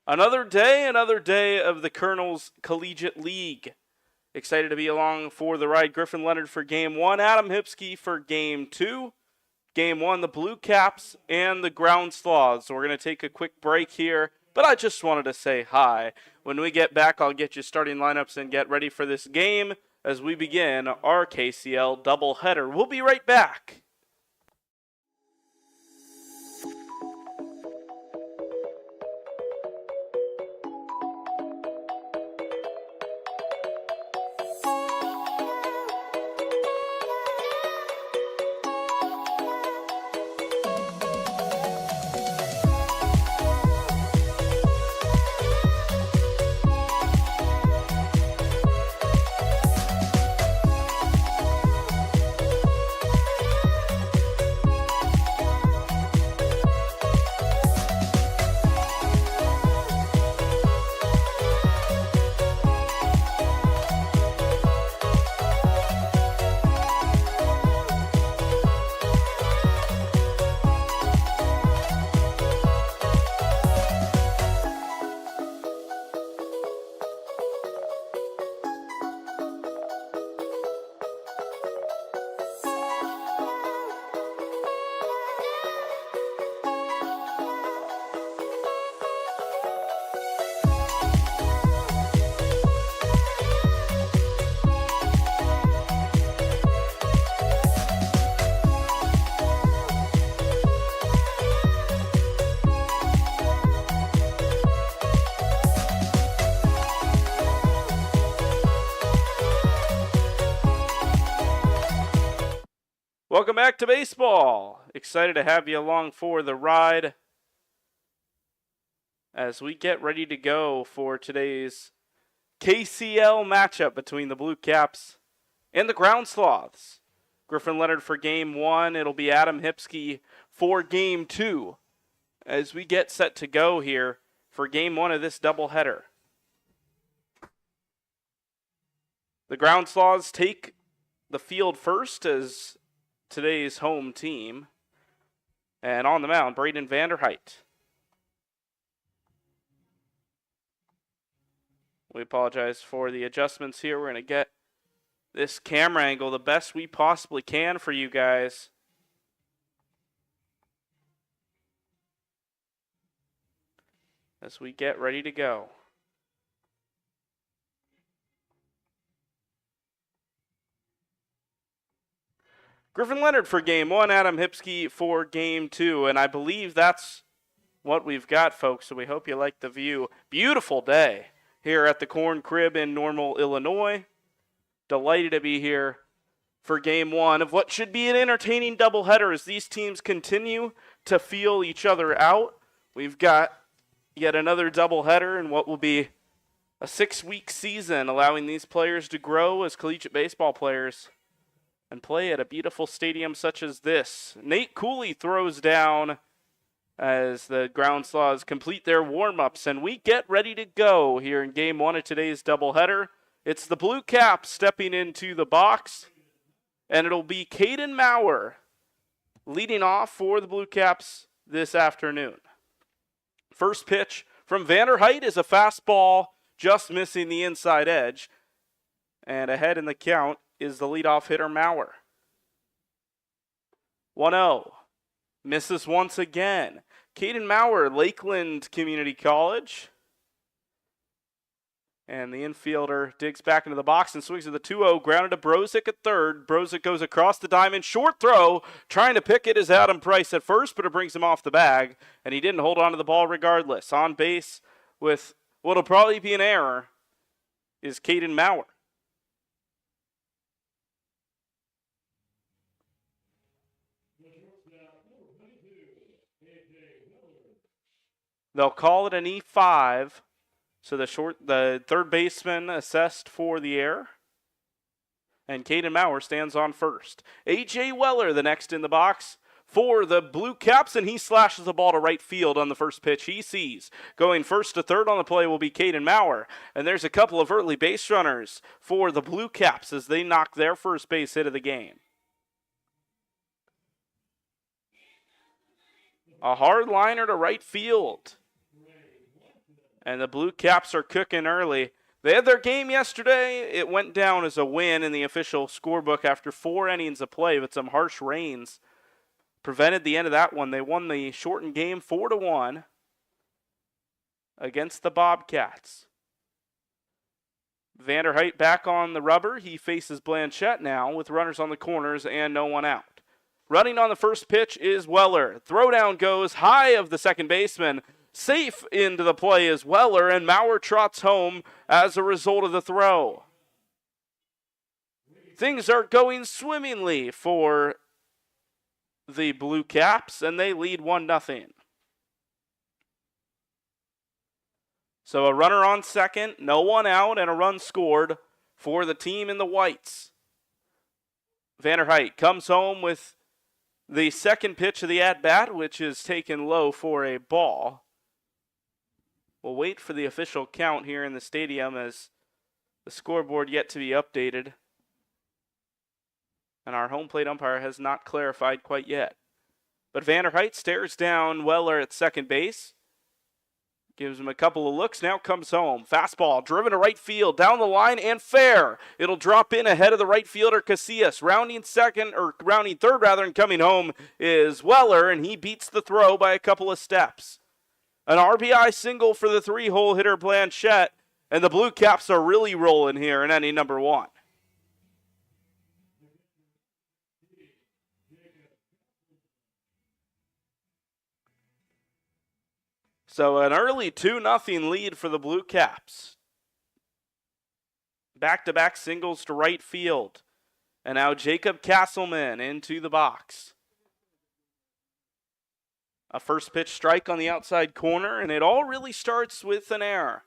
Another day of the Kernels Collegiate League. Excited to be along for the ride. Griffin Leonard for Game 1, Adam Hipsky for Game 2. Game 1, the Blue Caps and the Ground Sloths. So we're going to take a quick break here, but I just wanted to say hi. When we get back, I'll get you starting lineups and get ready for this game as we begin our KCL doubleheader. We'll be right back. Welcome back to baseball. Excited to have you along for the ride as we get ready to go for today's KCL matchup between the Blue Caps and the Ground Sloths. Griffin Leonard for Game 1. It'll be Adam Hipsky for Game 2 as we get set to go here for Game 1 of this doubleheader. The Ground Sloths take the field first as today's home team. And on the mound, Braden Vanderheit. We apologize for the adjustments here. We're going to get this camera angle the best we possibly can for you guys. As we get ready to go. Griffin Leonard for Game 1, Adam Hipsky for Game 2, and I believe that's what we've got, folks, so we hope you like the view. Beautiful day here at the Corn Crib in Normal, Illinois. Delighted to be here for Game 1 of what should be an entertaining doubleheader as these teams continue to feel each other out. We've got yet another doubleheader in what will be a 6-week season, allowing these players to grow as collegiate baseball players and play at a beautiful stadium such as this. Nate Cooley throws down as the Ground Sloths complete their warm-ups, and we get ready to go here in Game 1 of today's doubleheader. It's the Blue Caps stepping into the box, and it'll be Caden Maurer leading off for the Blue Caps this afternoon. First pitch from Vanderheit is a fastball just missing the inside edge, and ahead in the count is the leadoff hitter, Maurer. 1-0. Misses once again. Caden Maurer, Lakeland Community College. And the infielder digs back into the box and swings to the 2-0. Grounded to Brozick at third. Brozick goes across the diamond. Short throw. Trying to pick it is Adam Price at first, but it brings him off the bag. And he didn't hold on to the ball regardless. On base with what'll probably be an error is Caden Maurer. They'll call it an E5. So the third baseman assessed for the error. And Caden Maurer stands on first. A.J. Weller, the next in the box for the Blue Caps, and he slashes the ball to right field on the first pitch he sees. Going first to third on the play will be Caden Maurer. And there's a couple of early base runners for the Blue Caps as they knock their first base hit of the game. A hard liner to right field. And the Blue Caps are cooking early. They had their game yesterday. It went down as a win in the official scorebook after 4 innings of play, but some harsh rains prevented the end of that one. They won the shortened game 4-1 against the Bobcats. Vanderheit back on the rubber. He faces Blanchette now with runners on the corners and no one out. Running on the first pitch is Weller. Throwdown goes high of the second baseman. Safe into the play is Weller, and Maurer trots home as a result of the throw. Things are going swimmingly for the Blue Caps, and they lead 1-0. So a runner on second, no one out, and a run scored for the team in the whites. Vanderheit comes home with the second pitch of the at-bat, which is taken low for a ball. We'll wait for the official count here in the stadium as the scoreboard yet to be updated. And our home plate umpire has not clarified quite yet. But Vanderheit stares down Weller at second base. Gives him a couple of looks, now comes home. Fastball driven to right field, down the line and fair. It'll drop in ahead of the right fielder Casillas. Rounding third and coming home is Weller, and he beats the throw by a couple of steps. An RBI single for the 3-hole hitter Blanchette, and the Blue Caps are really rolling here in inning number 1. So an early 2-0 lead for the Blue Caps. Back-to-back singles to right field. And now Jacob Castleman into the box. A first pitch strike on the outside corner, and it all really starts with an error.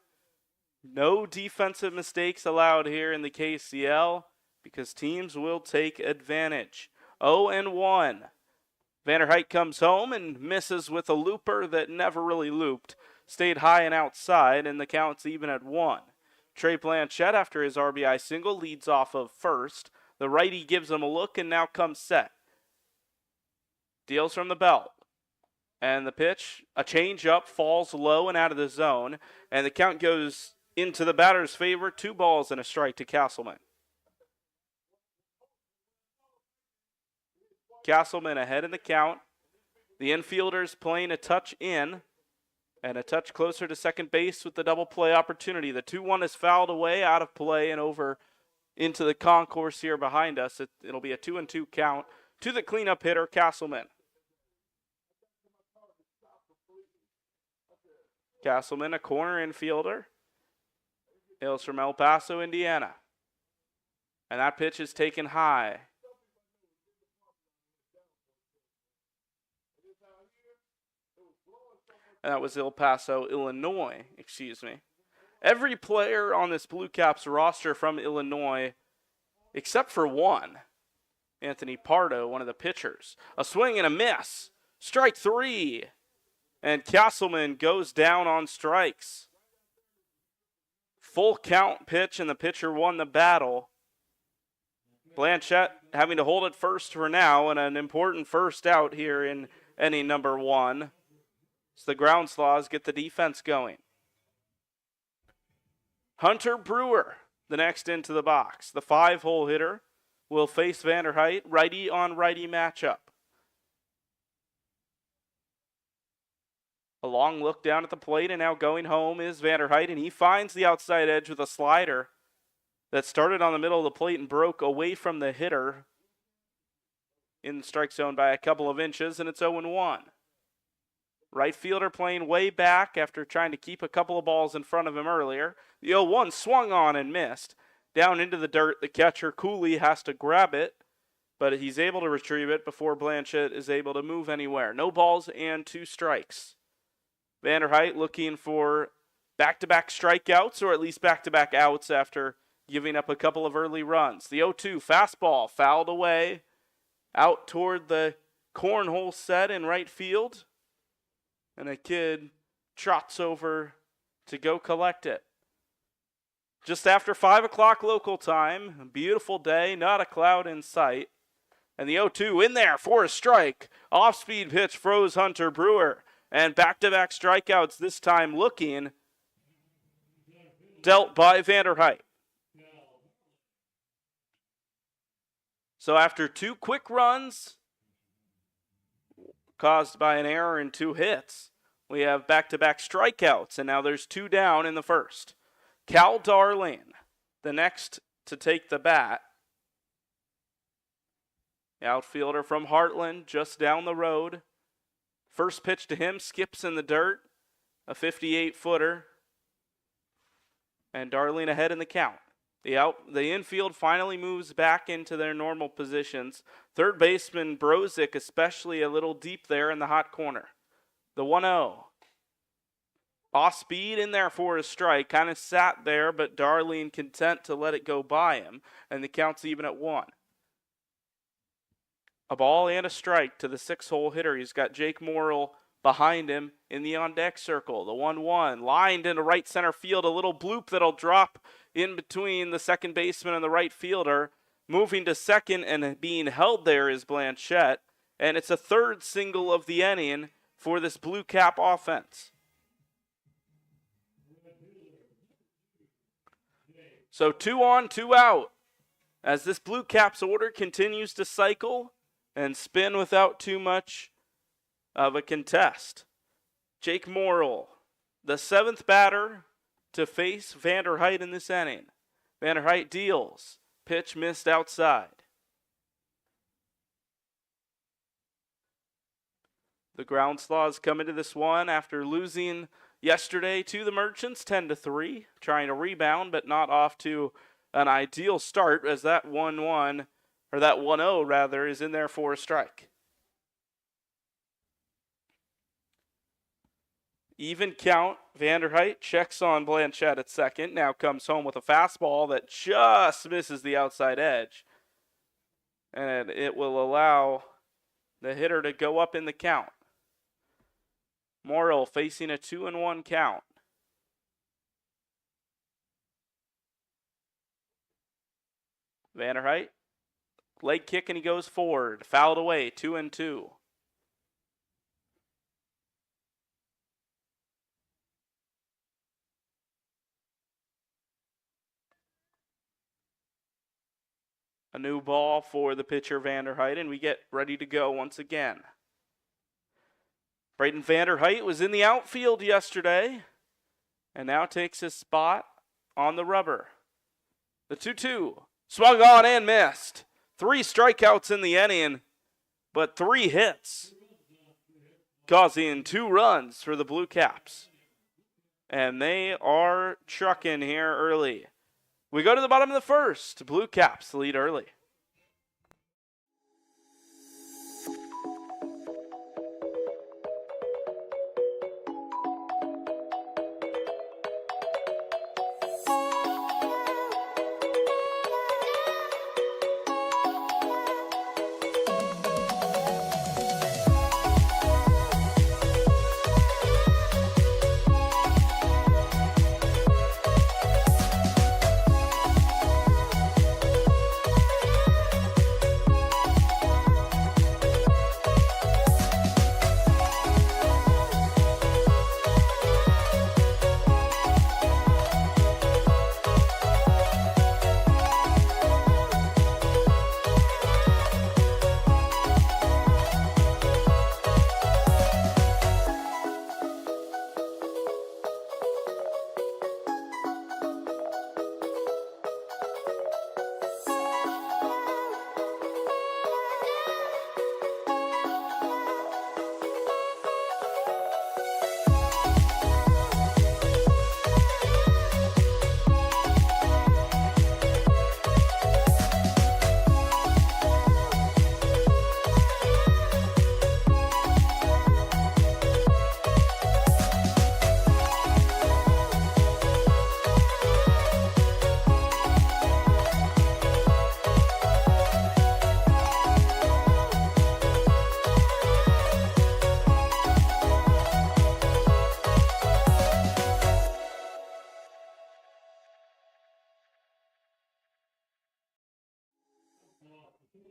No defensive mistakes allowed here in the KCL because teams will take advantage. 0-1. Vanderheit comes home and misses with a looper that never really looped. Stayed high and outside, and the count's even at 1. Trey Blanchette, after his RBI single, leads off of first. The righty gives him a look and now comes set. Deals from the belt. And the pitch, a change-up, falls low and out of the zone. And the count goes into the batter's favor. 2 balls and a strike to Castleman. Castleman ahead in the count. The infielders playing a touch in and a touch closer to second base with the double play opportunity. The 2-1 is fouled away, out of play, and over into the concourse here behind us. It'll be a 2-2 count to the cleanup hitter, Castleman. Castleman, a corner infielder, hails from El Paso, Indiana. And that pitch is taken high. And that was El Paso, Illinois, Every player on this Blue Caps roster from Illinois, except for one, Anthony Pardo, one of the pitchers. A swing and a miss. Strike 3. And Castleman goes down on strikes. Full count pitch, and the pitcher won the battle. Blanchette having to hold it first for now, and an important first out here in inning number 1. So the ground slaws get the defense going. Hunter Brewer, the next into the box. The 5-hole hitter will face Vanderheit, righty on righty matchup. A long look down at the plate, and now going home is Vanderheit, and he finds the outside edge with a slider that started on the middle of the plate and broke away from the hitter in the strike zone by a couple of inches, and it's 0-1. Right fielder playing way back after trying to keep a couple of balls in front of him earlier. The 0-1 swung on and missed. Down into the dirt, the catcher, Cooley, has to grab it, but he's able to retrieve it before Blanchette is able to move anywhere. No balls and 2 strikes. Vanderheit looking for back-to-back strikeouts, or at least back-to-back outs after giving up a couple of early runs. The 0-2 fastball fouled away out toward the cornhole set in right field. And a kid trots over to go collect it. Just after 5 o'clock local time, a beautiful day, not a cloud in sight. And the 0-2 in there for a strike. Off-speed pitch froze Hunter Brewer. And back-to-back strikeouts, this time looking dealt by Vanderheit. So after 2 quick runs caused by an error and 2 hits, we have back-to-back strikeouts, and now there's 2 down in the first. Cal Darling, the next to take the bat. The outfielder from Heartland, just down the road. First pitch to him, skips in the dirt, a 58-footer, and Darling ahead in the count. The infield finally moves back into their normal positions. Third baseman Brozick especially a little deep there in the hot corner. The 1-0. Off speed in there for a strike. Kind of sat there, but Darling content to let it go by him, and the count's even at 1. A ball and a strike to the 6-hole hitter. He's got Jake Morrill behind him in the on-deck circle. The 1-1 lined into right center field. A little bloop that'll drop in between the second baseman and the right fielder. Moving to second and being held there is Blanchette. And it's a third single of the inning for this Blue Cap offense. So 2 on, 2 out. As this Blue Caps order continues to cycle and spin without too much of a contest. Jake Morrill, the 7th batter to face Vanderheit in this inning. Vanderheit deals. Pitch missed outside. The ground slaws come into this one after losing yesterday to the Merchants 10-3, trying to rebound but not off to an ideal start as that 1-1 or that 1-0 rather is in there for a strike. Even count. Vanderheit checks on Blanchette at second. Now comes home with a fastball that just misses the outside edge. And it will allow the hitter to go up in the count. Morrill facing a 2-1 count. Vanderheit, leg kick and he goes forward. Fouled away, 2-2. A new ball for the pitcher Vanderheit, and we get ready to go once again. Braden Vanderheit was in the outfield yesterday and now takes his spot on the rubber. The 2-2. Swung on and missed. 3 strikeouts in the inning, but 3 hits, causing 2 runs for the Blue Caps. And they are trucking here early. We go to the bottom of the first. Blue Caps lead early.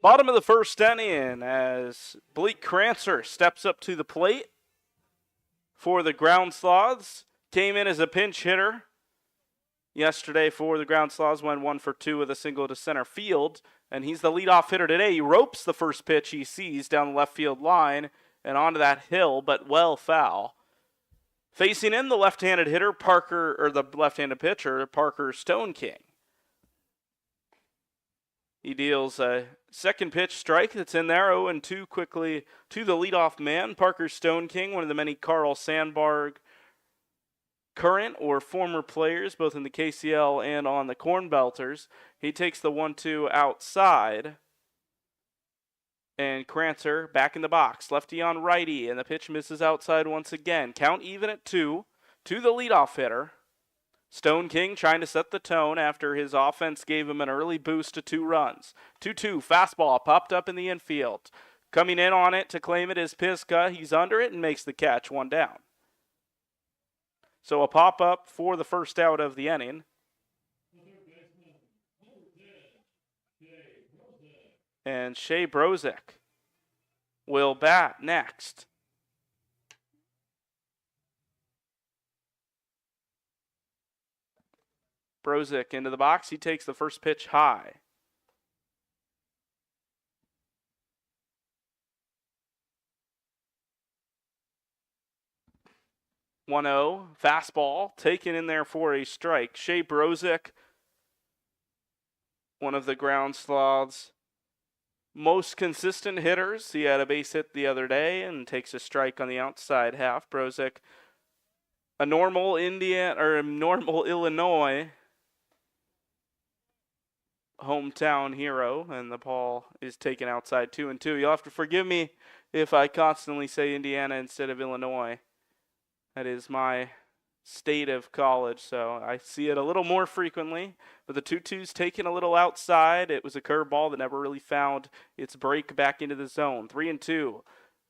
Bottom of the first inning as Blake Crancer steps up to the plate for the Ground Sloths. Came in as a pinch hitter yesterday for the Ground Sloths, went 1 for 2 with a single to center field, and he's the leadoff hitter today. He ropes the first pitch he sees down the left field line and onto that hill, but well foul. Facing in the left-handed hitter, Parker, or the left-handed pitcher, Parker Stone King. He deals a second pitch strike that's in there, 0-2 quickly to the leadoff man, Parker Stone King, one of the many Carl Sandberg current or former players, both in the KCL and on the Corn Belters. He takes the 1-2 outside. And Krantzer back in the box, lefty on righty, and the pitch misses outside once again. Count even at 2 to the leadoff hitter. Stone King trying to set the tone after his offense gave him an early boost to 2 runs. 2-2, fastball popped up in the infield. Coming in on it to claim it is Piska. He's under it and makes the catch, 1 down. So a pop-up for the first out of the inning. And Shea Brozick will bat next. Brozick into the box. He takes the first pitch high. (1-0) fastball taken in there for a strike. Shea Brozick, one of the Ground Sloths' most consistent hitters. He had a base hit the other day and takes a strike on the outside half. Brozick, a normal Illinois hometown hero, and the ball is taken outside 2-2. You'll have to forgive me if I constantly say Indiana instead of Illinois. That is my state of college, so I see it a little more frequently. But the 2-2's taken a little outside. It was a curveball that never really found its break back into the zone. 3-2.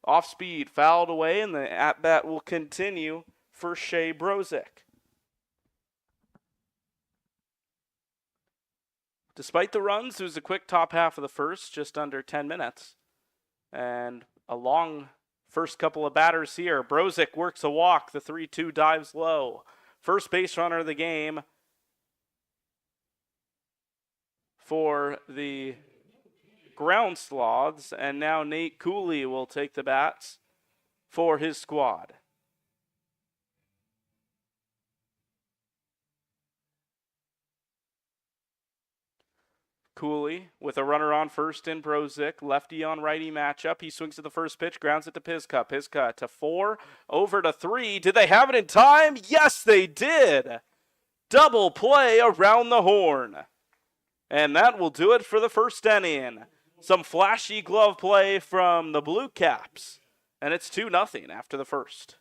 Off speed, fouled away, and the at-bat will continue for Shea Brozick. Despite the runs, it was a quick top half of the first, just under 10 minutes. And a long first couple of batters here. Brozick works a walk. The 3-2 dives low. First base runner of the game for the Ground Sloths. And now Nate Cooley will take the bats for his squad. Cooley with a runner on first in Brozick. Lefty on righty matchup. He swings at the first pitch, grounds it to Piska. Piska to 4, over to 3. Did they have it in time? Yes, they did. Double play around the horn. And that will do it for the first inning. Some flashy glove play from the Blue Caps. And it's 2-0 after the first.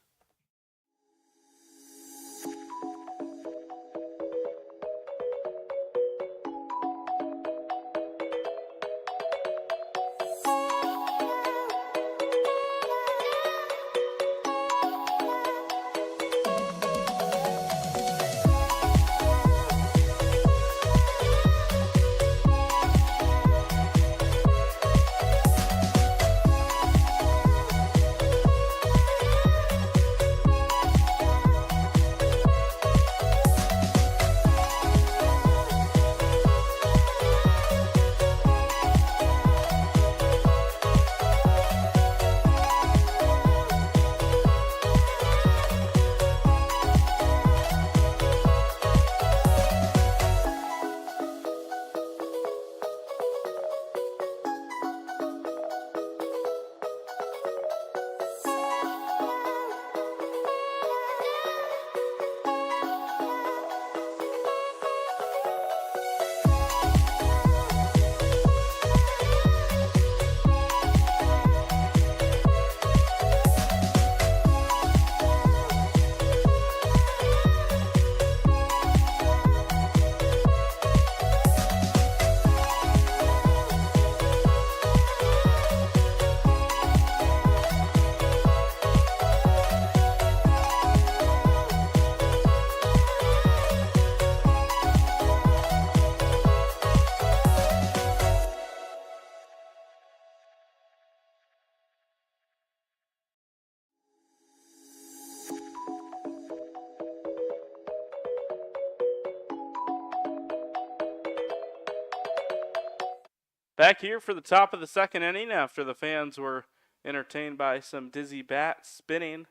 Back here for the top of the second inning after the fans were entertained by some dizzy bat spinning.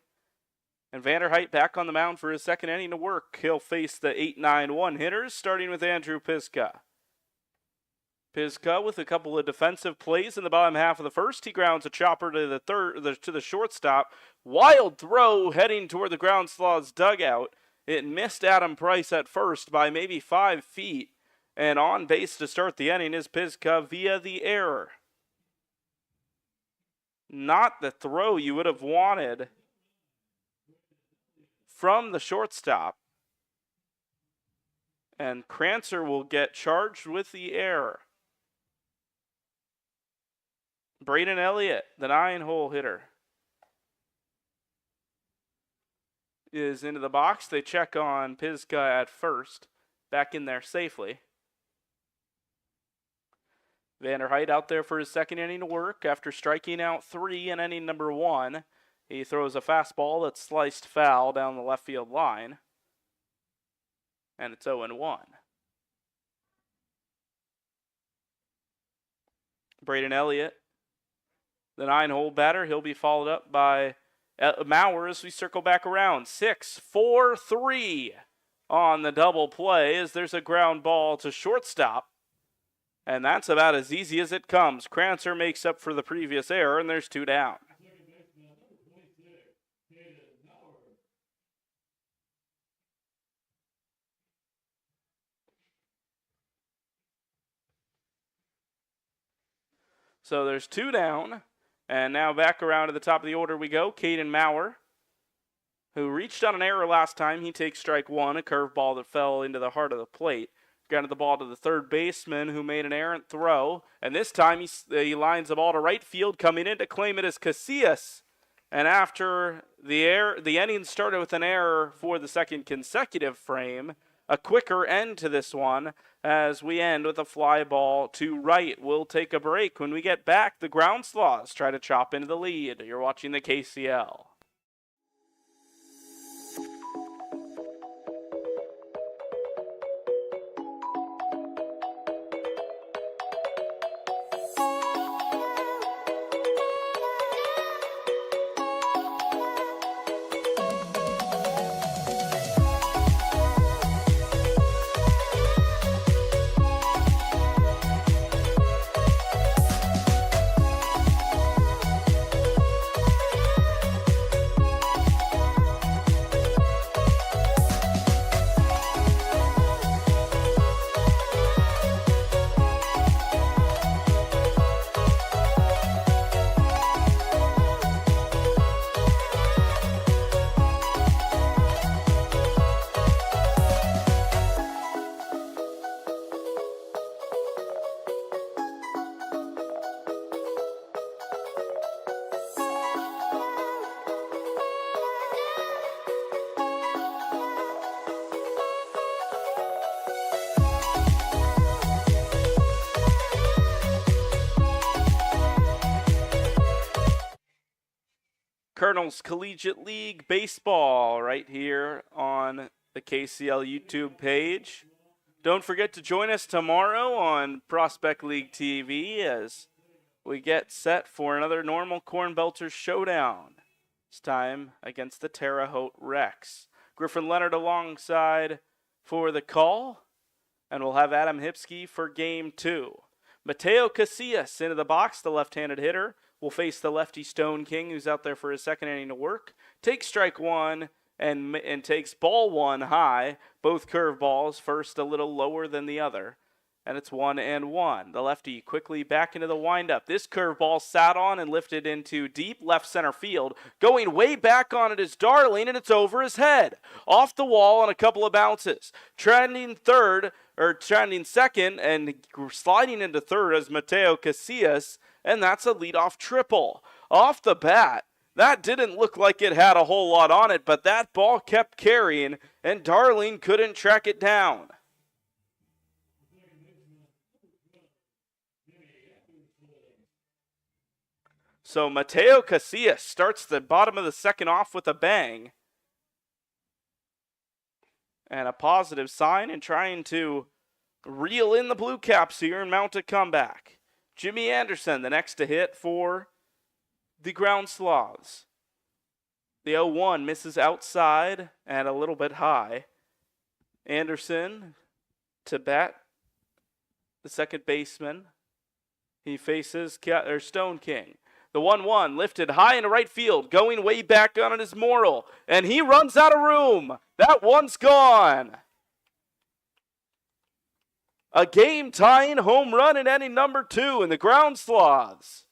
And Vanderheit back on the mound for his second inning to work. He'll face the 8-9-1 hitters, starting with Andrew Piska. Piska with a couple of defensive plays in the bottom half of the first. He grounds a chopper to the shortstop. Wild throw heading toward the Groundslaw's dugout. It missed Adam Price at first by maybe 5 feet. And on base to start the inning is Piska via the error. Not the throw you would have wanted from the shortstop. And Krancer will get charged with the error. Braden Elliott, the 9-hole hitter, is into the box. They check on Piska at first. Back in there safely. Vanderheit out there for his second inning to work after striking out 3 in inning number 1. He throws a fastball that's sliced foul down the left field line. And it's 0-1. Braden Elliott, the 9-hole batter, he'll be followed up by Maurer as we circle back around. 6-4-3 on the double play as there's a ground ball to shortstop. And that's about as easy as it comes. Krancer makes up for the previous error, and there's 2 down. So there's 2 down, and now back around to the top of the order we go. Caden Maurer, who reached on an error last time. He takes strike 1, a curveball that fell into the heart of the plate. Grounded the ball to the third baseman, who made an errant throw. And this time he lines the ball to right field. Coming in to claim it as Casillas. And after the inning started with an error for the second consecutive frame, a quicker end to this one as we end with a fly ball to right. We'll take a break. When we get back, the Groundslaws try to chop into the lead. You're watching the KCL. Kernels Collegiate League Baseball right here on the KCL YouTube page. Don't forget to join us tomorrow on Prospect League TV as we get set for another normal Corn Belters showdown. This time against the Terre Haute Rex. Griffin Leonard alongside for the call, and we'll have Adam Hipsky for game 2. Mateo Casillas into the box, the left-handed hitter, will face the lefty Stone King, who's out there for his second inning to work. Takes strike 1 and takes ball 1 high. Both curveballs, first a little lower than the other. And it's 1-1. The lefty quickly back into the windup. This curveball sat on and lifted into deep left center field. Going way back on it is Darling, and it's over his head. Off the wall on a couple of bounces. Trending second, and sliding into third as Mateo Casillas. And that's a leadoff triple. Off the bat, that didn't look like it had a whole lot on it, but that ball kept carrying, and Darling couldn't track it down. So Mateo Casillas starts the bottom of the second off with a bang. And a positive sign, and trying to reel in the Blue Caps here and mount a comeback. Jimmy Anderson, the next to hit for the Ground Sloths. The 0-1 misses outside and a little bit high. Anderson to bat, the second baseman. He faces Stone King. The 1-1 lifted high into right field, going way back on it is Morrill, and he runs out of room. That one's gone. A game-tying home run in inning number 2, and the Ground Sloths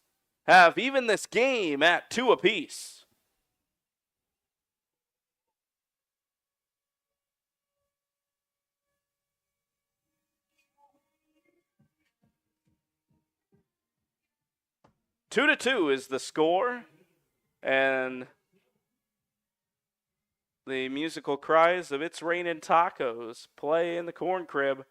have even this game at 2 apiece. Two to 2 is the score, and the musical cries of "It's Raining Tacos" play in the corn crib.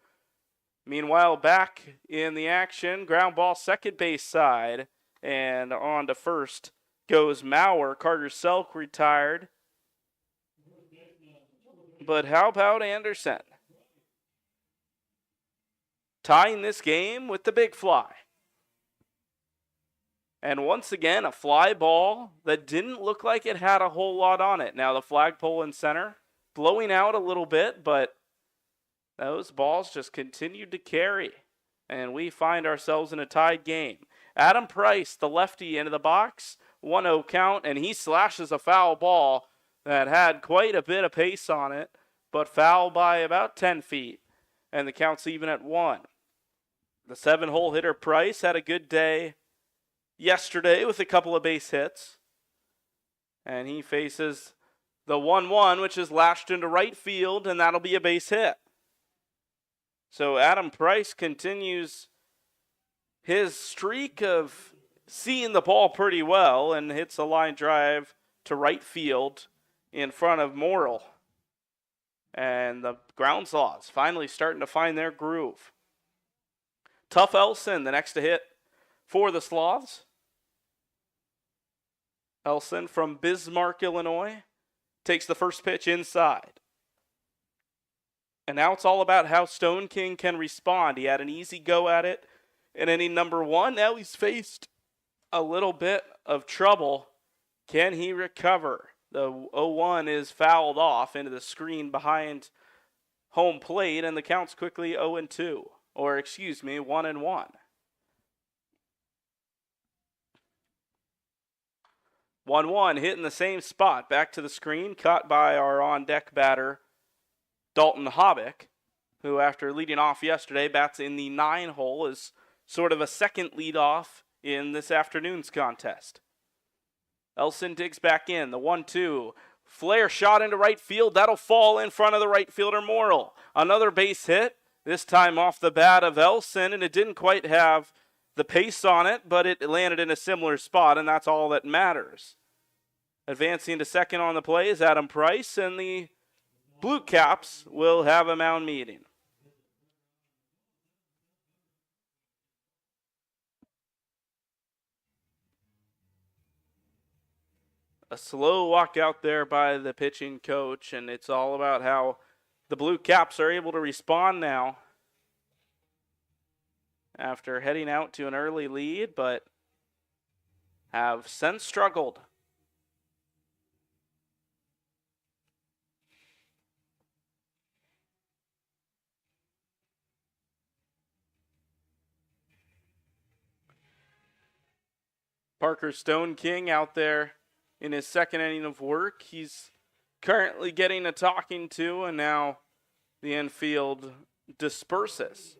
Meanwhile, back in the action, ground ball second base side, and on to first goes Maurer. Carter Selk retired. But how about Anderson? Tying this game with the big fly. And once again, a fly ball that didn't look like it had a whole lot on it. Now the flagpole in center, blowing out a little bit, but those balls just continued to carry. And we find ourselves in a tied game. Adam Price, the lefty, into the box. 1-0 count, and he slashes a foul ball that had quite a bit of pace on it, but foul by about 10 feet. And the count's even at 1. The 7-hole hitter Price had a good day yesterday with a couple of base hits. And he faces the 1-1, which is lashed into right field, and that'll be a base hit. So Adam Price continues his streak of seeing the ball pretty well and hits a line drive to right field in front of Morrill. And the Ground Sloths finally starting to find their groove. Tough Elson, the next to hit for the Sloths. Elson from Bismarck, Illinois, takes the first pitch inside. And now it's all about how Stone King can respond. He had an easy go at it in inning number 1. Now he's faced a little bit of trouble. Can he recover? The 0-1 is fouled off into the screen behind home plate, and the count's quickly 0-2. Or, 1-1. 1-1 hit in the same spot. Back to the screen, caught by our on-deck batter, Dalton Hobbick, who after leading off yesterday bats in the 9-hole is sort of a second leadoff in this afternoon's contest. Elson digs back in, the 1-2. Flare shot into right field. That'll fall in front of the right fielder, Morrill. Another base hit, this time off the bat of Elson, and it didn't quite have the pace on it, but it landed in a similar spot, and that's all that matters. Advancing to second on the play is Adam Price, and the Blue Caps will have a mound meeting. A slow walk out there by the pitching coach, and it's all about how the Blue Caps are able to respond now after heading out to an early lead, but have since struggled. Parker Stone King out there in his second inning of work. He's currently getting a talking to, and now the infield disperses.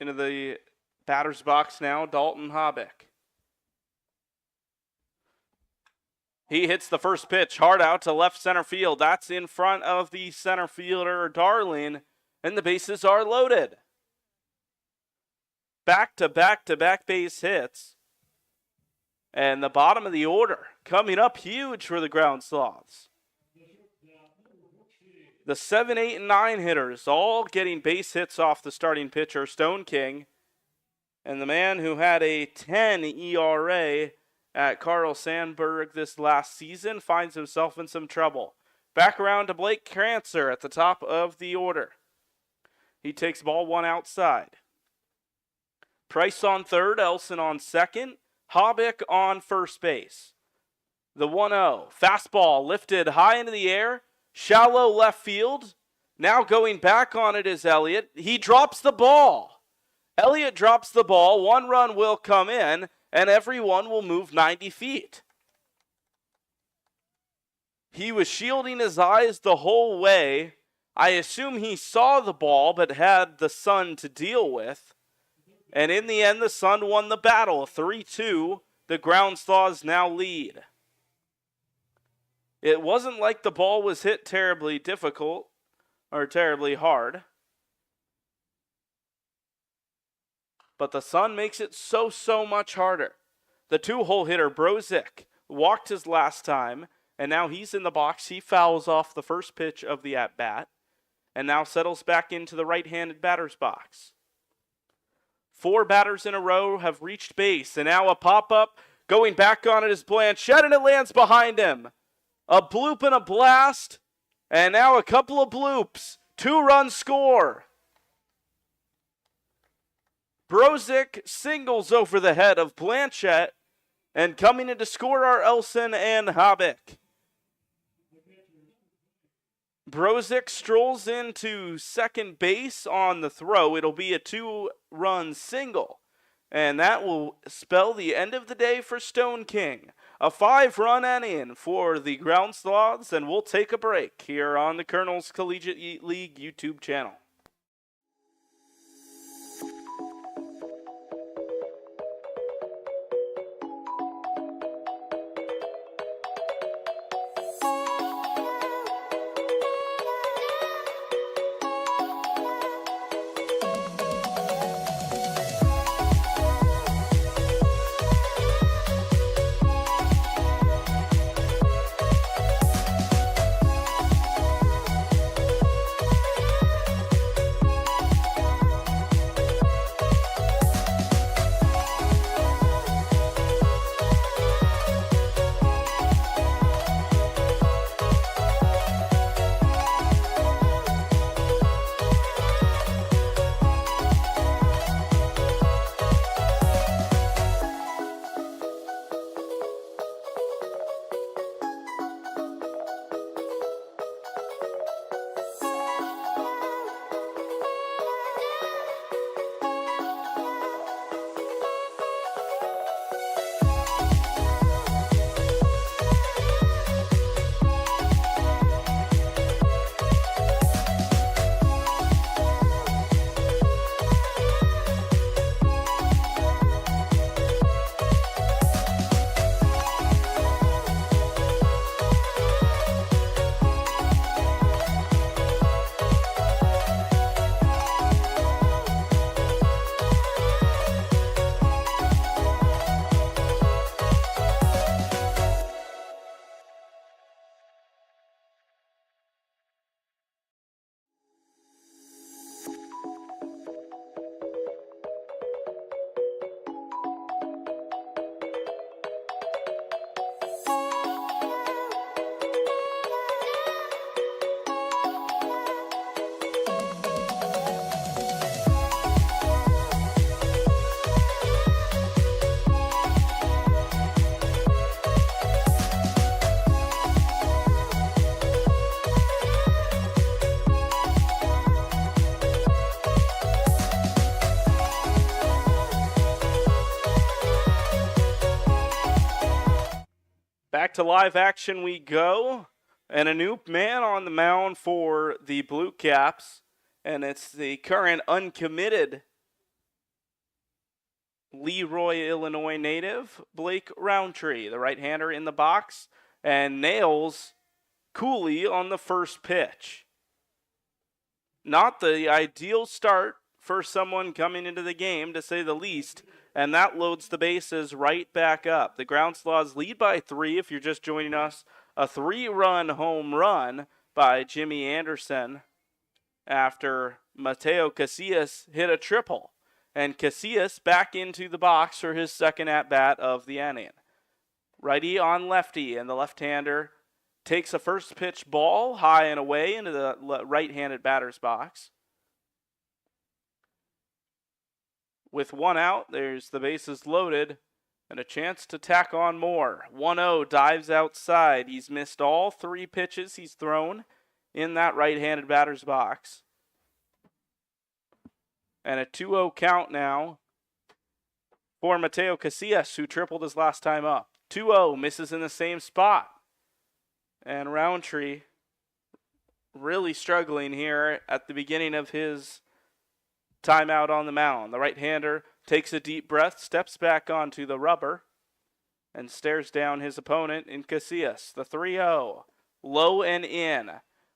Into the batter's box now, Dalton Hobbick. He hits the first pitch hard out to left center field. That's in front of the center fielder, Darling, and the bases are loaded. Back-to-back base hits. And the bottom of the order coming up huge for the Ground Sloths. The 7, 8, and 9 hitters all getting base hits off the starting pitcher, Stone King. And the man who had a 10 ERA at Carl Sandburg this last season, finds himself in some trouble. Back around to Blake Crancer at the top of the order. He takes ball one outside. Price on third, Elson on second, Hobbick on first base. The 1-0, fastball lifted high into the air, shallow left field. Now going back on it is Elliott. He drops the ball. Elliott drops the ball. One run will come in, and everyone will move 90 feet. He was shielding his eyes the whole way. I assume he saw the ball but had the sun to deal with. And in the end, the Sun won the battle. 3-2, the Groundslaws now lead. It wasn't like the ball was hit terribly difficult or terribly hard. But the Sun makes it so much harder. The two-hole hitter, Brozick, walked his last time, and now he's in the box. He fouls off the first pitch of the at-bat, and now settles back into the right-handed batter's box. 4 batters in a row have reached base, and now a pop-up. Going back on it is Blanchette, and it lands behind him. A bloop and a blast, and now a couple of bloops. 2-run score. Brozick singles over the head of Blanchette, and coming in to score are Elson and Hobbick. Brozick strolls into second base on the throw. It'll be a 2-run single, and that will spell the end of the day for Stone King. A 5-run inning for the Groundslaws, and we'll take a break here on the Kernels Collegiate League YouTube channel. Back to live action we go, and a new man on the mound for the Blue Caps, and it's the current uncommitted Leroy, Illinois native, Blake Roundtree, the right-hander in the box, and nails Cooley on the first pitch. Not the ideal start for someone coming into the game, to say the least, and that loads the bases right back up. The Groundslaws lead by 3 if you're just joining us. A 3-run home run by Jimmy Anderson after Mateo Casillas hit a triple. And Casillas back into the box for his second at-bat of the inning. Righty on lefty, and the left-hander takes a first pitch ball high and away into the right-handed batter's box. With one out, there's the bases loaded and a chance to tack on more. 1-0 dives outside. He's missed all 3 pitches he's thrown in that right-handed batter's box. And a 2-0 count now for Mateo Casillas, who tripled his last time up. 2-0 misses in the same spot. And Roundtree really struggling here at the beginning of his timeout on the mound. The right-hander takes a deep breath, steps back onto the rubber, and stares down his opponent in Casillas. The 3-0, low and in.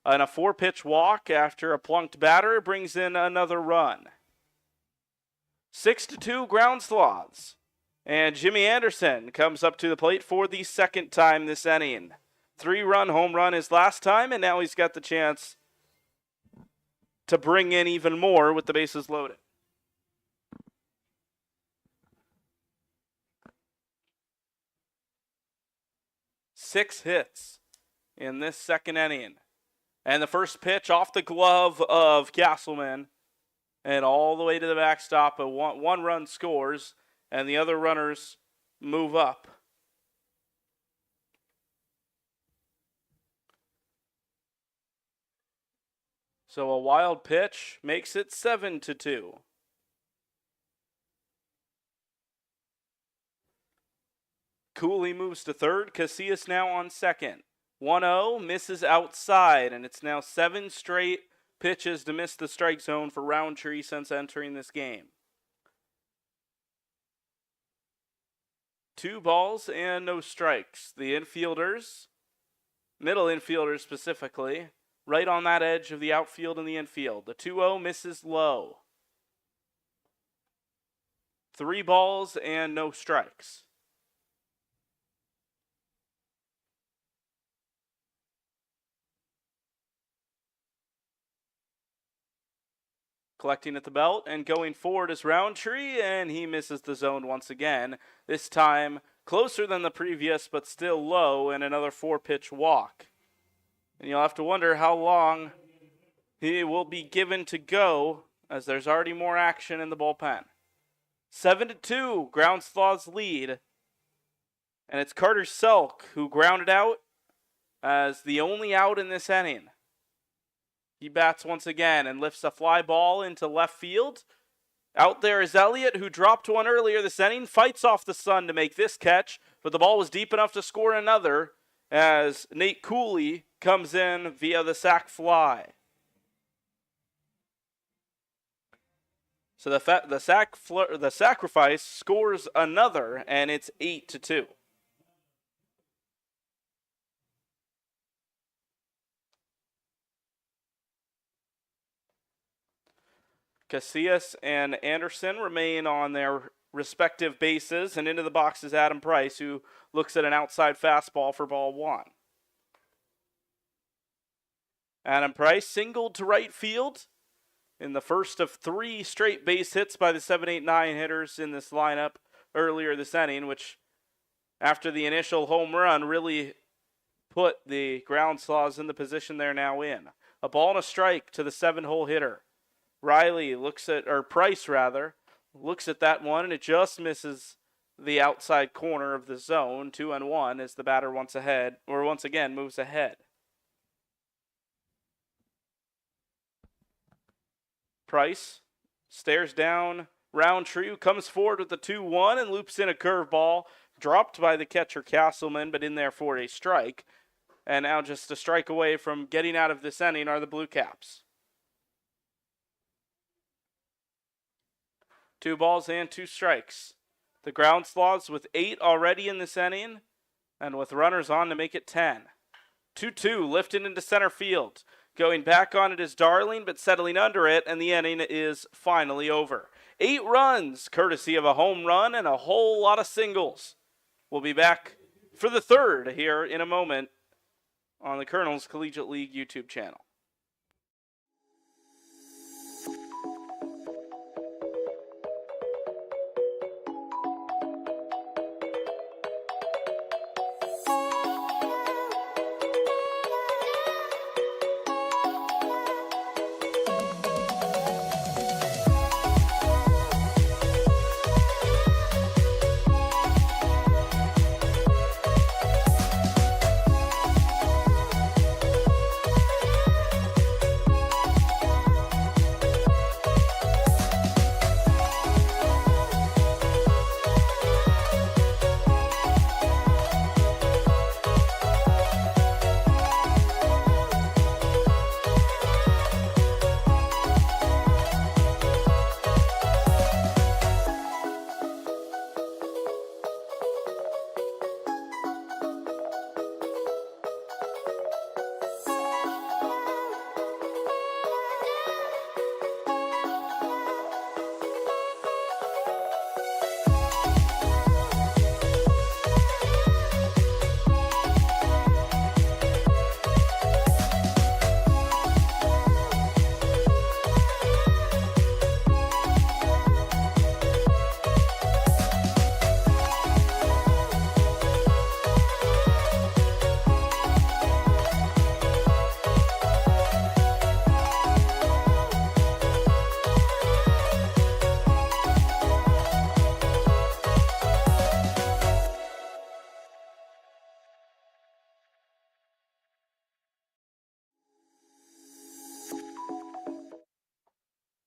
And a 4-pitch walk after a plunked batter brings in another run. 6-2 ground sloths. And Jimmy Anderson comes up to the plate for the second time this inning. 3-run home run his last time, and now he's got the chance to bring in even more with the bases loaded. Six hits in this second inning. And the first pitch off the glove of Castleman and all the way to the backstop. One run scores, and the other runners move up. So a wild pitch makes it 7-2. Cooley moves to third. Casillas now on second. 1-0 misses outside, and it's now 7 straight pitches to miss the strike zone for Roundtree since entering this game. 2 balls and no strikes. The infielders, middle infielders specifically, right on that edge of the outfield and the infield. The 2-0 misses low. 3 balls and no strikes. Collecting at the belt and going forward is Roundtree, and he misses the zone once again. This time closer than the previous, but still low, and another 4-pitch walk. And you'll have to wonder how long he will be given to go, as there's already more action in the bullpen. 7-2, ground sloths lead. And it's Carter Selk who grounded out as the only out in this inning. He bats once again and lifts a fly ball into left field. Out there is Elliott, who dropped one earlier this inning, fights off the sun to make this catch, but the ball was deep enough to score another as Nate Cooley comes in via the sac fly. So the sacrifice scores another, and it's 8-2. Casillas and Anderson remain on their respective bases, and into the box is Adam Price, who looks at an outside fastball for ball 1. Adam Price singled to right field in the first of 3 straight base hits by the 7-8-9 hitters in this lineup earlier this inning, which after the initial home run really put the ground sloths in the position they're now in. A ball and a strike to the 7-hole hitter. Price looks at that one, and it just misses the outside corner of the zone. 2-1 as the batter once again moves ahead. Price stares down Roundtree, who comes forward with the 2-1 and loops in a curveball, dropped by the catcher Castleman, but in there for a strike. And now just a strike away from getting out of this inning are the Blue Caps. 2 balls and 2 strikes. The ground sloths with 8 already in this inning, and with runners on to make it 10. 2-2 lifted into center field. Going back on it is Darling, but settling under it, and the inning is finally over. 8 runs, courtesy of a home run and a whole lot of singles. We'll be back for the third here in a moment on the Kernels Collegiate League YouTube channel.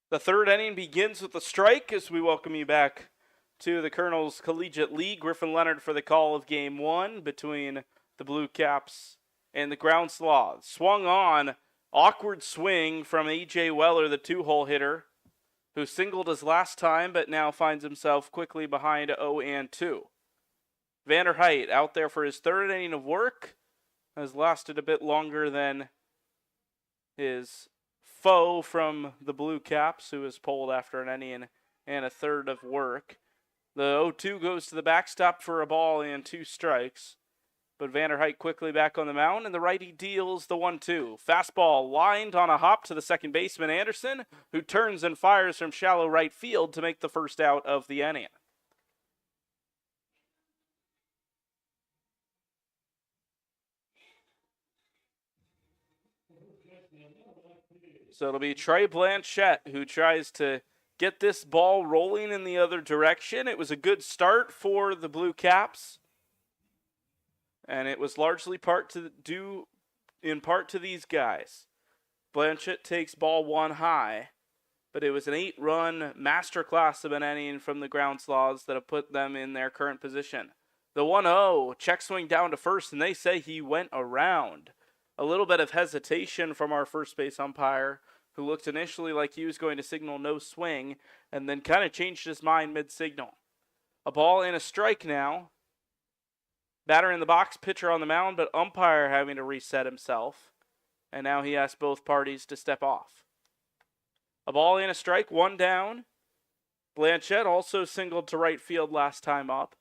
The third inning begins with a strike as we welcome you back to the Kernels Collegiate League. Griffin Leonard for the call of game one between the Blue Caps and the Ground Sloths. Swung on, awkward swing from A.J. Weller, the two-hole hitter, who singled his last time but now finds himself quickly behind 0-2. Vanderheit out there for his third inning of work has lasted a bit longer than his foe from the Blue Caps, who was pulled after an inning and a third of work. The 0-2 goes to the backstop for a ball and 2 strikes. But Vanderheit quickly back on the mound, and the righty deals the 1-2. Fastball lined on a hop to the second baseman, Anderson, who turns and fires from shallow right field to make the first out of the inning. So it'll be Trey Blanchette who tries to get this ball rolling in the other direction. It was a good start for the Blue Caps, and it was largely due in part to these guys. Blanchette takes ball one high, but it was an 8-run masterclass of an inning from the Ground Sloths that have put them in their current position. The 1-0, check swing down to first, and they say he went around. A little bit of hesitation from our first base umpire, who looked initially like he was going to signal no swing, and then kind of changed his mind mid-signal. A ball and a strike now. Batter in the box, pitcher on the mound, but umpire having to reset himself. And now he asks both parties to step off. A ball and a strike, 1 down. Blanchette also singled to right field last time up.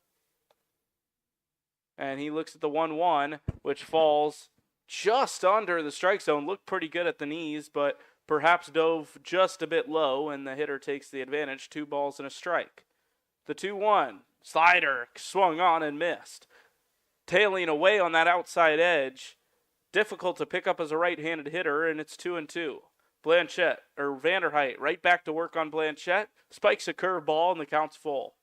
And he looks at the 1-1, which falls just under the strike zone. Looked pretty good at the knees, but perhaps dove just a bit low, and the hitter takes the advantage. 2 balls and a strike. The 2-1, slider swung on and missed. Tailing away on that outside edge. Difficult to pick up as a right-handed hitter, and it's 2-2. Vanderheit right back to work on Blanchette. Spikes a curveball, and the count's full.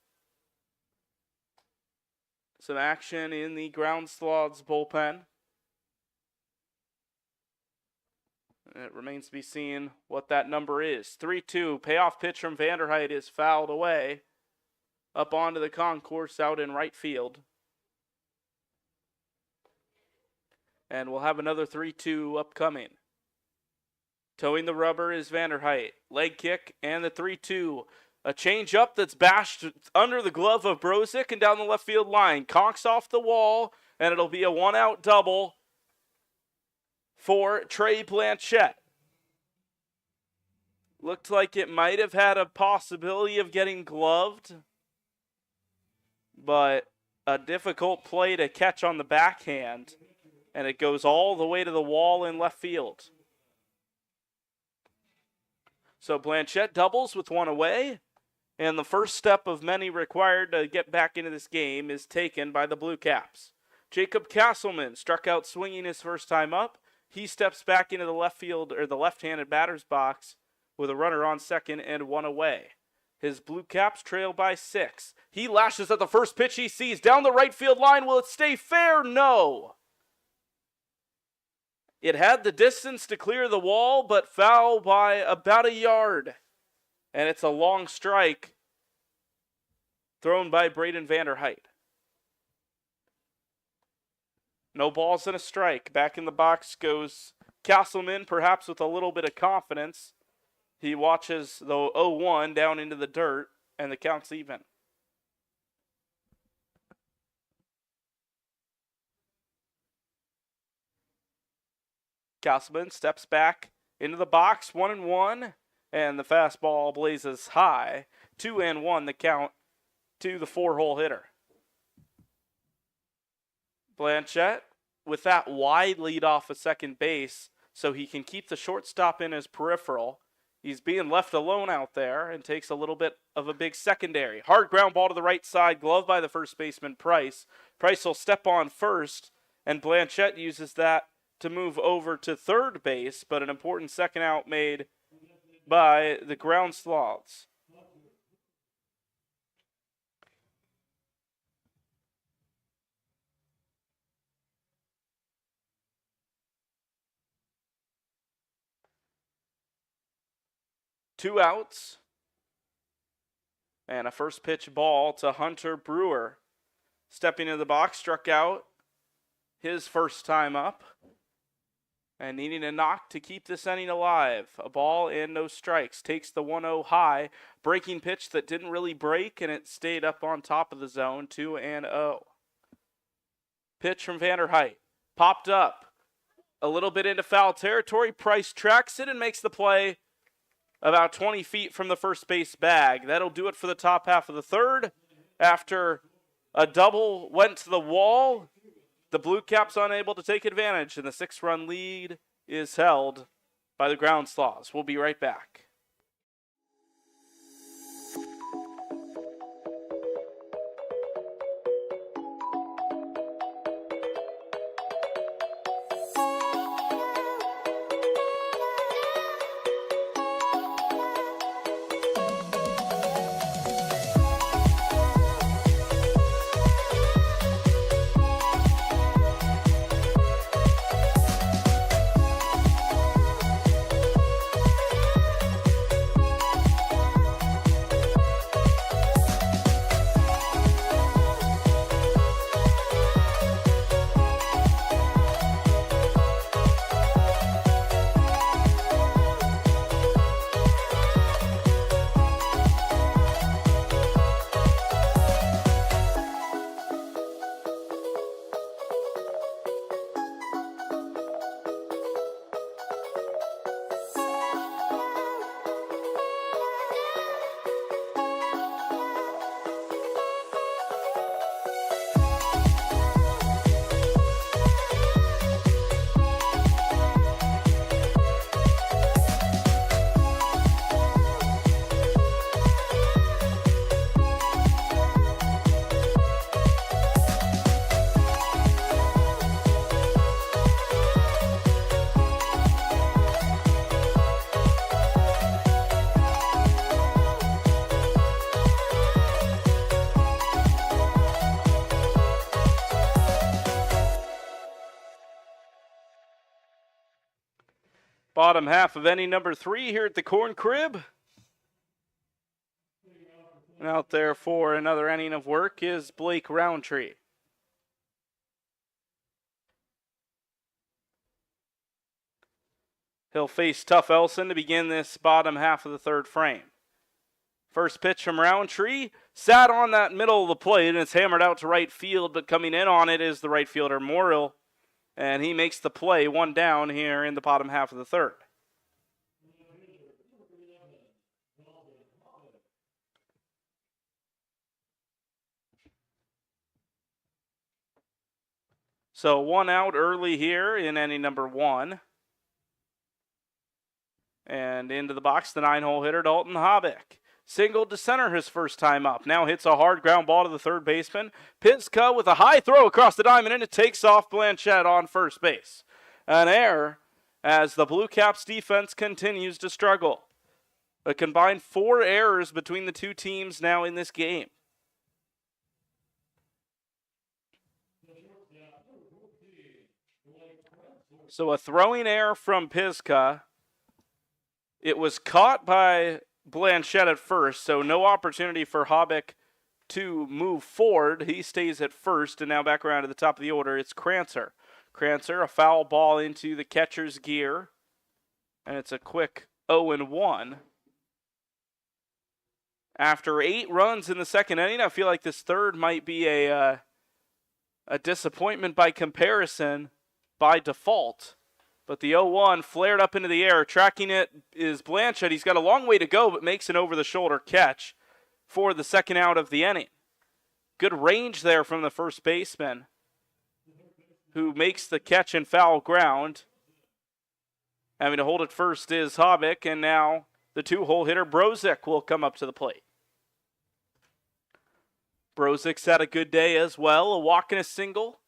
Some action in the Ground Sloths bullpen. It remains to be seen what that number is. 3-2, payoff pitch from Vanderheit is fouled away. Up onto the concourse out in right field. And we'll have another 3-2 upcoming. Towing the rubber is Vanderheit. Leg kick and the 3-2. A change up that's bashed under the glove of Brozick and down the left field line. Conks off the wall, and it'll be a 1-out double for Trey Blanchette. Looked like it might have had a possibility of getting gloved, but a difficult play to catch on the backhand, and it goes all the way to the wall in left field. So Blanchette doubles with 1 away, and the first step of many required to get back into this game is taken by the Blue Caps. Jacob Castleman struck out swinging his first time up. He steps back into the left field, or the left-handed batter's box, with a runner on second and 1 away. His Blue Caps trail by 6. He lashes at the first pitch he sees down the right field line. Will it stay fair? No. It had the distance to clear the wall, but foul by about a yard. And it's a long strike thrown by Braden Vanderheit. No balls and a strike. Back in the box goes Castleman, perhaps with a little bit of confidence. He watches the 0-1 down into the dirt, and the count's even. Castleman steps back into the box, 1-1, and the fastball blazes high. 2-1 the count to the 4-hole hitter. Blanchette with that wide lead off of second base so he can keep the shortstop in his peripheral. He's being left alone out there and takes a little bit of a big secondary. Hard ground ball to the right side, gloved by the first baseman, Price. Price will step on first, and Blanchette uses that to move over to third base, but an important second out made by the Ground Sloths. 2 outs. And a first pitch ball to Hunter Brewer. Stepping into the box, struck out his first time up. And needing a knock to keep this inning alive. A ball and no strikes. Takes the 1-0 high. Breaking pitch that didn't really break, and it stayed up on top of the zone. 2-0. Pitch from Vanderheit. Popped up. A little bit into foul territory. Price tracks it and makes the play about 20 feet from the first base bag. That'll do it for the top half of the third. After a double went to the wall, the Blue Caps unable to take advantage, and the 6-run lead is held by the Ground Sloths. We'll be right back. Bottom half of inning number 3 here at the Corn Crib. And out there for another inning of work is Blake Roundtree. He'll face Tough Elson to begin this bottom half of the third frame. First pitch from Roundtree, sat on that middle of the plate, and it's hammered out to right field, but coming in on it is the right fielder Morrill. And he makes the play, 1 down here in the bottom half of the third. So 1 out early here in inning number 1. And into the box, the 9-hole hitter, Dalton Habeck. Singled to center his first time up. Now hits a hard ground ball to the third baseman. Pinska with a high throw across the diamond, and it takes off Blanchette on first base. An error as the Blue Caps defense continues to struggle. A combined 4 errors between the two teams now in this game. So a throwing error from Pinska. It was caught by Blanchette at first, so no opportunity for Habeck to move forward. He stays at first, and now back around to the top of the order, it's Krancer. Krancer, a foul ball into the catcher's gear, and it's a quick 0-1. After 8 runs in the second inning, I feel like this third might be a disappointment by comparison by default. But the 0-1 flared up into the air. Tracking it is Blanchette. He's got a long way to go, but makes an over-the-shoulder catch for the second out of the inning. Good range there from the first baseman, who makes the catch in foul ground. Having to hold it first is Habeck, and now the 2-hole hitter Brozick will come up to the plate. Brozick's had a good day as well, a walk and a single.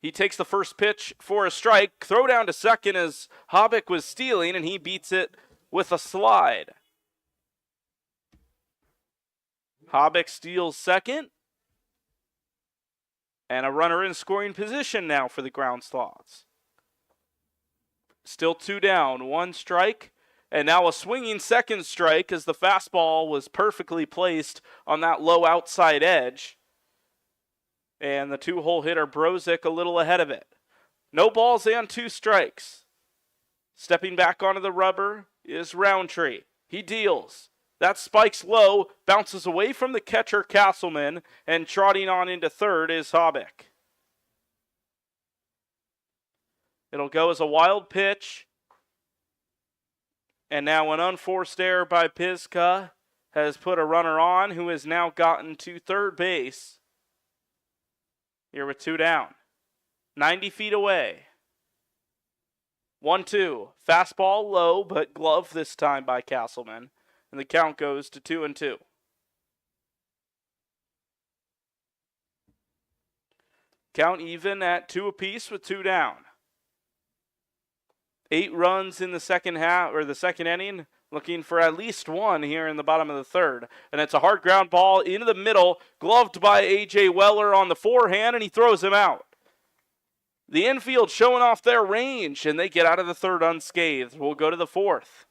He takes the first pitch for a strike. Throw down to second as Habeck was stealing, and he beats it with a slide. Habeck steals second. And a runner in scoring position now for the Ground Sloths. Still 2 down, 1 strike. And now a swinging second strike as the fastball was perfectly placed on that low outside edge. And the 2-hole hitter, Brozick, a little ahead of it. No balls and 2 strikes. Stepping back onto the rubber is Roundtree. He deals. That spikes low, bounces away from the catcher, Castleman, and trotting on into third is Hobbick. It'll go as a wild pitch. And now an unforced error by Piska has put a runner on, who has now gotten to third base. Here with 2 down. 90 feet away. 1-2. Fastball low, but glove this time by Castleman. And the count goes to 2-2. Count even at 2 apiece with 2 down. 8 runs in the second half, or the second inning. Looking for at least 1 here in the bottom of the third. And it's a hard ground ball into the middle, gloved by A.J. Weller on the forehand, and he throws him out. The infield showing off their range, and they get out of the third unscathed. We'll go to the fourth.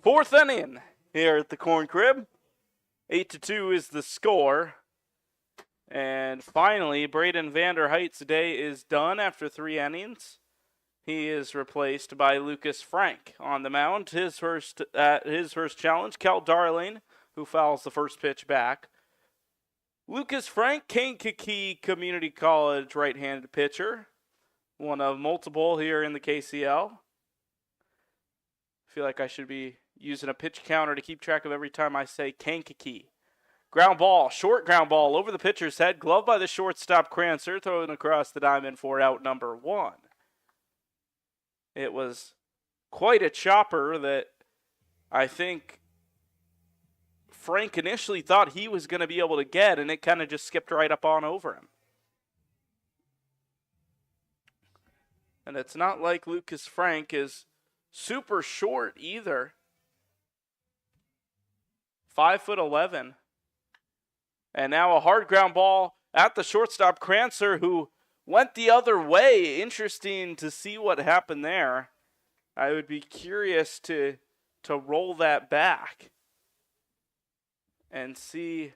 Fourth inning here at the Corn Crib. 8-2 is the score. And finally, Braden Vanderheit's day is done after 3 innings. He is replaced by Lucas Frank on the mound. His first challenge, Cal Darling, who fouls the first pitch back. Lucas Frank, Kankakee Community College right-handed pitcher. One of multiple here in the KCL. I feel like I should be using a pitch counter to keep track of every time I say Kankakee. Ground ball, short ground ball over the pitcher's head, gloved by the shortstop Crancer, thrown across the diamond for out number 1. It was quite a chopper that I think Frank initially thought he was going to be able to get, and it kind of just skipped right up on over him. And it's not like Lucas Frank is super short either. 5'11". And now a hard ground ball at the shortstop Crancer, who went the other way. Interesting to see what happened there. I would be curious to roll that back and see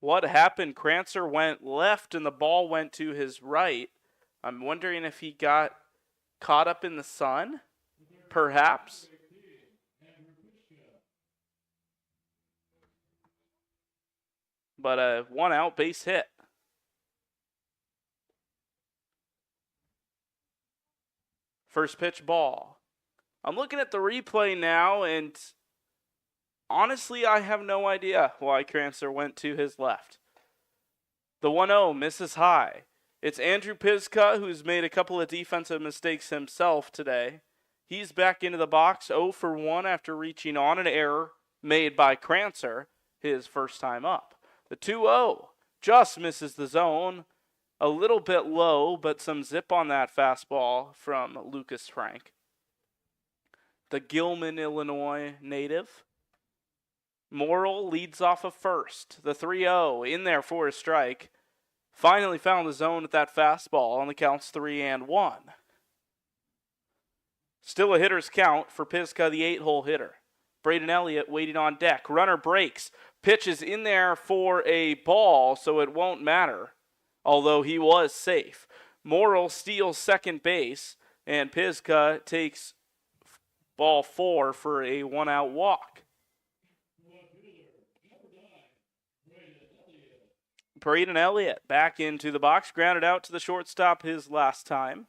what happened. Crancer went left and the ball went to his right. I'm wondering if he got caught up in the sun, perhaps. but a 1-out base hit. First pitch ball. I'm looking at the replay now, and honestly, I have no idea why Krancer went to his left. The 1-0 misses high. It's Andrew Piska, who's made a couple of defensive mistakes himself today. He's back into the box, 0 for 1 after reaching on an error made by Krancer, his first time up. The 2-0 just misses the zone. A little bit low, but some zip on that fastball from Lucas Frank. The Gilman, Illinois native. Morrill leads off of first. The 3-0 in there for a strike. Finally found the zone at that fastball on the counts 3-1. Still a hitter's count for Piska, the 8-hole hitter. Braden Elliott waiting on deck. Runner breaks. Pitch is in there for a ball, so it won't matter, although he was safe. Morrill steals second base, and Piska takes ball 4 for a 1-out walk. Braden Elliott back into the box, grounded out to the shortstop his last time,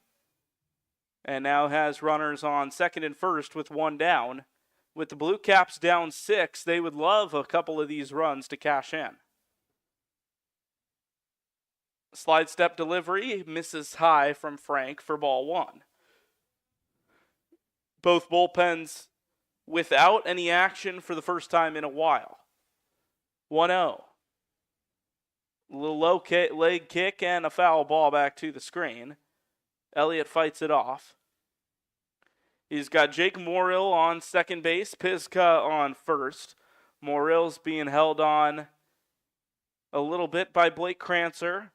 and now has runners on second and first with 1 down. With the Blue Caps down 6, they would love a couple of these runs to cash in. Slide step delivery misses high from Frank for ball 1. Both bullpens without any action for the first time in a while. 1-0. A little low leg kick and a foul ball back to the screen. Elliott fights it off. He's got Jake Morrill on second base, Piska on first. Morrill's being held on a little bit by Blake Krancer,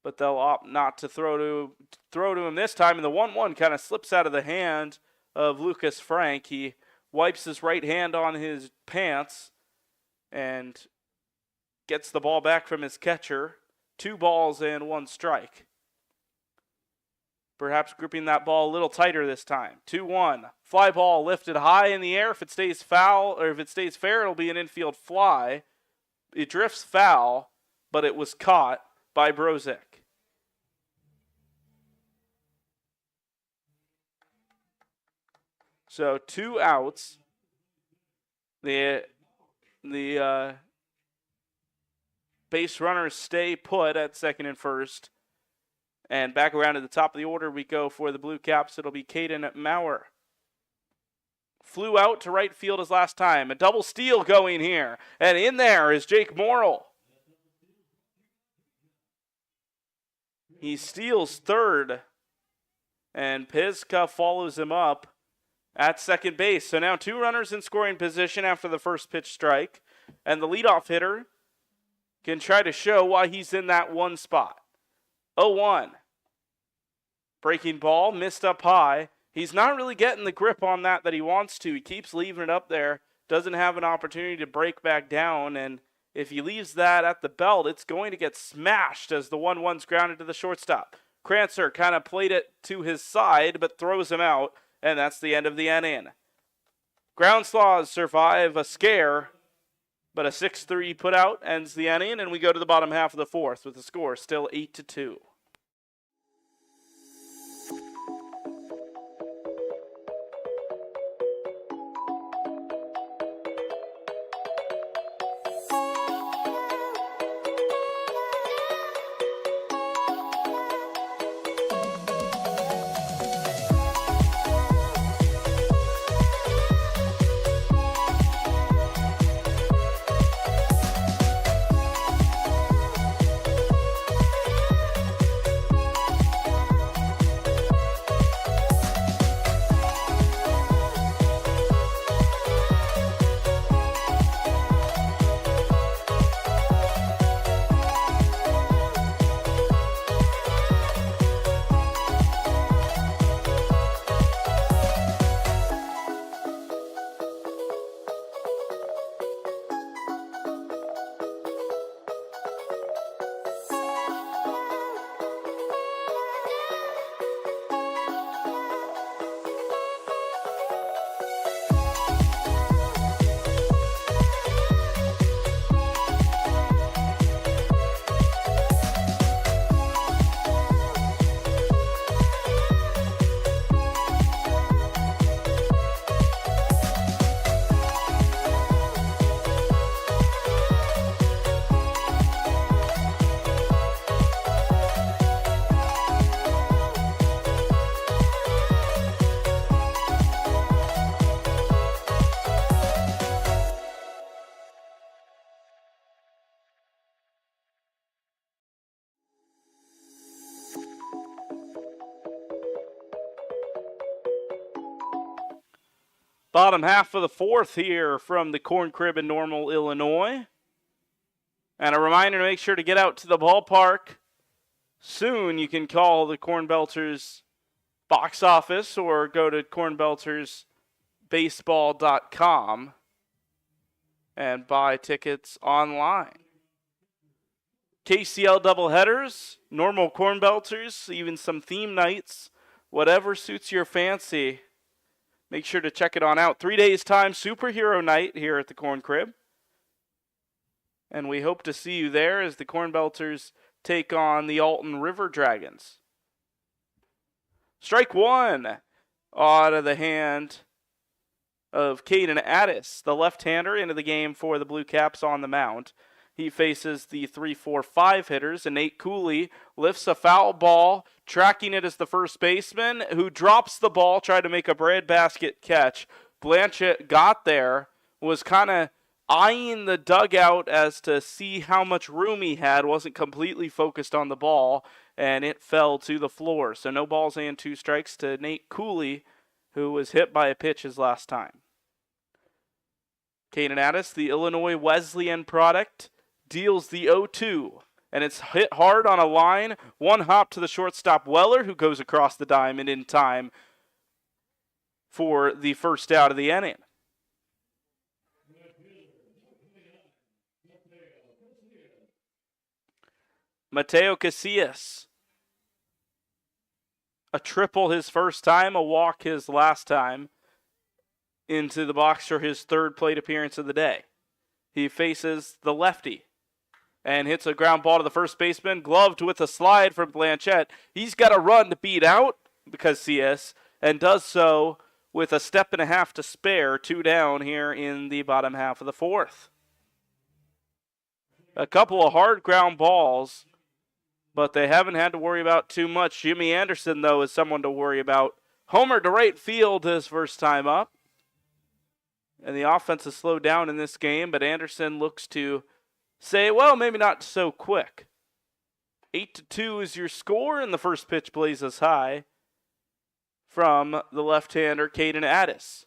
but they'll opt not to throw to him this time, and the 1-1 kind of slips out of the hand of Lucas Frank. He wipes his right hand on his pants and gets the ball back from his catcher. 2 balls and 1 strike. Perhaps gripping that ball a little tighter this time. 2-1. Fly ball lifted high in the air. If it stays foul, or if it stays fair, it'll be an infield fly. It drifts foul, but it was caught by Brozick. So 2 outs. The base runners stay put at second and first. And back around to the top of the order we go for the Blue Caps. It'll be Caden Maurer. Flew out to right field his last time. A double steal going here. And in there is Jake Morrill. He steals third. And Piska follows him up at second base. So now 2 runners in scoring position after the first pitch strike. And the leadoff hitter can try to show why he's in that one spot. 0-1. Breaking ball, missed up high. He's not really getting the grip on that he wants to. He keeps leaving it up there. Doesn't have an opportunity to break back down. And if he leaves that at the belt, it's going to get smashed as the 1-1's grounded to the shortstop. Krancer kind of played it to his side, but throws him out. And that's the end of the inning. Ground Slaws survive a scare, but a 6-3 put out ends the inning, and we go to the bottom half of the 4th with the score still 8-2. Bottom half of the fourth here from the Corn Crib in Normal, Illinois. And a reminder to make sure to get out to the ballpark soon. You can call the Corn Belters box office or go to cornbeltersbaseball.com and buy tickets online. KCL doubleheaders, normal Corn Belters, even some theme nights, whatever suits your fancy. Make sure to check it on out. 3 days time, superhero night here at the Corn Crib. And we hope to see you there as the Corn Belters take on the Alton River Dragons. Strike one out of the hand of Caden Addis, the left-hander, into the game for the Blue Caps on the mound. He faces the 3-4-5 hitters, and Nate Cooley lifts a foul ball, tracking it as the first baseman, who drops the ball, tried to make a breadbasket catch. Blanchett got there, was kind of eyeing the dugout as to see how much room he had, wasn't completely focused on the ball, and it fell to the floor. So no balls and 2 strikes to Nate Cooley, who was hit by a pitch his last time. Caden Addis, the Illinois Wesleyan product, deals the 0-2, and it's hit hard on a line. One hop to the shortstop Weller, who goes across the diamond in time for the first out of the inning. Mateo Casillas, a triple his first time, a walk his last time, into the box for his third plate appearance of the day. He faces the lefty and hits a ground ball to the first baseman, gloved with a slide from Blanchett. He's got a run to beat out Casillas, and does so with a step and a half to spare, 2 down here in the bottom half of the fourth. A couple of hard ground balls, but they haven't had to worry about too much. Jimmy Anderson, though, is someone to worry about. Homer to right field his first time up. And the offense has slowed down in this game, but Anderson looks to say, well, maybe not so quick. 8-2 is your score, and the first pitch blazes high from the left-hander, Caden Addis.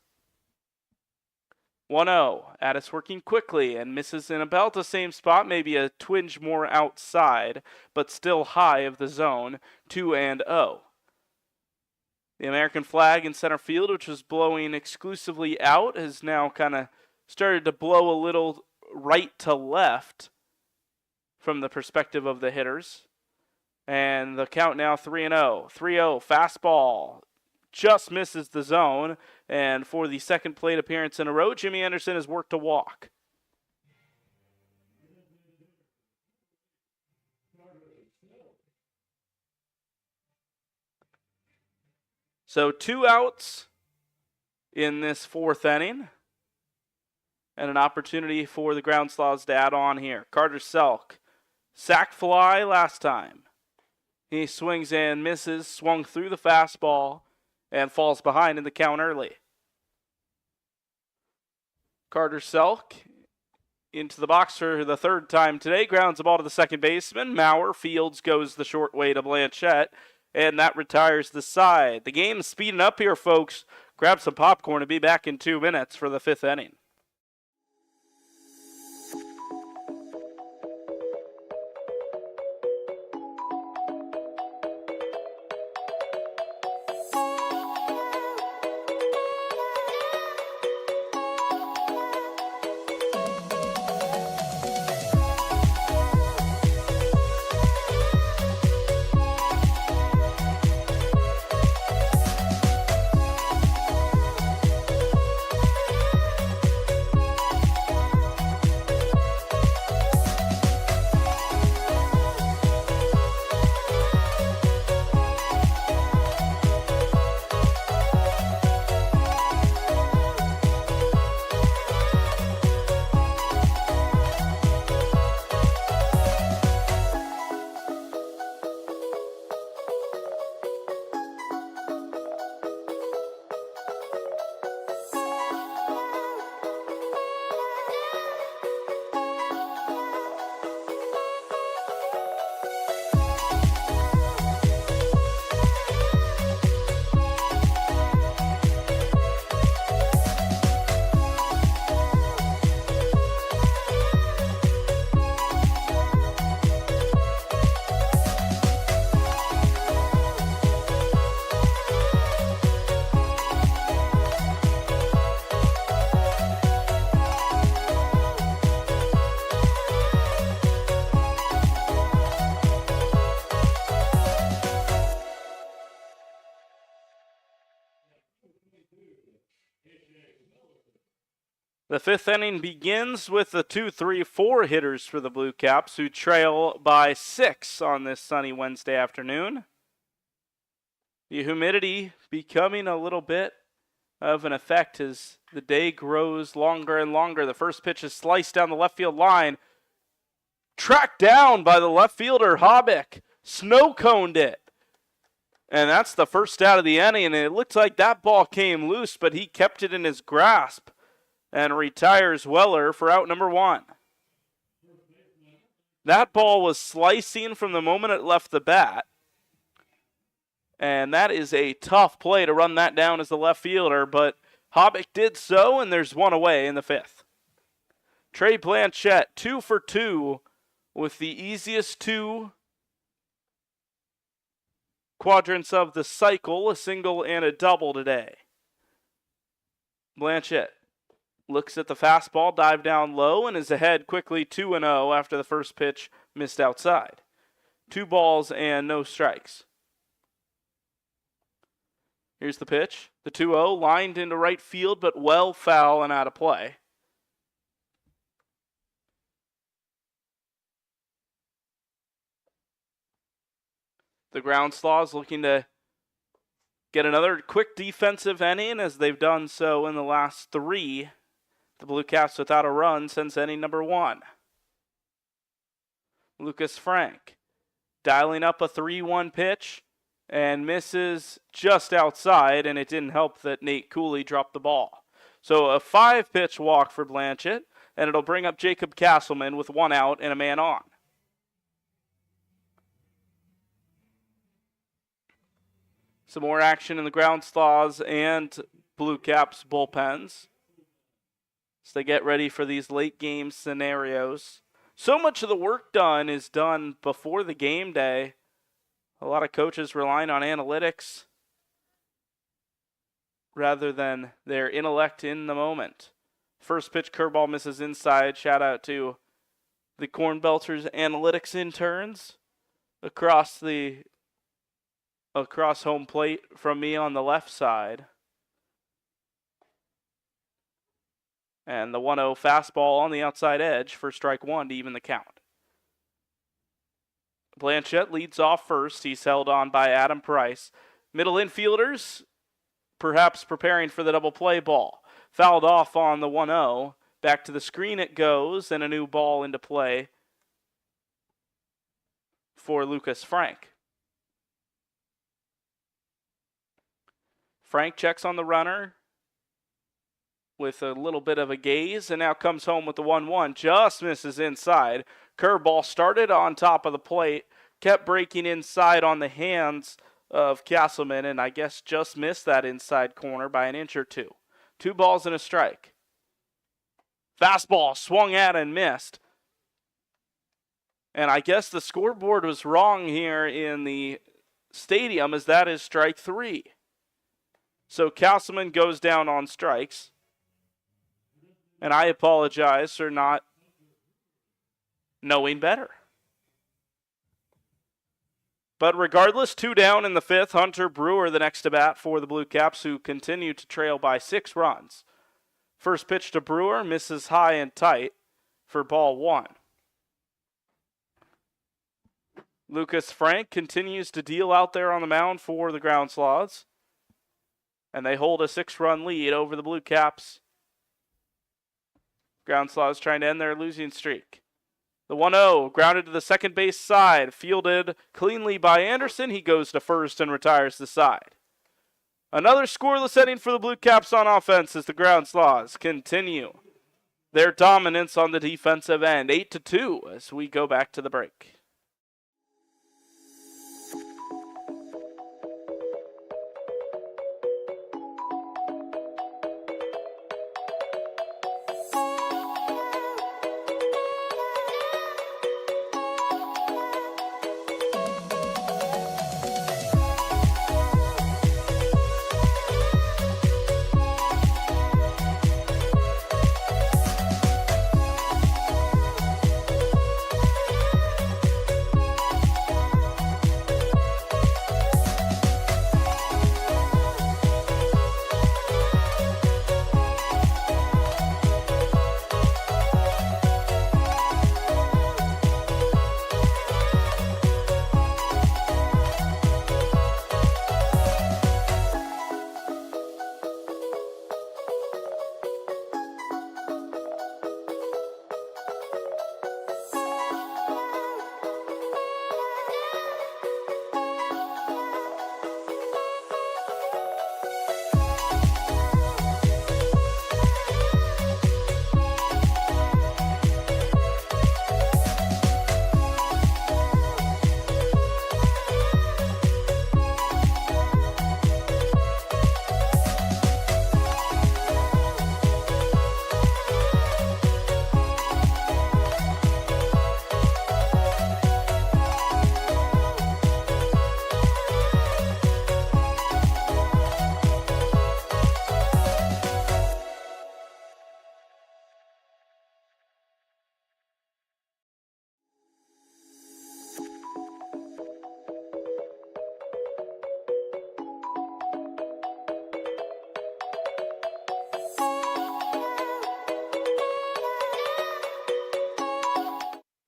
1-0. Addis working quickly and misses in about the same spot, maybe a twinge more outside, but still high of the zone. 2-0. The American flag in center field, which was blowing exclusively out, has now kind of started to blow a little right to left from the perspective of the hitters. And the count now 3-0. 3-0, fastball. Just misses the zone. And for the second plate appearance in a row, Jimmy Anderson has worked a walk. So 2 outs in this fourth inning. And an opportunity for the Ground Sloths to add on here. Carter Selk, sac fly last time. He swings and misses, swung through the fastball, and falls behind in the count early. Carter Selk into the box for the third time today. Grounds the ball to the second baseman. Maurer fields, goes the short way to Blanchett, and that retires the side. The game is speeding up here, folks. Grab some popcorn and be back in 2 minutes for the fifth inning. The fifth inning begins with the 2-3-4 hitters for the Blue Caps, who trail by 6 on this sunny Wednesday afternoon. The humidity becoming a little bit of an effect as the day grows longer and longer. The first pitch is sliced down the left field line. Tracked down by the left fielder, Hobbick. Snow-coned it. And that's the first out of the inning, and it looked like that ball came loose, but he kept it in his grasp and retires Weller for out number 1. That ball was slicing from the moment it left the bat. And that is a tough play to run that down as the left fielder, but Hobbick did so, and there's one away in the 5th. Trey Blanchette, 2 for 2 with the easiest 2 quadrants of the cycle, a single and a double today. Blanchette looks at the fastball, dive down low, and is ahead quickly 2-0 after the first pitch missed outside. 2 balls and no strikes. Here's the pitch. The 2-0 lined into right field, but well foul and out of play. The Groundslaws looking to get another quick defensive inning, as they've done so in the last 3. The Blue Caps without a run since inning number 1. Lucas Frank dialing up a 3-1 pitch and misses just outside, and it didn't help that Nate Cooley dropped the ball. So a 5-pitch walk for Blanchette, and it'll bring up Jacob Castleman with 1 out and a man on. Some more action in the Groundslaws and Blue Caps bullpens as they get ready for these late game scenarios. So much of the work done is done before the game day. A lot of coaches relying on analytics rather than their intellect in the moment. First pitch curveball misses inside. Shout out to the Corn Belters analytics interns across home plate from me on the left side. And the 1-0 fastball on the outside edge for strike 1 to even the count. Blanchette leads off first. He's held on by Adam Price. Middle infielders perhaps preparing for the double play ball. Fouled off on the 1-0. Back to the screen it goes, and a new ball into play for Lucas Frank. Frank checks on the runner with a little bit of a gaze, and now comes home with the 1-1. Just misses inside. Curveball started on top of the plate, kept breaking inside on the hands of Castleman, and I guess just missed that inside corner by an inch or 2. 2 balls and a strike. Fastball swung at and missed. And I guess the scoreboard was wrong here in the stadium, as that is strike 3. So Castleman goes down on strikes. And I apologize for not knowing better. But regardless, 2 down in the 5th. Hunter Brewer the next to bat for the Blue Caps, who continue to trail by 6 runs. First pitch to Brewer, misses high and tight for ball 1. Lucas Frank continues to deal out there on the mound for the Groundslaws. And they hold a 6-run lead over the Blue Caps. Groundslaws trying to end their losing streak. The 1-0 grounded to the second base side, fielded cleanly by Anderson. He goes to first and retires the side. Another scoreless inning for the Blue Caps on offense as the Groundslaws continue their dominance on the defensive end. 8-2 as we go back to the break.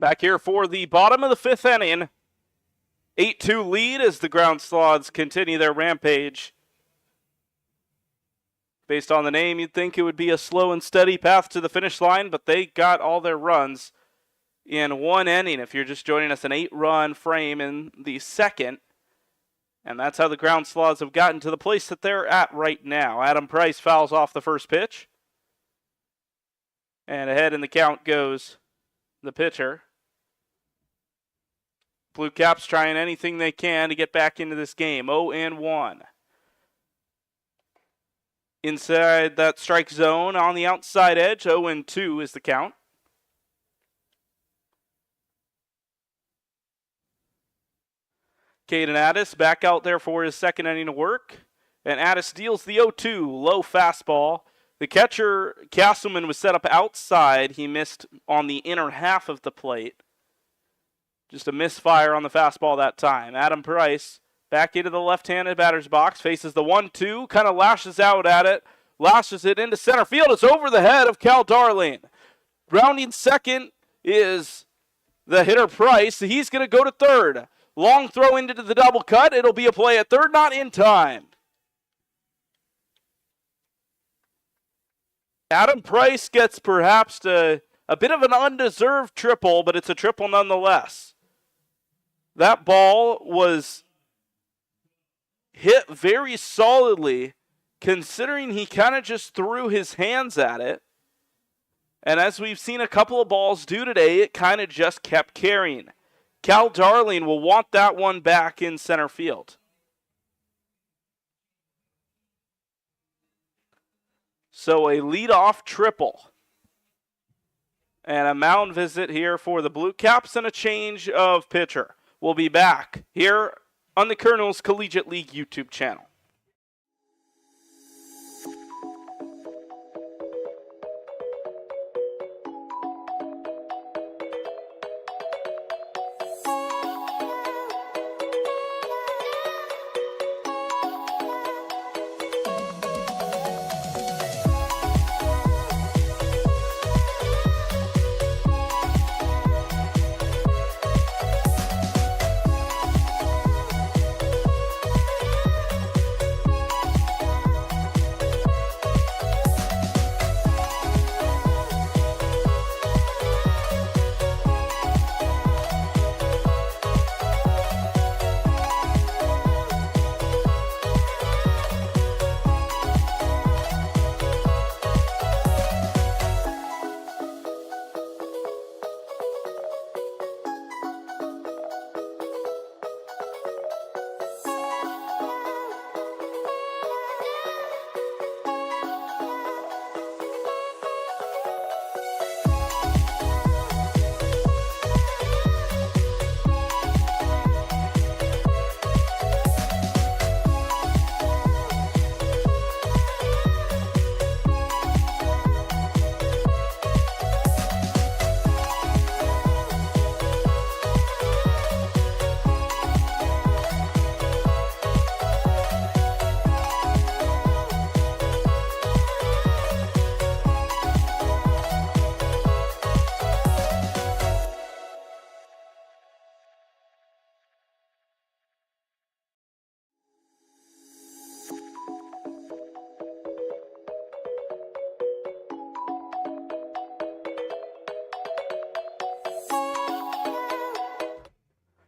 Back here for the bottom of the fifth inning. 8-2 lead as the Ground Sloths continue their rampage. Based on the name, you'd think it would be a slow and steady path to the finish line, but they got all their runs in one inning. If you're just joining us, an 8-run frame in the second. And that's how the Ground Sloths have gotten to the place that they're at right now. Adam Price fouls off the first pitch. And ahead in the count goes the pitcher. Blue Caps trying anything they can to get back into this game. 0-1. Inside that strike zone on the outside edge, 0-2 is the count. Caden Addis back out there for his second inning of work. And Addis deals the 0-2, low fastball. The catcher, Castleman, was set up outside. He missed on the inner half of the plate. Just a misfire on the fastball that time. Adam Price back into the left-handed batter's box. Faces the 1-2. Kind of lashes out at it. Lashes it into center field. It's over the head of Cal Darling. Rounding second is the hitter Price. He's going to go to third. Long throw into the double cut. It'll be a play at third. Not in time. Adam Price gets perhaps a bit of an undeserved triple, but it's a triple nonetheless. That ball was hit very solidly, considering he kind of just threw his hands at it. And as we've seen a couple of balls do today, it kind of just kept carrying. Cal Darling will want that one back in center field. So a leadoff triple. And a mound visit here for the Blue Caps and a change of pitcher. We'll be back here on the Kernels Collegiate League YouTube channel.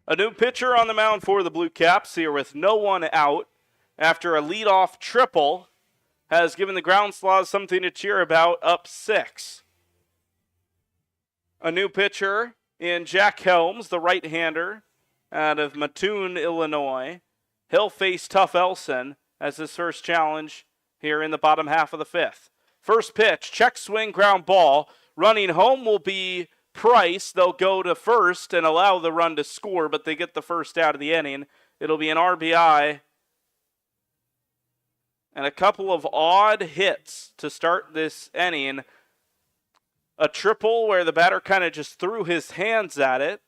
A new pitcher on the mound for the Blue Caps here with no one out after a leadoff triple has given the Ground Sloths something to cheer about, up 6. A new pitcher in Jack Helms, the right-hander out of Mattoon, Illinois. He'll face Tuff Elson as his first challenge here in the bottom half of the 5th. First pitch, check swing, ground ball. Running home will be Price. They'll go to first and allow the run to score, but they get the first out of the inning. It'll be an RBI and a couple of odd hits to start this inning. A triple where the batter kind of just threw his hands at it,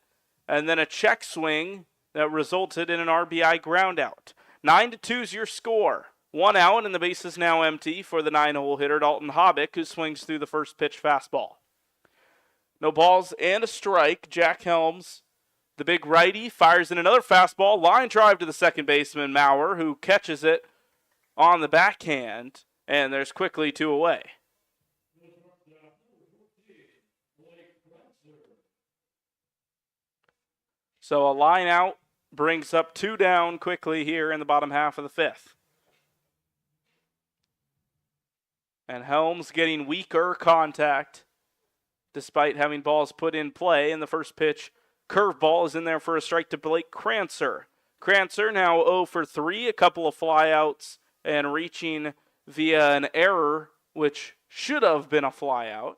and then a check swing that resulted in an RBI ground out. 9-2 is your score. 1 out, and the base is now empty for the 9-hole hitter, Dalton Hobbick, who swings through the first pitch fastball. No balls and a strike. Jack Helms, the big righty, fires in another fastball. Line drive to the second baseman, Maurer, who catches it on the backhand, and there's quickly 2 away. So a line out brings up 2 down quickly here in the bottom half of the 5th. And Helms getting weaker contact despite having balls put in play. In the first pitch, curveball is in there for a strike to Blake Crancer. Crancer now 0 for 3, a couple of flyouts, and reaching via an error, which should have been a flyout.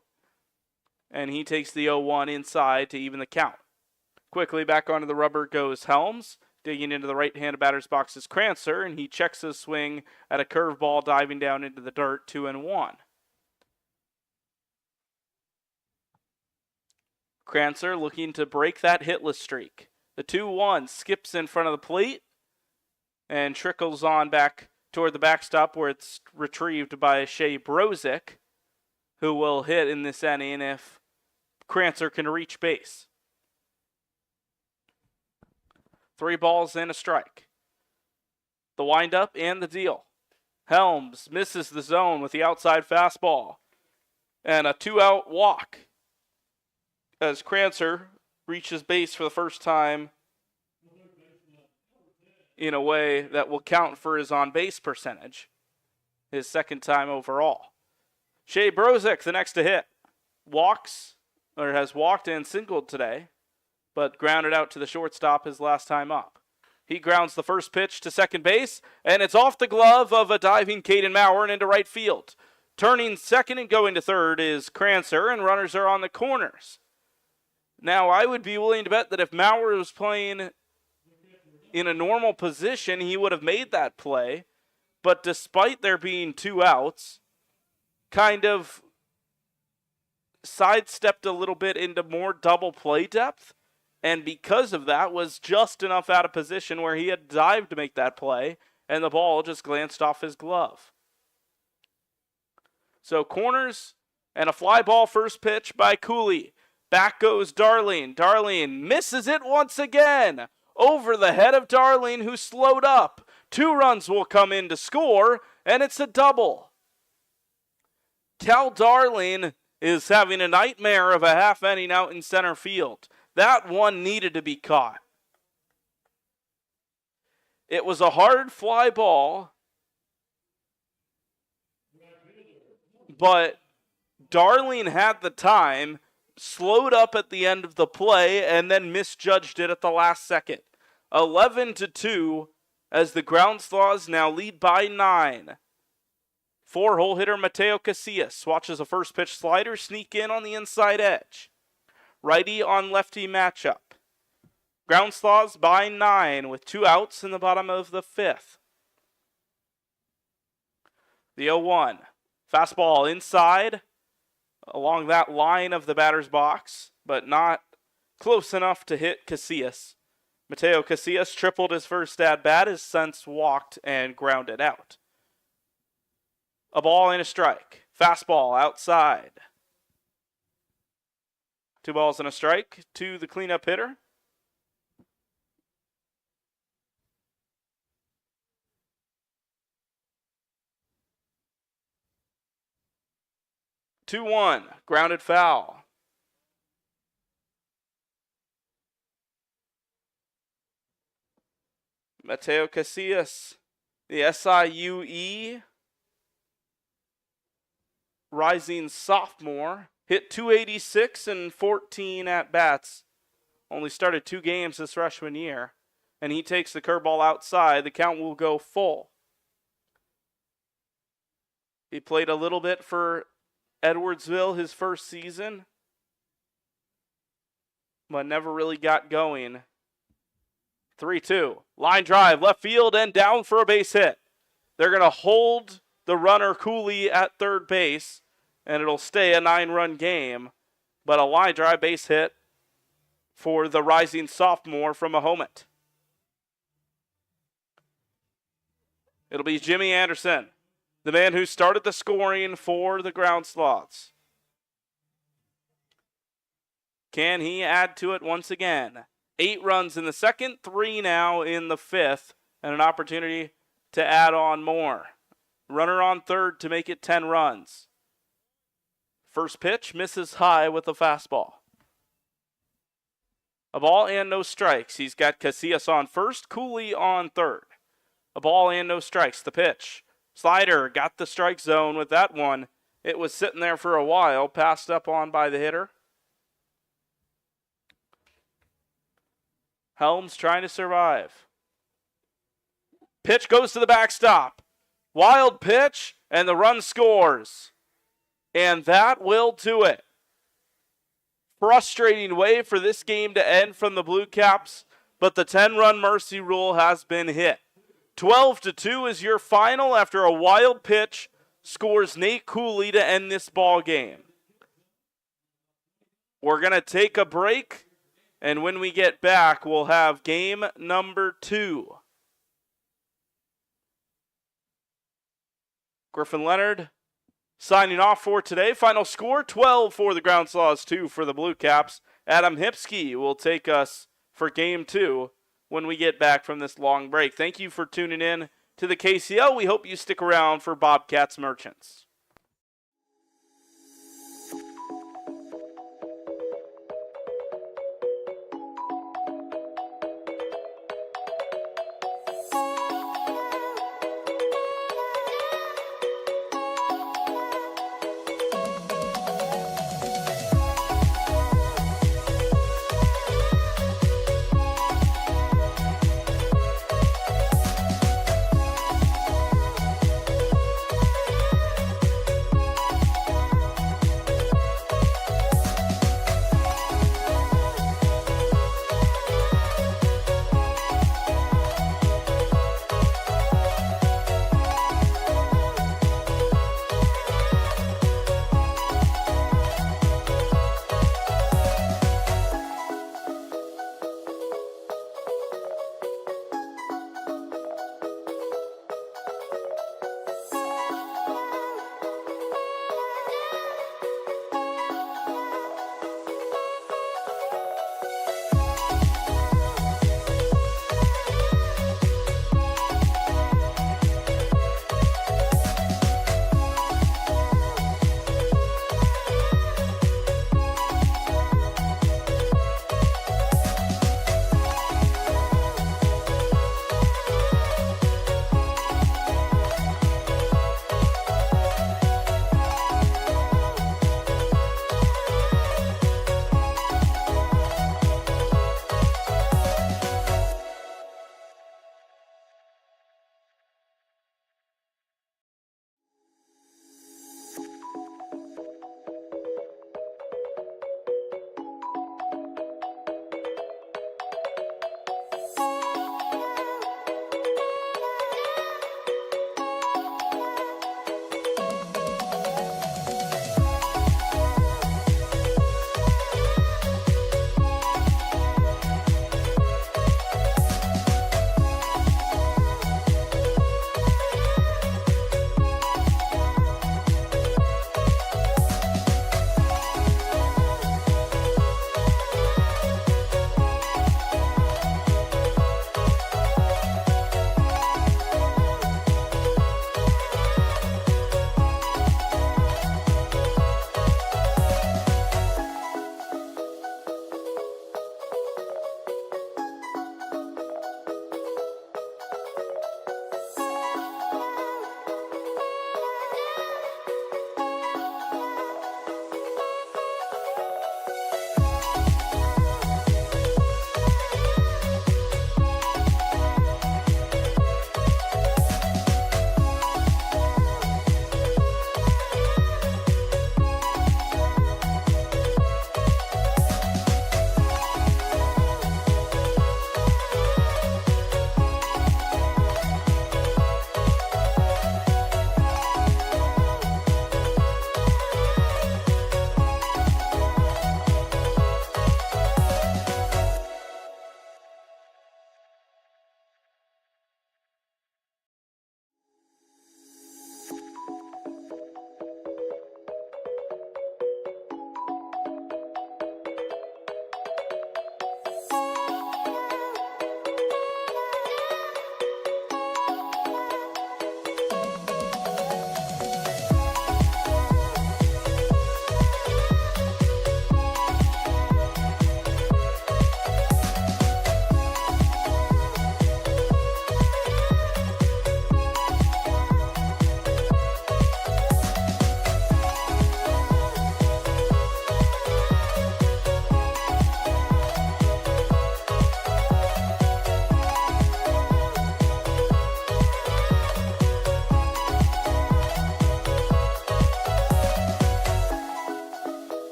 And he takes the 0-1 inside to even the count. Quickly back onto the rubber goes Helms. Digging into the right-handed batter's box is Crancer, and he checks his swing at a curveball diving down into the dirt, 2-1. Crancer looking to break that hitless streak. The 2-1 skips in front of the plate and trickles on back toward the backstop where it's retrieved by Shea Brozick, who will hit in this inning if Crancer can reach base. 3 balls and a strike. The windup and the deal. Helms misses the zone with the outside fastball. And a 2-out walk as Crancer reaches base for the first time in a way that will count for his on-base percentage. His second time overall. Shea Brozick, the next to hit. Has walked and singled today, but grounded out to the shortstop his last time up. He grounds the first pitch to second base, and it's off the glove of a diving Caden Maurer and into right field. Turning second and going to third is Crancer, and runners are on the corners. Now, I would be willing to bet that if Maurer was playing in a normal position, he would have made that play. But despite there being 2 outs, kind of sidestepped a little bit into more double play depth. And because of that, was just enough out of position where he had dived to make that play, and the ball just glanced off his glove. So corners and a fly ball first pitch by Cooley. Back goes Darling. Darling misses it once again. Over the head of Darling, who slowed up. 2 runs will come in to score, and it's a double. Cal Darling is having a nightmare of a half inning out in center field. That one needed to be caught. It was a hard fly ball, but Darling had the time, slowed up at the end of the play, and then misjudged it at the last second. 11-2 as the Groundslaws now lead by 9. 4-hole hitter Mateo Casillas watches a first pitch slider sneak in on the inside edge. Righty on lefty matchup. Groundslaws by 9 with 2 outs in the bottom of the 5th. The 0-1. Fastball inside along that line of the batter's box, but not close enough to hit Casillas. Mateo Casillas tripled his first at-bat, has since walked and grounded out. A ball and a strike. Fastball outside. 2 balls and a strike to the cleanup hitter. Two one, grounded foul. Mateo Casillas, the SIUE rising sophomore. Hit 286 and 14 at-bats. Only started 2 games this freshman year. And he takes the curveball outside. The count will go full. He played a little bit for Edwardsville his first season, but never really got going. 3-2. Line drive, left field, and down for a base hit. They're going to hold the runner Cooley at third base, and it'll stay a 9-run game, but a line drive base hit for the rising sophomore from Mahomet. It'll be Jimmy Anderson, the man who started the scoring for the Groundslaws. Can he add to it once again? 8 runs in the second, 3 now in the fifth, and an opportunity to add on more. Runner on third to make it 10 runs. First pitch misses high with a fastball. A ball and no strikes. He's got Casillas on first, Cooley on third. A ball and no strikes. The pitch. Slider got the strike zone with that one. It was sitting there for a while, passed up on by the hitter. Helms trying to survive. Pitch goes to the backstop. Wild pitch, and the run scores. And that will do it. Frustrating way for this game to end from the Blue Caps, but the 10-run mercy rule has been hit. 12-2 is your final after a wild pitch scores Nate Cooley to end this ball game. We're going to take a break, and when we get back, we'll have game number 2. Griffin Leonard signing off for today. Final score, 12 for the Ground Slaws, 2 for the Blue Caps. Adam Hipsky will take us for game 2 when we get back from this long break. Thank you for tuning in to the KCL. We hope you stick around for Bobcats Merchants.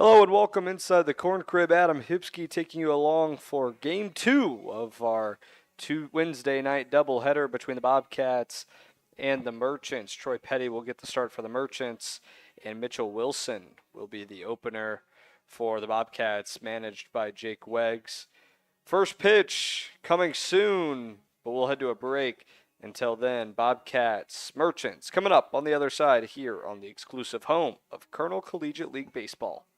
Hello and welcome inside the Corn Crib. Adam Hipsky taking you along for Game 2 of our Wednesday night doubleheader between the Bobcats and the Merchants. Troy Petty will get the start for the Merchants, and Mitchell Wilson will be the opener for the Bobcats, managed by Jake Weggs. First pitch coming soon, but we'll head to a break. Until then, Bobcats, Merchants, coming up on the other side here on the exclusive home of Kernel Collegiate League Baseball.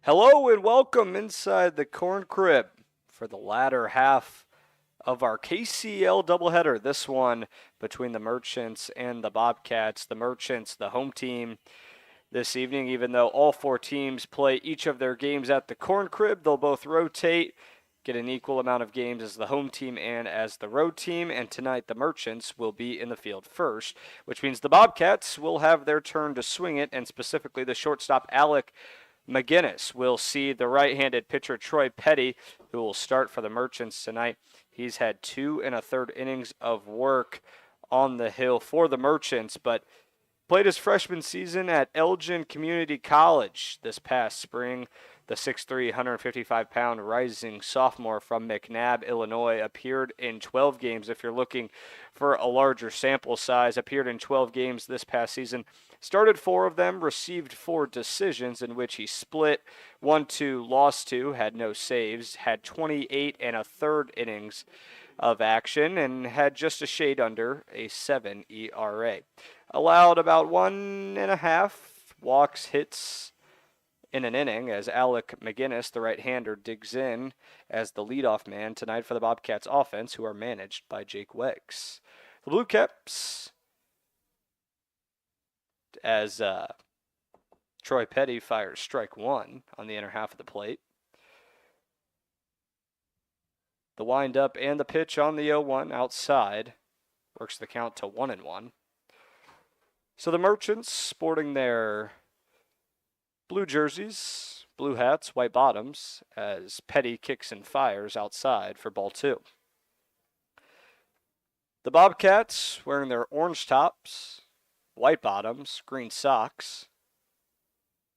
Hello and welcome inside the Corn Crib for the latter half of our KCL doubleheader. This one between the Merchants and the Bobcats. The Merchants, the home team this evening, even though all four teams play each of their games at the Corn Crib, they'll both rotate, get an equal amount of games as the home team and as the road team. And tonight the Merchants will be in the field first, which means the Bobcats will have their turn to swing it, and specifically the shortstop Alec McGinnis will see the right-handed pitcher Troy Petty, who will start for the Merchants tonight. He's had 2 1/3 innings of work on the hill for the Merchants, but played his freshman season at Elgin Community College this past spring. The 6'3", 155-pound rising sophomore from McNabb, Illinois, appeared in 12 games. If you're looking for a larger sample size, appeared in 12 games this past season. Started 4 of them, received 4 decisions in which he split, won 2, lost 2, had no saves, had 28 1/3 innings of action, and had just a shade under a 7 ERA. Allowed about 1.5 walks, hits in an inning as Alec McGinnis, the right-hander, digs in as the leadoff man tonight for the Bobcats offense, who are managed by Jake Weggs. The Blue Caps, as Troy Petty fires strike 1 on the inner half of the plate. The windup and the pitch on the 0-1 outside works the count to 1-1. So the Merchants, sporting their blue jerseys, blue hats, white bottoms, as Petty kicks and fires outside for ball 2. The Bobcats, wearing their orange tops, white bottoms, green socks.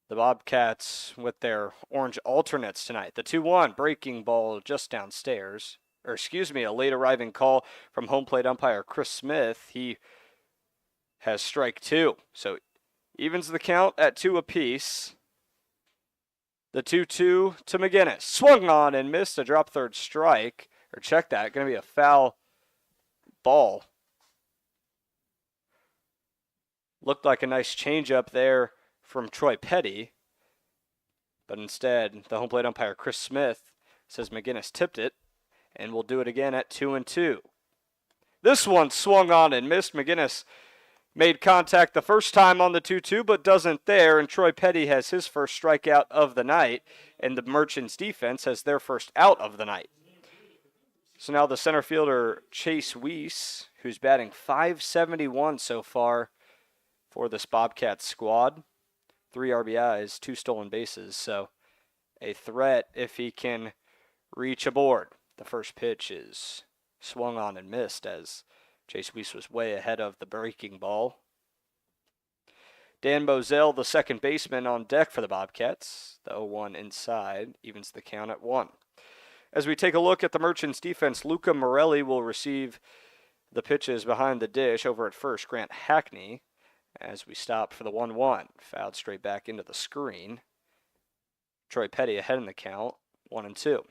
The Bobcats with their orange alternates tonight. The 2-1 breaking ball just downstairs. A late arriving call from home plate umpire Chris Smith. He has strike 2. So evens the count at 2 apiece. The 2-2 to McGinnis. Swung on and missed a drop third strike. Or check that. Going to be a foul ball. Looked like a nice changeup there from Troy Petty. But instead, the home plate umpire Chris Smith says McGinnis tipped it. And we'll do it again at 2-2. This one swung on and missed. McGinnis made contact the first time on the 2-2, but doesn't there, and Troy Petty has his first strikeout of the night, and the Merchants defense has their first out of the night. So now the center fielder, Chase Weiss, who's batting .571 so far for this Bobcats squad. 3 RBIs, 2 stolen bases, so a threat if he can reach a board. The first pitch is swung on and missed as Chase Weiss was way ahead of the breaking ball. Dan Moselle, the second baseman, on deck for the Bobcats. The 0-1 inside evens the count at 1. As we take a look at the Merchants defense, Luca Morelli will receive the pitches behind the dish over at first. Grant Hackney, as we stop for the 1-1. Fouled straight back into the screen. Troy Petty ahead in the count, 1-2.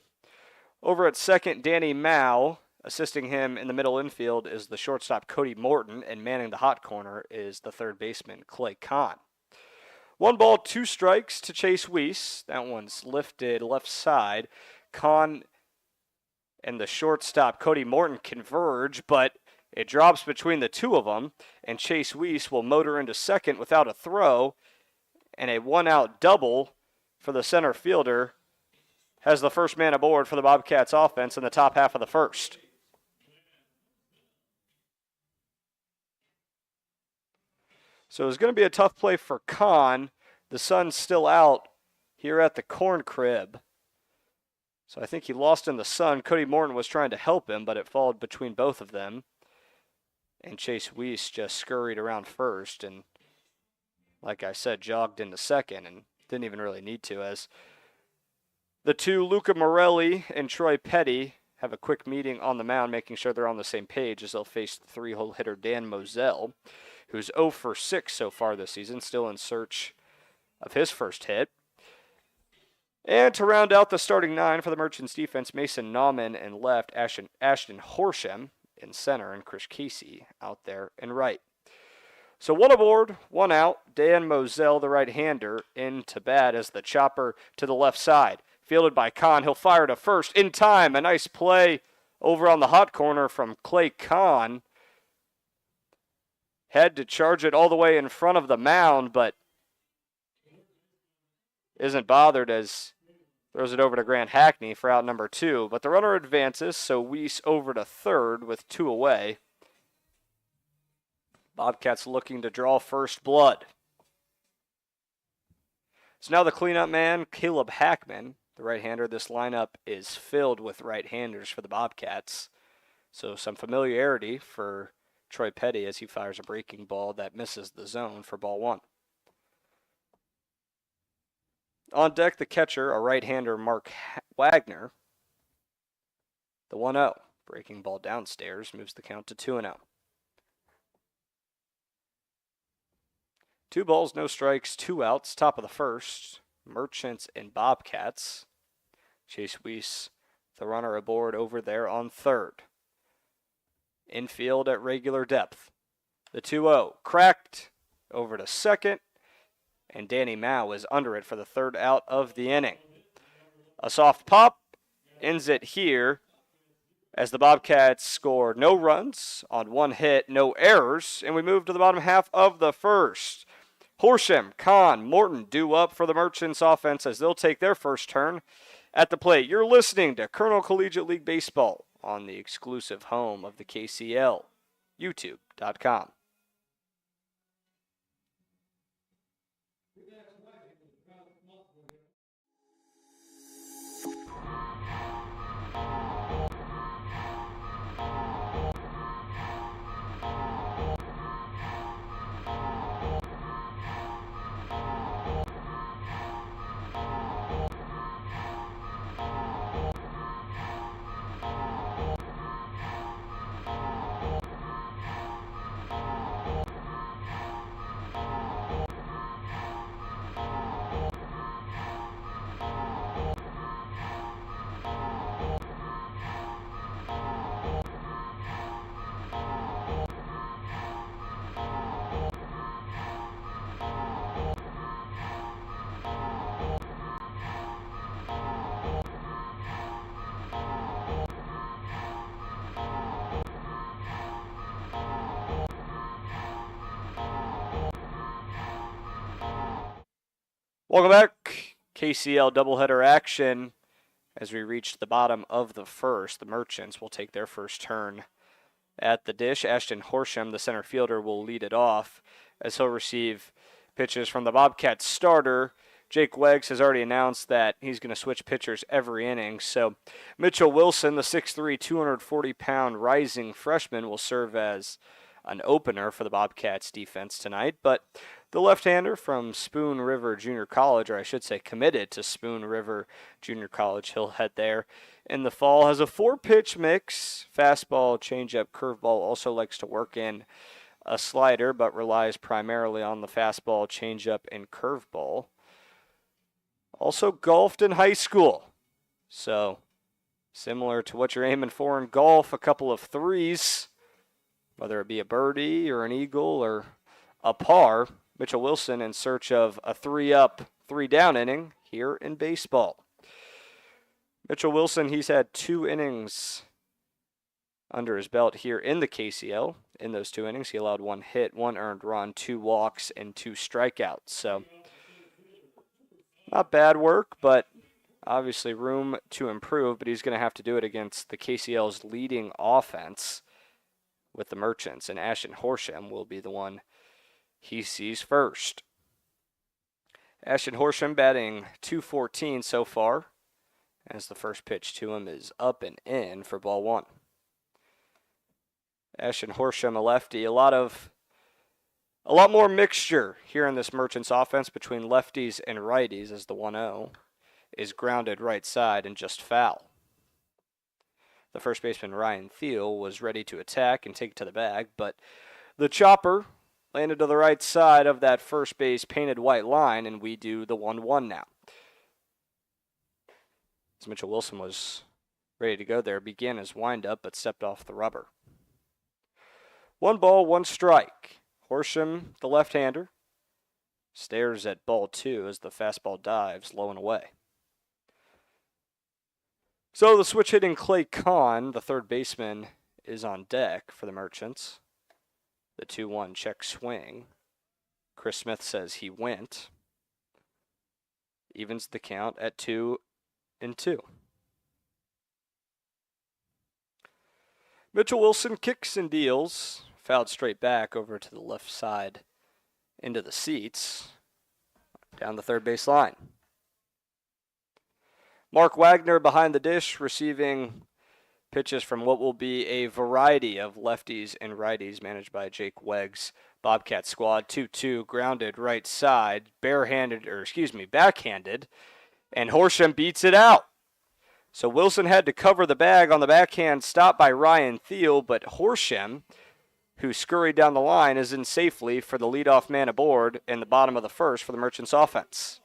Over at second, Danny Mao. Assisting him in the middle infield is the shortstop Cody Morton, and manning the hot corner is the third baseman Clay Kahn. 1 ball, 2 strikes to Chase Weiss. That one's lifted left side. Kahn and the shortstop Cody Morton converge, but it drops between the two of them, and Chase Weiss will motor into second without a throw, and a 1-out double for the center fielder has the first man aboard for the Bobcats offense in the top half of the first. So it's going to be a tough play for Kahn. The sun's still out here at the Corn Crib. So I think he lost in the sun. Cody Morton was trying to help him, but it followed between both of them. And Chase Weiss just scurried around first and, like I said, jogged into second and didn't even really need to, as the two, Luca Morelli and Troy Petty, have a quick meeting on the mound, making sure they're on the same page as they'll face the 3-hole hitter Dan Moselle, who's 0 for 6 so far this season, still in search of his first hit. And to round out the starting 9 for the Merchants defense, Mason Nauman in left, Ashton Horsham in center, and Chris Casey out there in right. So one aboard, one out. Dan Moselle, the right-hander, in to bat as the chopper to the left side. Fielded by Kahn. He'll fire to first in time. A nice play over on the hot corner from Clay Kahn. Had to charge it all the way in front of the mound, but isn't bothered as throws it over to Grant Hackney for out number 2. But the runner advances, so Weiss over to third with 2 away. Bobcats looking to draw first blood. So now the cleanup man, Caleb Hackman, the right-hander. This lineup is filled with right-handers for the Bobcats. So some familiarity for Troy Petty as he fires a breaking ball that misses the zone for ball 1. On deck, the catcher, a right-hander, Mark Wagner. The 1-0. Breaking ball downstairs moves the count to 2-0. 2 balls, no strikes, 2 outs, top of the first. Merchants and Bobcats. Chase Weiss, the runner aboard over there on third. Infield at regular depth. The 2-0 cracked over to second, and Danny Mao is under it for the third out of the inning. A soft pop ends it here as the Bobcats score no runs on 1 hit, no errors, and we move to the bottom half of the first. Horsham, Kahn, Morton due up for the Merchants offense as they'll take their first turn at the plate. You're listening to Kernel Collegiate League Baseball on the exclusive home of the KCL, YouTube.com. Welcome back. KCL doubleheader action as we reach the bottom of the first. The Merchants will take their first turn at the dish. Ashton Horsham, the center fielder, will lead it off as he'll receive pitches from the Bobcats starter. Jake Weggs has already announced that he's going to switch pitchers every inning. So Mitchell Wilson, the 6'3", 240-pound rising freshman, will serve as an opener for the Bobcats defense tonight. But the left-hander from Spoon River Junior College, or I should say committed to Spoon River Junior College, he'll head there in the fall, has a 4-pitch mix, fastball, changeup, curveball, also likes to work in a slider, but relies primarily on the fastball, changeup, and curveball. Also golfed in high school, so similar to what you're aiming for in golf, a couple of threes, whether it be a birdie or an eagle or a par. Mitchell Wilson in search of a 3-up, 3-down inning here in baseball. Mitchell Wilson, he's had 2 innings under his belt here in the KCL. In those 2 innings, he allowed 1 hit, 1 earned run, 2 walks, and 2 strikeouts. So not bad work, but obviously room to improve, but he's going to have to do it against the KCL's leading offense with the Merchants, and Ashton Horsham will be the one he sees first. Ashton Horsham batting .214 so far, as the first pitch to him is up and in for ball 1. Ashton Horsham, a lefty, a lot more mixture here in this Merchants offense between lefties and righties, as the 1-0 is grounded right side and just foul. The first baseman, Ryan Thiel, was ready to attack and take it to the bag, but the chopper landed to the right side of that first base painted white line, and we do the 1-1 now. As Mitchell Wilson was ready to go there, began his windup but stepped off the rubber. 1 ball, 1 strike. Horsham, the left-hander, stares at ball 2 as the fastball dives low and away. So the switch hitting Clay Kahn, the third baseman, is on deck for the Merchants. The 2-1 check swing. Chris Smith says he went. Evens the count at 2-2. Mitchell Wilson kicks and deals. Fouled straight back over to the left side into the seats. Down the third base line. Mark Wagner behind the dish, receiving pitches from what will be a variety of lefties and righties managed by Jake Wegg's Bobcat squad. 2-2 grounded right side, backhanded, and Horsham beats it out. So Wilson had to cover the bag on the backhand stop by Ryan Thiel, but Horsham, who scurried down the line, is in safely for the leadoff man aboard in the bottom of the first for the Merchants offense.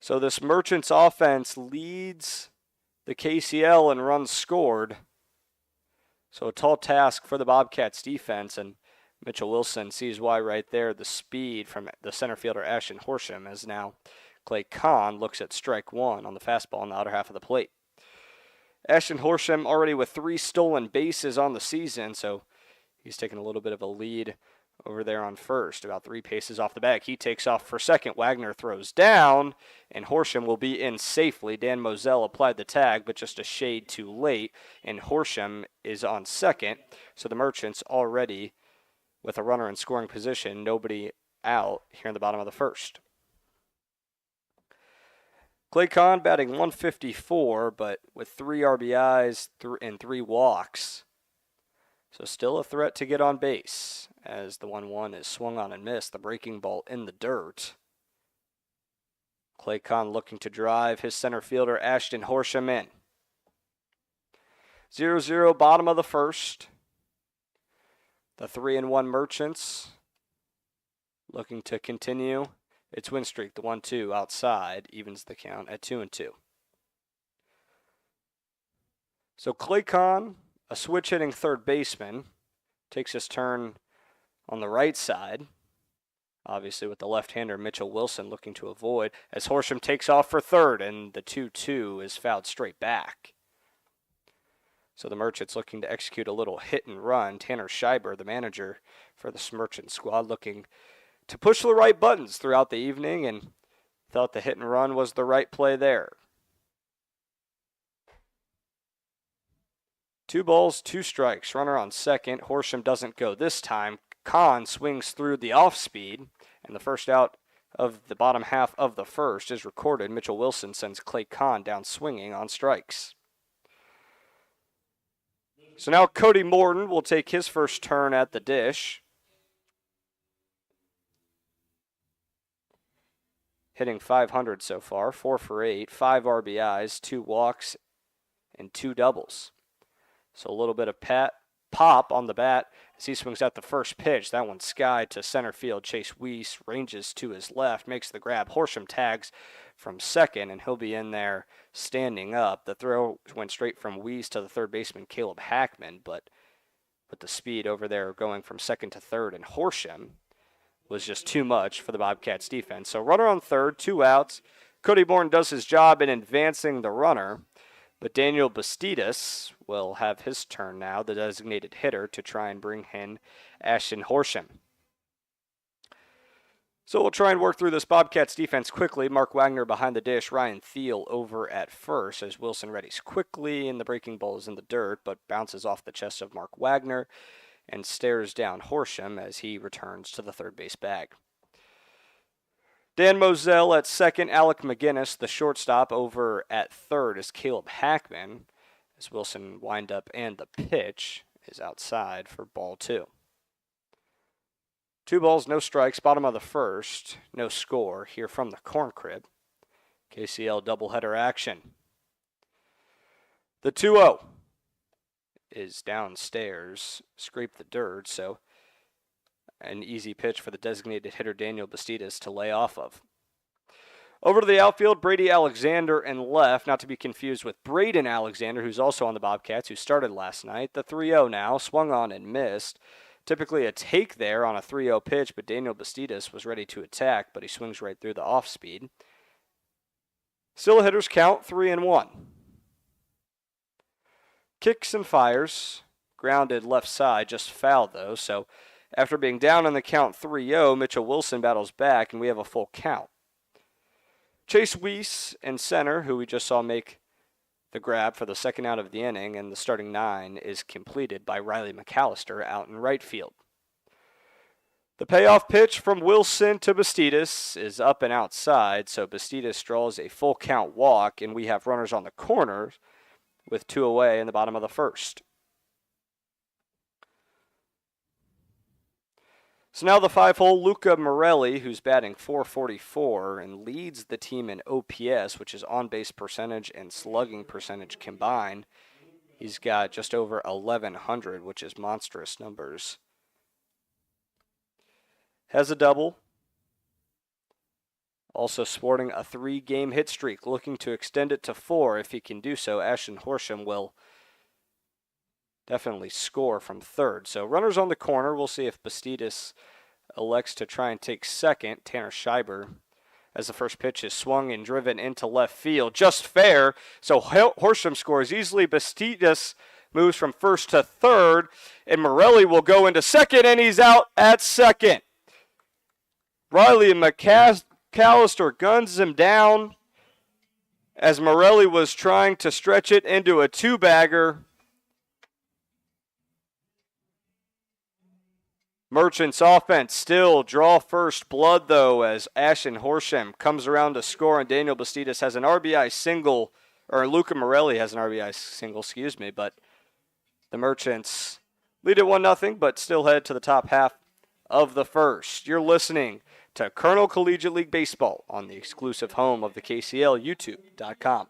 So this Merchants offense leads the KCL in runs scored. So a tall task for the Bobcats defense, and Mitchell Wilson sees why right there. The speed from the center fielder Ashton Horsham, as now Clay Kahn looks at strike 1 on the fastball in the outer half of the plate. Ashton Horsham already with 3 stolen bases on the season, so he's taking a little bit of a lead over there on first, about 3 paces off the bag. He takes off for second. Wagner throws down, and Horsham will be in safely. Dan Moselle applied the tag, but just a shade too late, and Horsham is on second. So the Merchants already with a runner in scoring position, nobody out here in the bottom of the first. Clay Kahn batting .154, but with 3 RBIs and 3 walks. So still a threat to get on base as the 1-1 is swung on and missed. The breaking ball in the dirt. Clay Kahn looking to drive his center fielder Ashton Horsham in. 0-0 bottom of the first. The 3-1 Merchants looking to continue its win streak. The 1-2 outside evens the count at 2-2. So Clay Kahn, a switch hitting third baseman, takes his turn on the right side. Obviously with the left-hander Mitchell Wilson looking to avoid as Horsham takes off for third, and the 2-2 is fouled straight back. So the Merchants looking to execute a little hit and run. Tanner Scheiber, the manager for the Merchant squad, looking to push the right buttons throughout the evening and thought the hit and run was the right play there. 2 balls, 2 strikes. Runner on second. Horsham doesn't go this time. Kahn swings through the off speed, and the first out of the bottom half of the first is recorded. Mitchell Wilson sends Clay Kahn down swinging on strikes. So now Cody Morton will take his first turn at the dish. Hitting .500 so far, 4 for 8, 5 RBIs, 2 walks, and 2 doubles. So a little bit of pop on the bat as he swings out the first pitch. That one sky to center field. Chase Weiss ranges to his left, makes the grab. Horsham tags from second, and he'll be in there standing up. The throw went straight from Weiss to the third baseman, Caleb Hackman, but with the speed over there going from second to third, and Horsham was just too much for the Bobcats defense. So runner on third, 2 outs. Cody Morton does his job in advancing the runner, but Daniel Bastidas will have his turn now, the designated hitter, to try and bring in Ashton Horsham. So we'll try and work through this Bobcats defense quickly. Mark Wagner behind the dish, Ryan Thiel over at first as Wilson readies quickly, and the breaking ball is in the dirt, but bounces off the chest of Mark Wagner and stares down Horsham as he returns to the third base bag. Dan Moselle at second, Alec McGinnis, the shortstop, over at third is Caleb Hackman, as Wilson wind up and the pitch is outside for ball 2. 2 balls, no strikes, bottom of the first, no score here from the Corn Crib. KCL doubleheader action. The 2-0 is downstairs, scraped the dirt, so an easy pitch for the designated hitter Daniel Bastidas to lay off of. Over to the outfield, Brady Alexander in left, not to be confused with Braden Alexander, who's also on the Bobcats, who started last night. The 3-0 now, swung on and missed. Typically a take there on a 3-0 pitch, but Daniel Bastidas was ready to attack, but he swings right through the off-speed. Still a hitter's count, 3-1. Kicks and fires, grounded left side, just fouled though, so after being down in the count 3-0, Mitchell Wilson battles back, and we have a full count. Chase Weiss in center, who we just saw make the grab for the second out of the inning, and the starting 9 is completed by Riley McAllister out in right field. The payoff pitch from Wilson to Bastidas is up and outside, so Bastidas draws a full count walk, and we have runners on the corners with 2 away in the bottom of the first. So now the 5-hole Luca Morelli, who's batting .444 and leads the team in OPS, which is on-base percentage and slugging percentage combined. He's got just over 1,100, which is monstrous numbers. Has a double. Also sporting a 3-game hit streak, looking to extend it to 4. If he can do so, Ashton Horsham will definitely score from third. So runners on the corner. We'll see if Bastidas elects to try and take second. Tanner Schreiber, as the first pitch is swung and driven into left field. Just fair. So Horsham scores easily. Bastidas moves from first to third. And Morelli will go into second, and he's out at second. Riley McAllister guns him down as Morelli was trying to stretch it into a 2-bagger. Merchants offense still draw first blood, though, as Ashton Horsham comes around to score, and Daniel Bastidas has an RBI single, or Luca Morelli has an RBI single, but the Merchants lead at 1-0, but still head to the top half of the first. You're listening to Kernel Collegiate League Baseball on the exclusive home of the KCL, YouTube.com.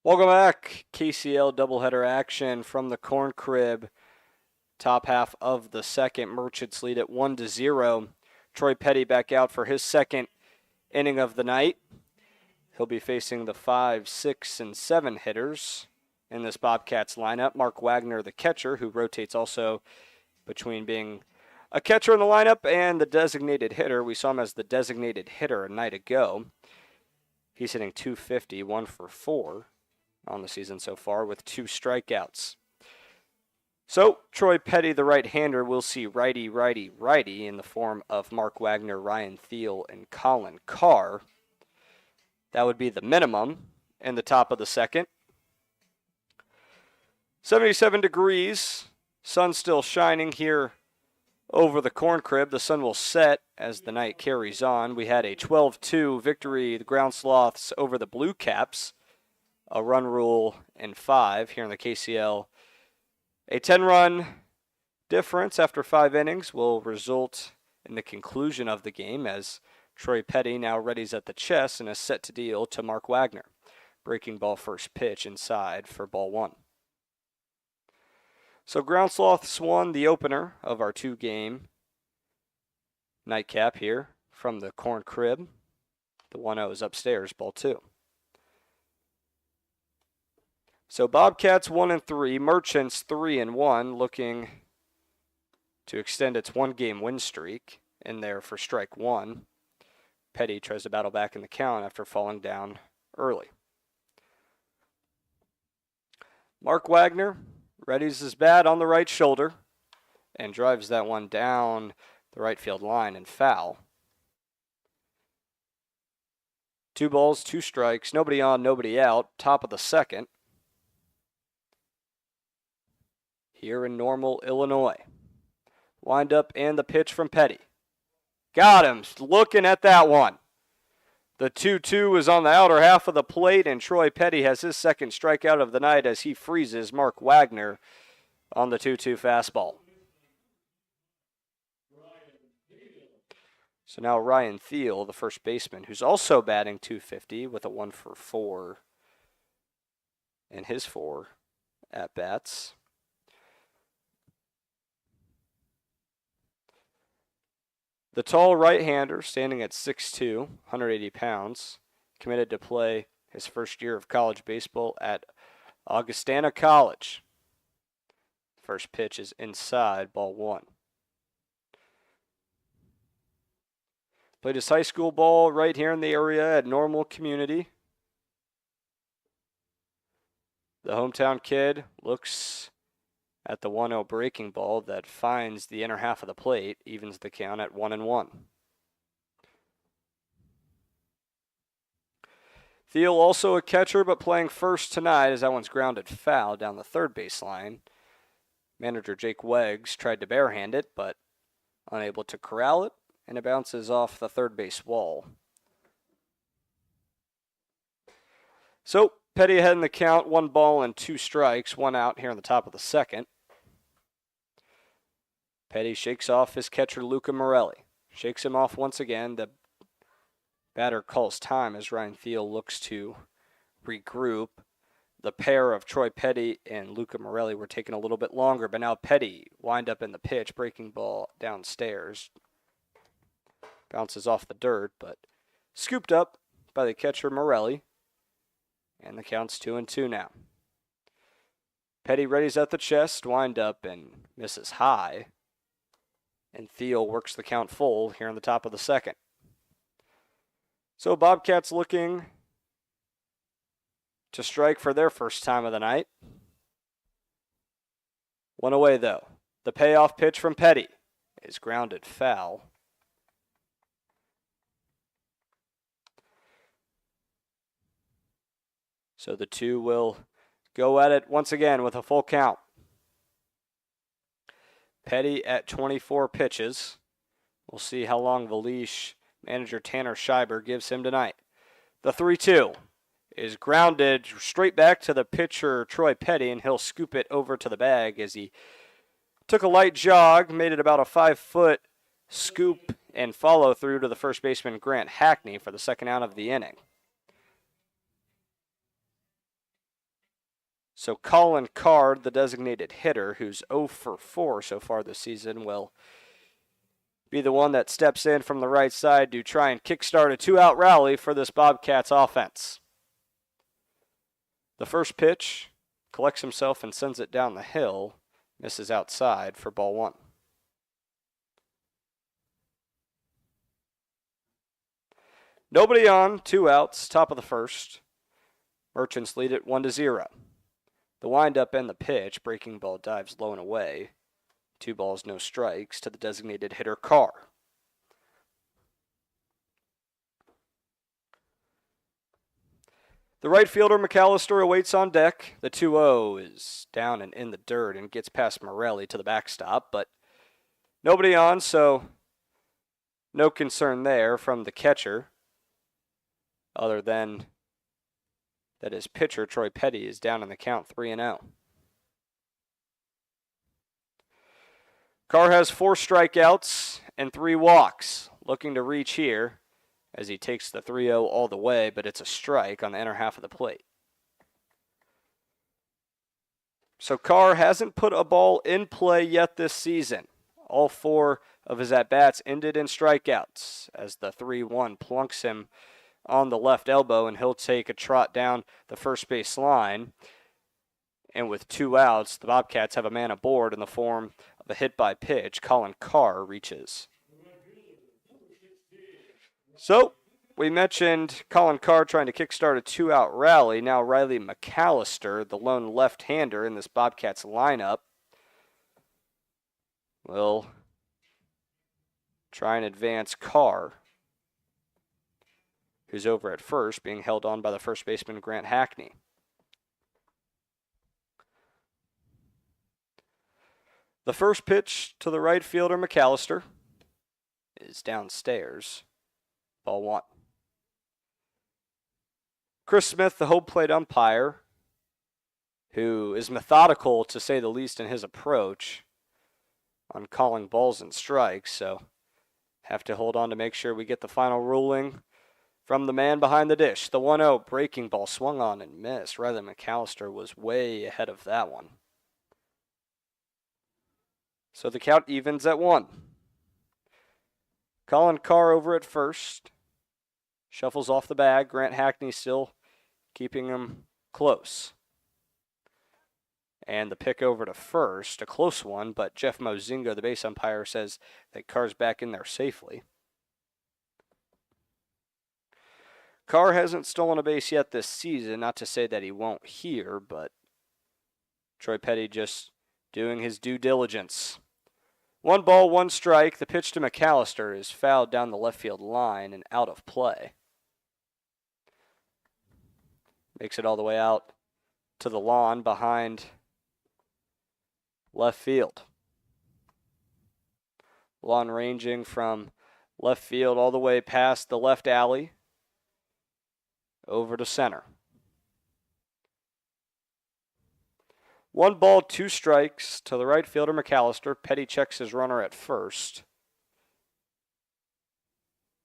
Welcome back. KCL doubleheader action from the Corn Crib. Top half of the second. Merchants lead at 1-0. Troy Petty back out for his second inning of the night. He'll be facing the 5, 6, and 7 hitters in this Bobcats lineup. Mark Wagner, the catcher, who rotates also between being a catcher in the lineup and the designated hitter. We saw him as the designated hitter a night ago. He's hitting .250, 1 for 4 on the season so far with 2 strikeouts. So, Troy Petty, the right-hander, will see righty, righty, righty in the form of Mark Wagner, Ryan Thiel, and Colin Carr. That would be the minimum in the top of the second. 77 degrees. Sun still shining here over the Corn Crib. The sun will set as the night carries on. We had a 12-2 victory, the Ground Sloths over the Blue Caps. A run rule in 5 here in the KCL. A 10-run difference after 5 innings will result in the conclusion of the game as Troy Petty now readies at the chest and is set to deal to Mark Wagner. Breaking ball first pitch inside for ball 1. So Ground Sloths won the opener of our 2-game nightcap here from the Corn Crib. The 1-0 is upstairs, ball 2. So Bobcats 1-3, Merchants 3-1, looking to extend its 1-game win streak in there for strike 1. Petty tries to battle back in the count after falling down early. Mark Wagner readies his bat on the right shoulder and drives that one down the right field line and foul. 2 balls, 2 strikes, nobody on, nobody out, top of the second. Here in Normal, Illinois. Wind up and the pitch from Petty. Got him, looking at that one. The 2-2 is on the outer half of the plate, and Troy Petty has his second strikeout of the night as he freezes Mark Wagner on the 2-2 fastball. So now Ryan Thiel, the first baseman, who's also batting .250 with a 1-for-4 in his 4 at-bats. The tall right-hander, standing at 6'2", 180 pounds, committed to play his first year of college baseball at Augustana College. First pitch is inside, ball 1. Played his high school ball right here in the area at Normal Community. The hometown kid looks at the 1-0 breaking ball that finds the inner half of the plate, evens the count at 1-1. Thiel also a catcher, but playing first tonight as that one's grounded foul down the third baseline. Manager Jake Weggs tried to barehand it, but unable to corral it, and it bounces off the third base wall. So, Petty ahead in the count, 1 ball and 2 strikes, 1 out here in the top of the second. Petty shakes off his catcher Luca Morelli. Shakes him off once again. The batter calls time as Ryan Thiel looks to regroup. The pair of Troy Petty and Luca Morelli were taking a little bit longer, but now Petty wind up in the pitch, breaking ball downstairs. Bounces off the dirt, but scooped up by the catcher Morelli. And the count's 2-2 now. Petty readies at the chest, wind up and misses high. And Thiel works the count full here in the top of the second. So Bobcats looking to strike for their first time of the night. 1 away though. The payoff pitch from Petty is grounded foul. So the 2 will go at it once again with a full count. Petty at 24 pitches. We'll see how long the leash manager Tanner Scheiber gives him tonight. The 3-2 is grounded straight back to the pitcher Troy Petty, and he'll scoop it over to the bag as he took a light jog, made it about a 5-foot scoop and follow through to the first baseman Grant Hackney for the second out of the inning. So Colin Card, the designated hitter, who's 0 for 4 so far this season, will be the one that steps in from the right side to try and kickstart a 2-out rally for this Bobcats offense. The first pitch collects himself and sends it down the hill, misses outside for ball 1. Nobody on, 2 outs, top of the first. Merchants lead it 1-0. The windup and the pitch, breaking ball dives low and away. 2 balls, no strikes to the designated hitter Carr. The right fielder McAllister awaits on deck. The 2-0 is down and in the dirt and gets past Morelli to the backstop, but nobody on, so no concern there from the catcher, other than that his pitcher, Troy Petty, is down in the count 3-0. Carr has 4 strikeouts and 3 walks, looking to reach here as he takes the 3-0 all the way, but it's a strike on the inner half of the plate. So Carr hasn't put a ball in play yet this season. All 4 of his at-bats ended in strikeouts as the 3-1 plunks him on the left elbow, and he'll take a trot down the first base line. And with 2 outs, the Bobcats have a man aboard in the form of a hit by pitch. Colin Carr reaches. So, we mentioned Colin Carr trying to kickstart a 2-out rally. Now Riley McAllister, the lone left-hander in this Bobcats lineup, will try and advance Carr, who's over at first, being held on by the first baseman Grant Hackney. The first pitch to the right fielder McAllister is downstairs. Ball 1. Chris Smith, the home plate umpire, who is methodical to say the least in his approach on calling balls and strikes, so have to hold on to make sure we get the final ruling from the man behind the dish. The 1-0 breaking ball swung on and missed. Riley McAllister was way ahead of that one. So the count evens at 1. Colin Carr over at first. Shuffles off the bag. Grant Hackney still keeping him close. And the pick over to first, a close one, but Jeff Mozingo, the base umpire, says that Carr's back in there safely. Carr hasn't stolen a base yet this season, not to say that he won't here, but Troy Petty just doing his due diligence. 1 ball, 1 strike. The pitch to McAllister is fouled down the left field line and out of play. Makes it all the way out to the lawn behind left field. Lawn ranging from left field all the way past the left alley over to center. 1 ball, 2 strikes to the right fielder McAllister. Petty checks his runner at first.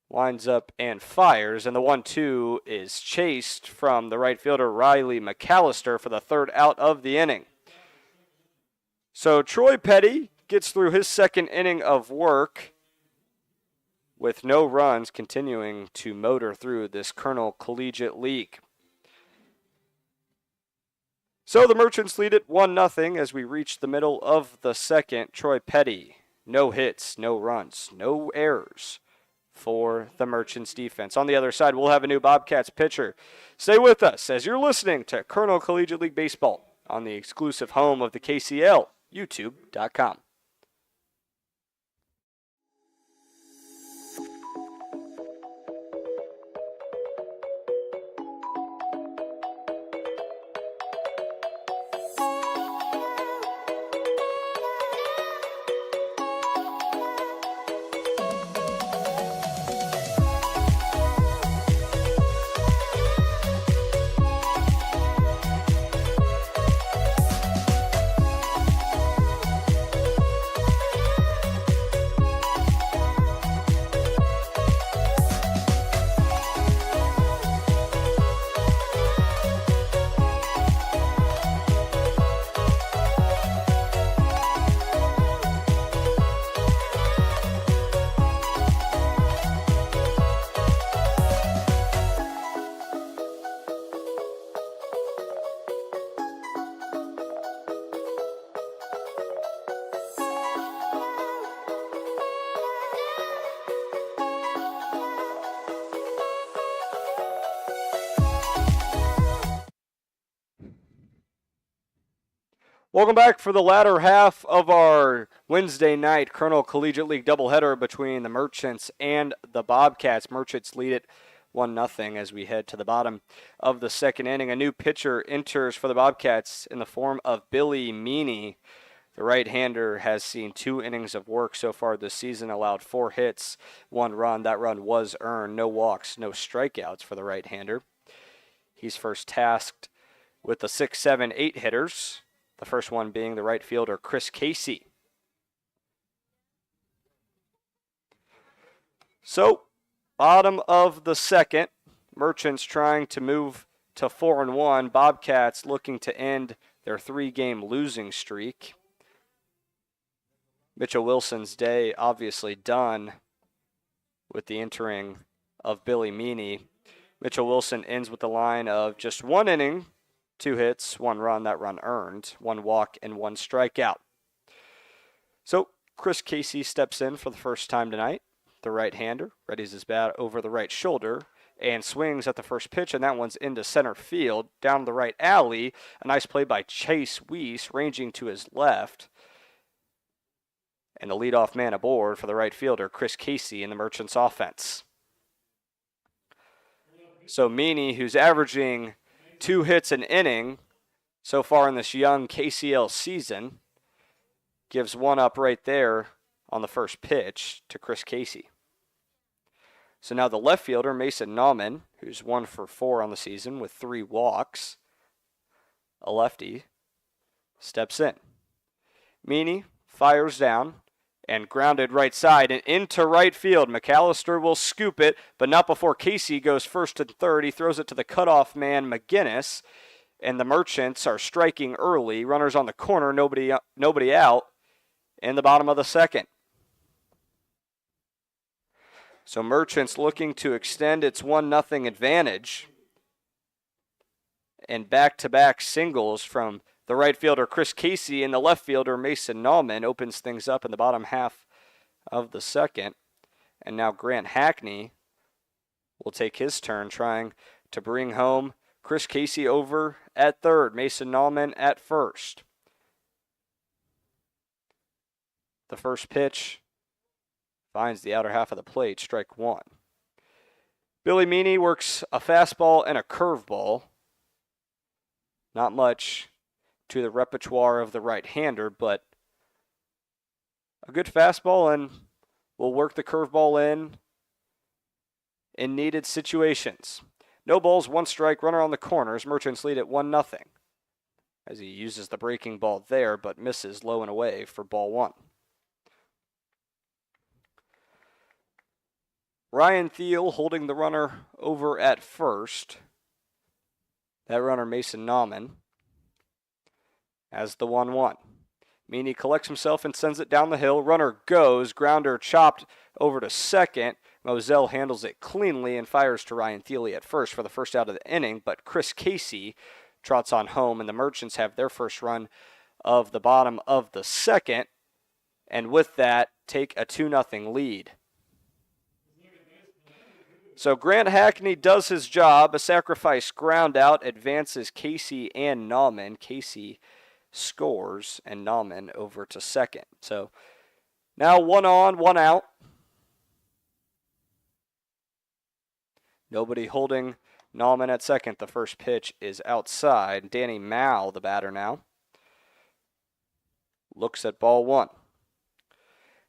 Lines up and fires, and the 1-2 is chased from the right fielder Riley McAllister for the 3rd out of the inning. So Troy Petty gets through his 2nd inning of work with no runs, continuing to motor through this Kernel Collegiate League. So the Merchants lead it 1-0 as we reach the middle of the 2nd. Troy Petty, no hits, no runs, no errors for the Merchants defense. On the other side, we'll have a new Bobcats pitcher. Stay with us as you're listening to Kernel Collegiate League Baseball on the exclusive home of the KCL, YouTube.com. Welcome back for the latter half of our Wednesday night Kernel Collegiate League doubleheader between the Merchants and the Bobcats. Merchants lead it 1-0 as we head to the bottom of the 2nd inning. A new pitcher enters for the Bobcats in the form of Billy Meany. The right-hander has seen 2 innings of work so far this season, allowed 4 hits, 1 run. That run was earned. No walks, no strikeouts for the right-hander. He's first tasked with the 6, 7, 8 hitters. The first one being the right fielder, Chris Casey. So, bottom of the 2nd, Merchants trying to move to 4-1. Bobcats looking to end their 3-game losing streak. Mitchell Wilson's day obviously done with the entering of Billy Meany. Mitchell Wilson ends with the line of just 1 inning, 2 hits, 1 run, that run earned, 1 walk, and 1 strikeout. So Chris Casey steps in for the first time tonight. The right-hander readies his bat over the right shoulder and swings at the first pitch, and that one's into center field, down the right alley. A nice play by Chase Weiss, ranging to his left. And the leadoff man aboard for the right fielder, Chris Casey, in the Merchants offense. So Meany, who's averaging 2 hits an inning so far in this young KCL season, gives one up right there on the first pitch to Chris Casey. So now the left fielder, Mason Nauman, who's 1 for 4 on the season with 3 walks, a lefty, steps in. Meany fires down and grounded right side and into right field. McAllister will scoop it, but not before Casey goes first and third. He throws it to the cutoff man, McGinnis, and the Merchants are striking early. Runners on the corner, nobody out in the bottom of the second. So Merchants looking to extend its 1-0 advantage. And back-to-back singles from the right fielder Chris Casey and the left fielder Mason Nauman opens things up in the bottom half of the second. And now Grant Hackney will take his turn trying to bring home Chris Casey over at third, Mason Nauman at first. The first pitch finds the outer half of the plate, strike 1. Billy Meany works a fastball and a curveball. Not much to the repertoire of the right-hander, but a good fastball, and will work the curveball in needed situations. No balls, 1 strike, runner on the corners. Merchants lead at 1-0 as he uses the breaking ball there, but misses low and away for ball 1. Ryan Thiel holding the runner over at first. That runner, Mason Nauman, as the 1-1. Meany collects himself and sends it down the hill. Runner goes. Grounder chopped over to second. Moselle handles it cleanly and fires to Ryan Thiele at first for the first out of the inning, but Chris Casey trots on home, and the Merchants have their first run of the bottom of the second, and with that, take a 2-0 lead. So Grant Hackney does his job. A sacrifice ground out advances Casey and Nauman. Casey scores and Nauman over to second. So now 1 on, 1 out. Nobody holding Nauman at second. The first pitch is outside. Danny Mao, the batter now, looks at ball 1.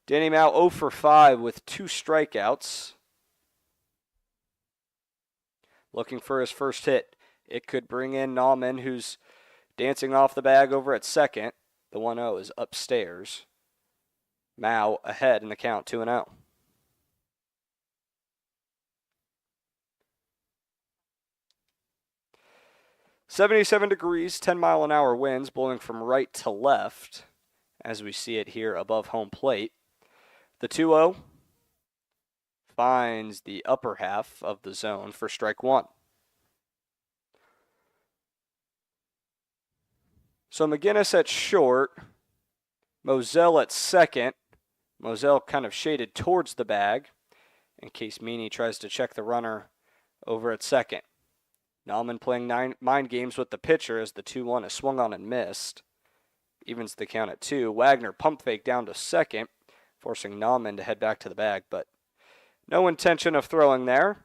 Danny Mao 0 for 5 with 2 strikeouts. Looking for his first hit. It could bring in Nauman, who's dancing off the bag over at second. The 1-0 is upstairs. Mao ahead in the count, 2-0. .77 degrees, 10-mile-an-hour winds blowing from right to left as we see it here above home plate. The 2-0 finds the upper half of the zone for strike 1. So McGinnis at short, Moselle at second. Moselle kind of shaded towards the bag in case Meany tries to check the runner over at second. Nauman playing mind games with the pitcher as the 2-1 is swung on and missed. Evens the count at 2. Wagner pump fake down to second, forcing Nauman to head back to the bag, but no intention of throwing there.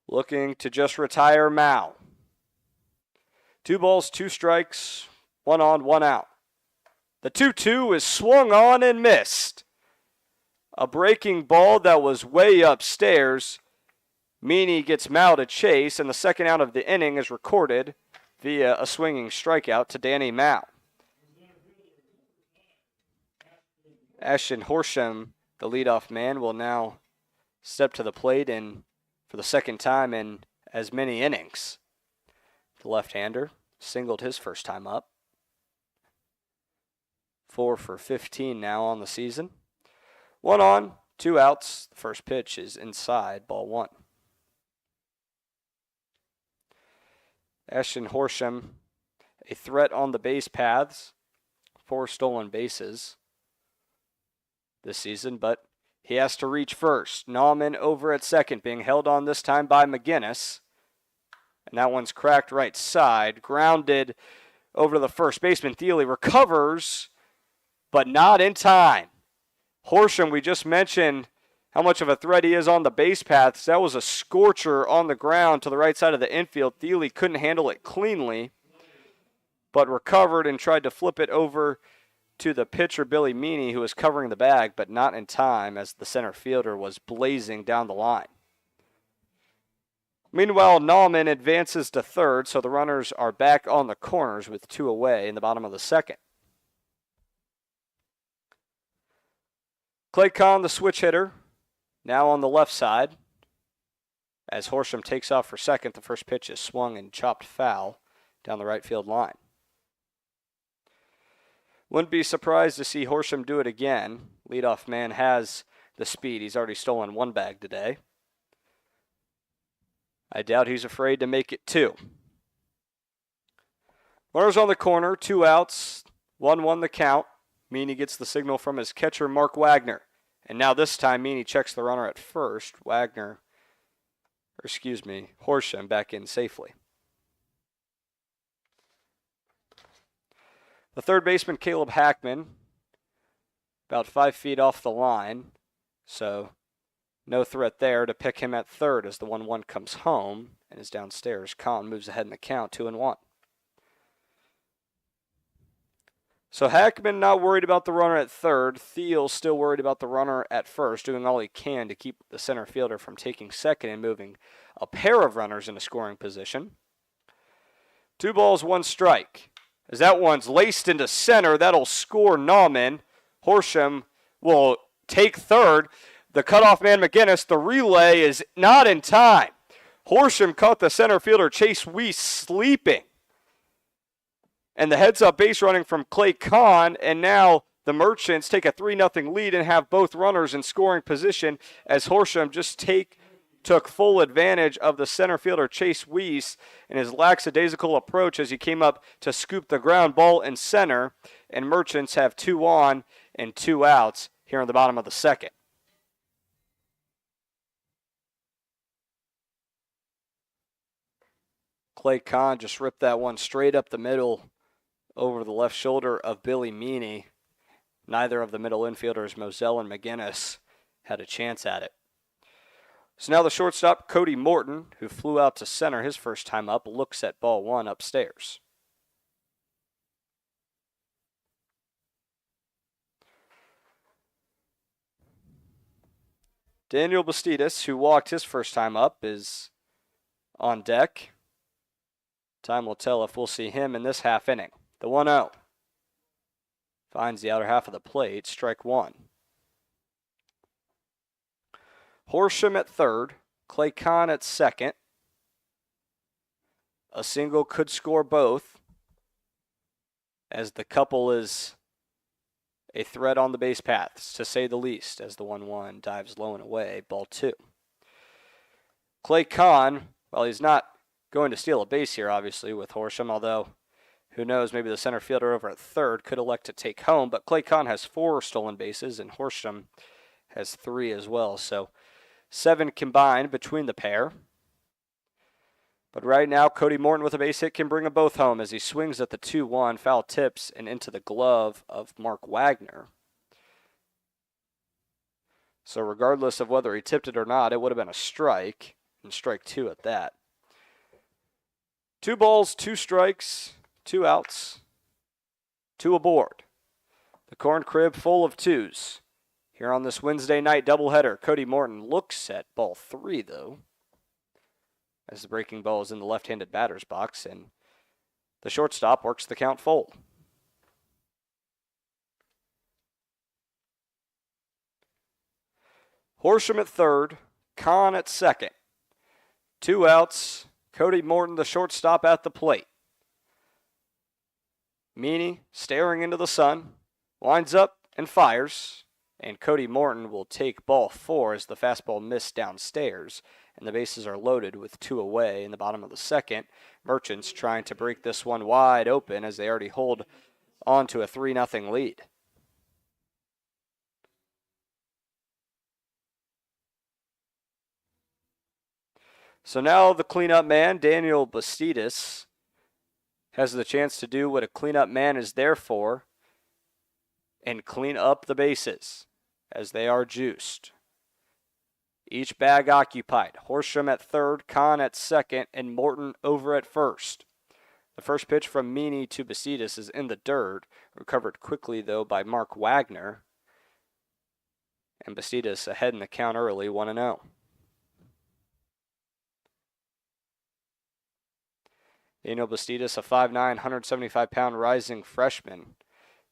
Looking to just retire Mao. 2 balls, 2 strikes, 1 on, 1 out. The 2-2 is swung on and missed. A breaking ball that was way upstairs. Meany gets Mao to chase, and the second out of the inning is recorded via a swinging strikeout to Danny Mao. Ashton Horsham, the leadoff man, will now step to the plate and for the second time in as many innings. The left-hander singled his first time up. 4 for 15 now on the season. 1 on, 2 outs. The first pitch is inside, ball 1. Ashton Horsham, a threat on the base paths, 4 stolen bases this season, but He has to reach first. Nauman over at second, being held on this time by McGinnis. And that one's cracked right side. Grounded over to the first baseman. Thiele recovers, but not in time. Horsham, we just mentioned how much of a threat he is on the base paths. That was a scorcher on the ground to the right side of the infield. Thiele couldn't handle it cleanly, but recovered and tried to flip it over to the pitcher, Billy Meany, who was covering the bag, but not in time as the center fielder was blazing down the line. Meanwhile, Nauman advances to third, so the runners are back on the corners with 2 away in the bottom of the second. Clay Kahn, the switch hitter, now on the left side. As Horsham takes off for second, the first pitch is swung and chopped foul down the right field line. Wouldn't be surprised to see Horsham do it again. Leadoff man has the speed. He's already stolen 1 bag today. I doubt he's afraid to make it 2. Runners on the corner, 2 outs, 1-1 the count. Meany gets the signal from his catcher, Mark Wagner. And now this time, Meany checks the runner at first. Horsham back in safely. The third baseman, Caleb Hackman, about 5 feet off the line. So no threat there to pick him at third as the 1-1 comes home and is downstairs. Kahn moves ahead in the count, 2-1. So Hackman not worried about the runner at third. Thiele still worried about the runner at first, doing all he can to keep the center fielder from taking second and moving a pair of runners into scoring position. 2 balls, 1 strike. As that one's laced into center, that'll score Nauman. Horsham will take third. The cutoff man, McGinnis, the relay is not in time. Horsham caught the center fielder, Chase Weiss, sleeping. And the heads-up base running from Clay Kahn, and now the Merchants take a 3-0 lead and have both runners in scoring position as Horsham just took full advantage of the center fielder Chase Weiss and his lackadaisical approach as he came up to scoop the ground ball in center, and Merchants have 2 on and 2 outs here in the bottom of the second. Clay Kahn just ripped that one straight up the middle over the left shoulder of Billy Meany. Neither of the middle infielders, Moselle and McGinnis, had a chance at it. So now the shortstop, Cody Morton, who flew out to center his first time up, looks at ball 1 upstairs. Daniel Bastidas, who walked his first time up, is on deck. Time will tell if we'll see him in this half inning. The 1-0. Finds the outer half of the plate, strike 1. Horsham at third, Clay Kahn at second. A single could score both, as the couple is a threat on the base paths, to say the least, as the 1-1 dives low and away, ball 2. Clay Kahn, well, he's not going to steal a base here, obviously, with Horsham, although who knows, maybe the center fielder over at third could elect to take home, but Clay Kahn has 4 stolen bases, and Horsham has 3 as well, so 7 combined between the pair. But right now, Cody Morton with a base hit can bring them both home as he swings at the 2-1, foul tips, and into the glove of Mark Wagner. So regardless of whether he tipped it or not, it would have been a strike, and strike 2 at that. 2 balls, 2 strikes, 2 outs, 2 aboard. The corn crib full of 2s. Here on this Wednesday night doubleheader, Cody Morton looks at ball 3, though, as the breaking ball is in the left-handed batter's box, and the shortstop works the count full. Horsham at third, Kahn at second. 2 outs, Cody Morton, the shortstop, at the plate. Meany staring into the sun, winds up and fires. And Cody Morton will take ball 4 as the fastball missed downstairs. And the bases are loaded with 2 away in the bottom of the second. Merchants trying to break this one wide open as they already hold on to a 3-0 lead. So now the cleanup man, Daniel Bastidas, has the chance to do what a cleanup man is there for and clean up the bases as they are juiced. Each bag occupied. Horsham at third, Kahn at second, and Morton over at first. The first pitch from Meany to Bastidas is in the dirt, recovered quickly though by Mark Wagner. And Bastidas ahead in the count early, 1-0. Daniel Bastidas, a 5'9", 175-pound rising freshman,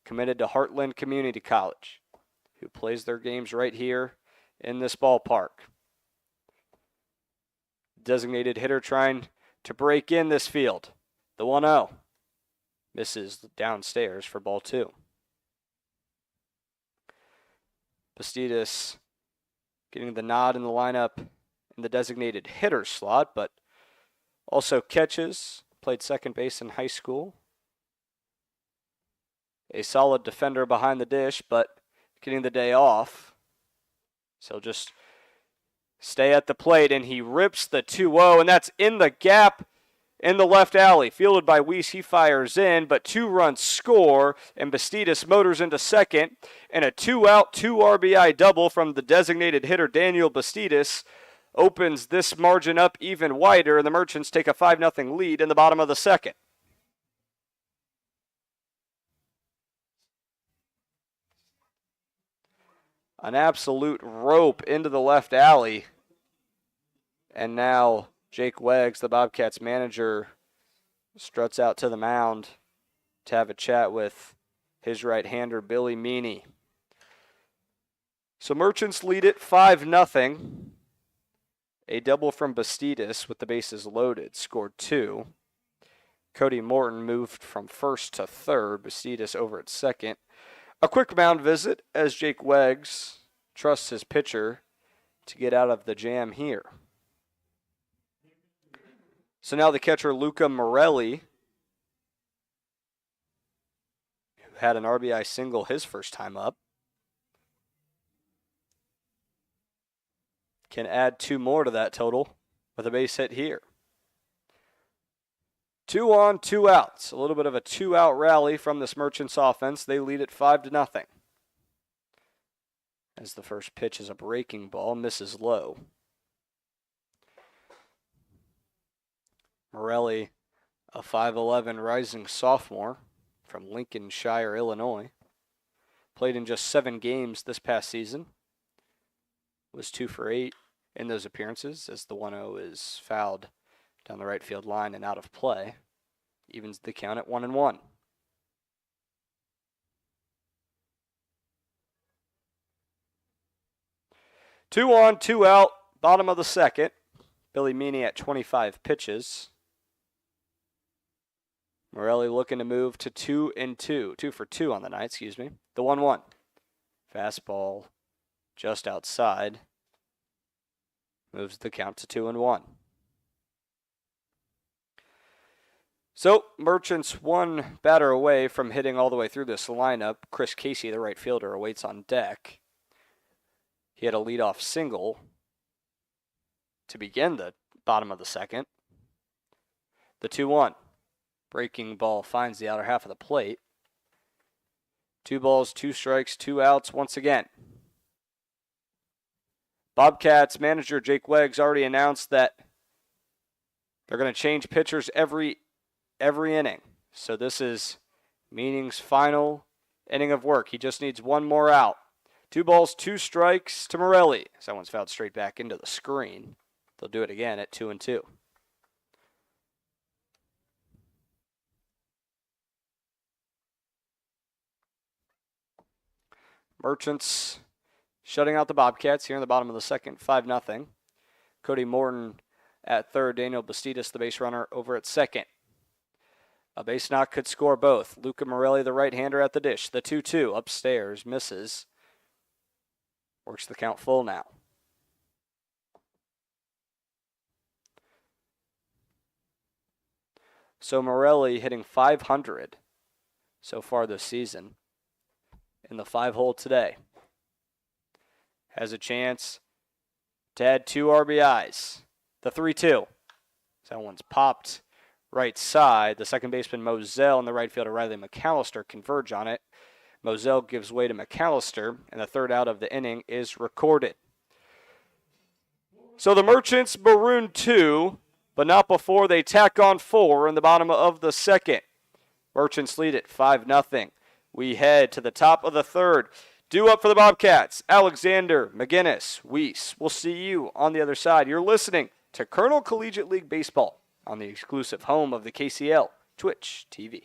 committed to Heartland Community College, who plays their games right here in this ballpark. Designated hitter trying to break in this field. The 1-0. Misses downstairs for ball 2. Bastidas getting the nod in the lineup in the designated hitter slot, but also catches. Played second base in high school. A solid defender behind the dish, but getting the day off. So he'll just stay at the plate, and he rips the 2-0, and that's in the gap in the left alley. Fielded by Weiss, he fires in, but 2 runs score, and Bastidas motors into second, and a 2-out, 2 RBI double from the designated hitter Daniel Bastidas opens this margin up even wider, and the Merchants take a 5-0 lead in the bottom of the second. An absolute rope into the left alley. And now Jake Weggs, the Bobcats manager, struts out to the mound to have a chat with his right-hander, Billy Meany. So Merchants lead it 5-0. A double from Bastidas with the bases loaded, scored 2. Cody Morton moved from first to third, Bastidas over at second. A quick mound visit as Jake Weggs trusts his pitcher to get out of the jam here. So now the catcher, Luca Morelli, who had an RBI single his first time up, can add 2 more to that total with a base hit here. 2 on, 2 outs. A little bit of a 2-out rally from this Merchants offense. They lead it 5-0. As the first pitch is a breaking ball, misses low. Morelli, a 5'11" rising sophomore from Lincolnshire, Illinois. Played in just 7 games this past season. Was 2 for 8 in those appearances as the 1-0 is fouled down the right field line and out of play. Evens the count at 1-1. Two on, 2 out, bottom of the second. Billy Meany at 25 pitches. Morelli looking to move to 2-2. 2 for 2 on the night, The 1-1. Fastball just outside. Moves the count to 2-1. So, Merchants 1 batter away from hitting all the way through this lineup. Chris Casey, the right fielder, awaits on deck. He had a leadoff single to begin the bottom of the second. The 2-1. Breaking ball finds the outer half of the plate. 2 balls, 2 strikes, 2 outs once again. Bobcats manager Jake Weggs already announced that they're going to change pitchers every inning. So this is Meaning's final inning of work. He just needs 1 more out. 2 balls, 2 strikes to Morelli. Someone's fouled straight back into the screen. They'll do it again at 2-2. Merchants shutting out the Bobcats here in the bottom of the second, 5-0. Cody Morton at third, Daniel Bastidas, the base runner, over at second. A base knock could score both. Luca Morelli, the right-hander, at the dish. The 2-2 upstairs, misses. Works the count full now. So Morelli hitting .500 so far this season in the 5-hole today. Has a chance to add 2 RBIs. The 3-2. That one's popped right side. The second baseman, Moselle, and the right fielder, Riley McAllister, converge on it. Moselle gives way to McAllister, and the third out of the inning is recorded. So the Merchants maroon 2, but not before they tack on 4 in the bottom of the second. Merchants lead it 5-0. We head to the top of the third. Due up for the Bobcats, Alexander, McGinnis, Weiss. We'll see you on the other side. You're listening to Kernel Collegiate League Baseball on the exclusive home of the KCL, Twitch TV.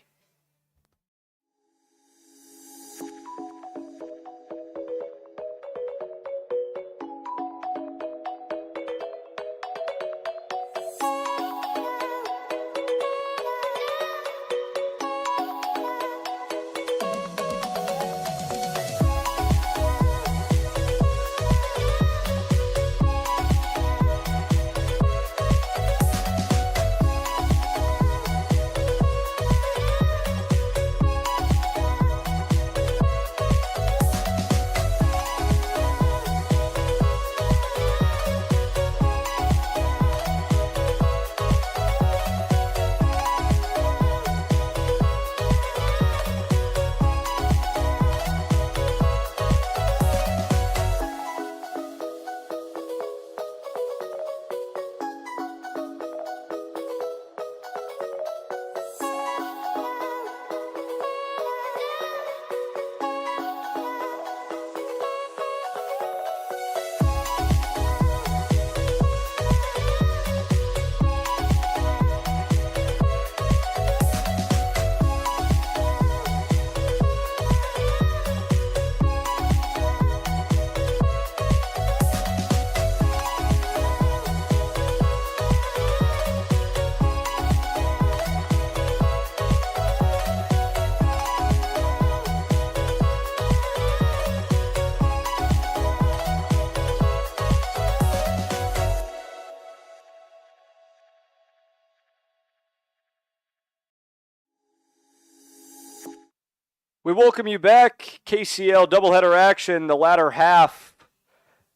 We welcome you back. KCL doubleheader action, the latter half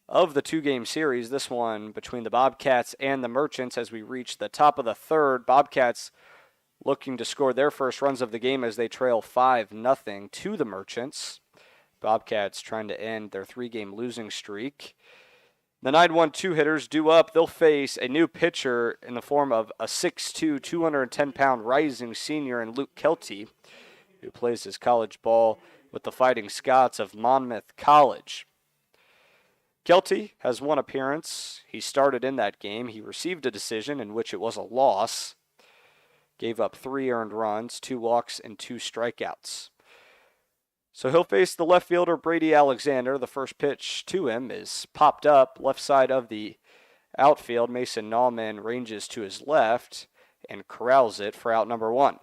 of the two-game series. This one between the Bobcats and the Merchants as we reach the top of the third. Bobcats looking to score their first runs of the game as they trail 5-0 to the Merchants. Bobcats trying to end their three-game losing streak. The 9-1-2 hitters due up. They'll face a new pitcher in the form of a 6'2", 210-pound rising senior in Luke Kelty, who plays his college ball with the Fighting Scots of Monmouth College. Kelty has one appearance. He started in that game. He received a decision in which it was a loss. Gave up 3 earned runs, 2 walks, and 2 strikeouts. So he'll face the left fielder Brady Alexander. The first pitch to him is popped up left side of the outfield. Mason Nauman ranges to his left and corrals it for out number 1.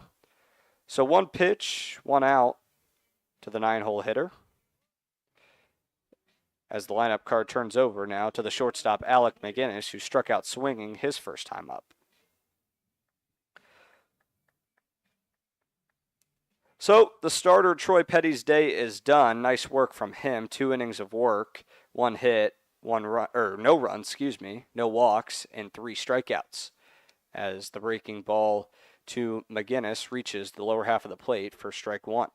So 1 pitch, 1 out to the 9-hole hitter. As the lineup card turns over now to the shortstop Alec McGinnis, who struck out swinging his first time up. So the starter Troy Petty's day is done. Nice work from him. 2 innings of work, 1 hit, no runs, no walks, and 3 strikeouts. As the breaking ball to McGinnis reaches the lower half of the plate for strike 1.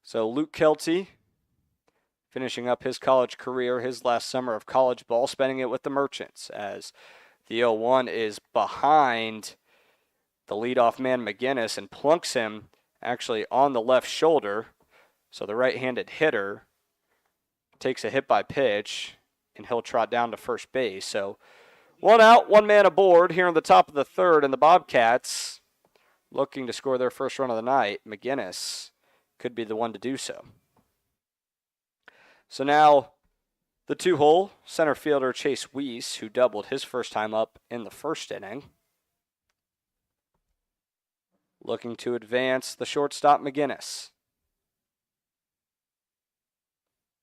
So Luke Kelty finishing up his college career, his last summer of college ball, spending it with the Merchants, as the 0-1 is behind the leadoff man McGinnis and plunks him actually on the left shoulder. So the right-handed hitter takes a hit by pitch, and he'll trot down to first base. So 1 out, 1 man aboard here in the top of the third, and the Bobcats looking to score their first run of the night. McGinnis could be the one to do so. So now the 2-hole center fielder Chase Weiss, who doubled his first time up in the first inning, looking to advance the shortstop McGinnis.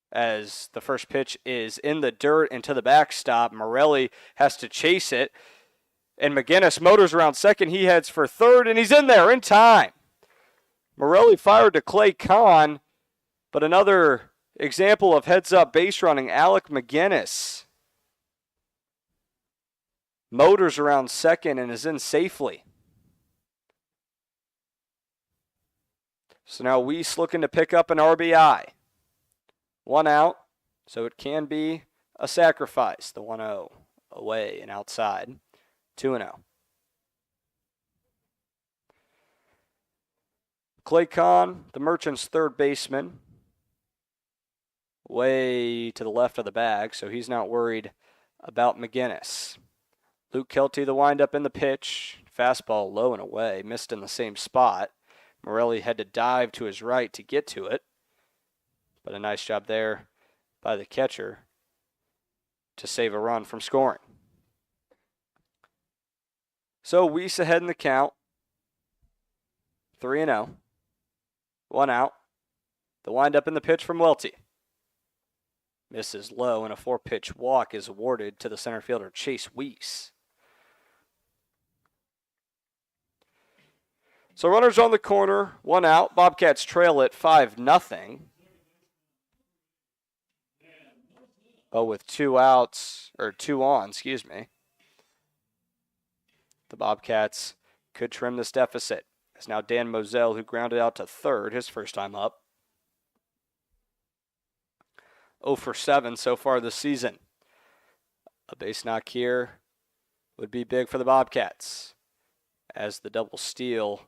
As the first pitch is in the dirt and to the backstop, Morelli has to chase it, and McGinnis motors around second. He heads for third, and he's in there in time. Morelli fired to Clay Kahn, but another Example of heads-up base running, Alec McGinnis. Motors around second and is in safely. So now Weiss looking to pick up an RBI. 1 out, so it can be a sacrifice. The 1-0 away and outside. 2-0. Clay Kahn, the Merchants' third baseman, way to the left of the bag, so he's not worried about McGinnis. Luke Kelty, the windup in the pitch. Fastball low and away, missed in the same spot. Morelli had to dive to his right to get to it, but a nice job there by the catcher to save a run from scoring. So Weiss ahead in the count. 3-0. 1 out. The windup in the pitch from Welty. Misses low, and a 4-pitch walk is awarded to the center fielder, Chase Weiss. So runners on the corner, 1 out. Bobcats trail it 5-0. Oh, with 2 outs, or 2 on, excuse me. The Bobcats could trim this deficit. It's now Dan Moselle, who grounded out to third, his first time up. 0 for 7 so far this season. A base knock here would be big for the Bobcats, as the double steal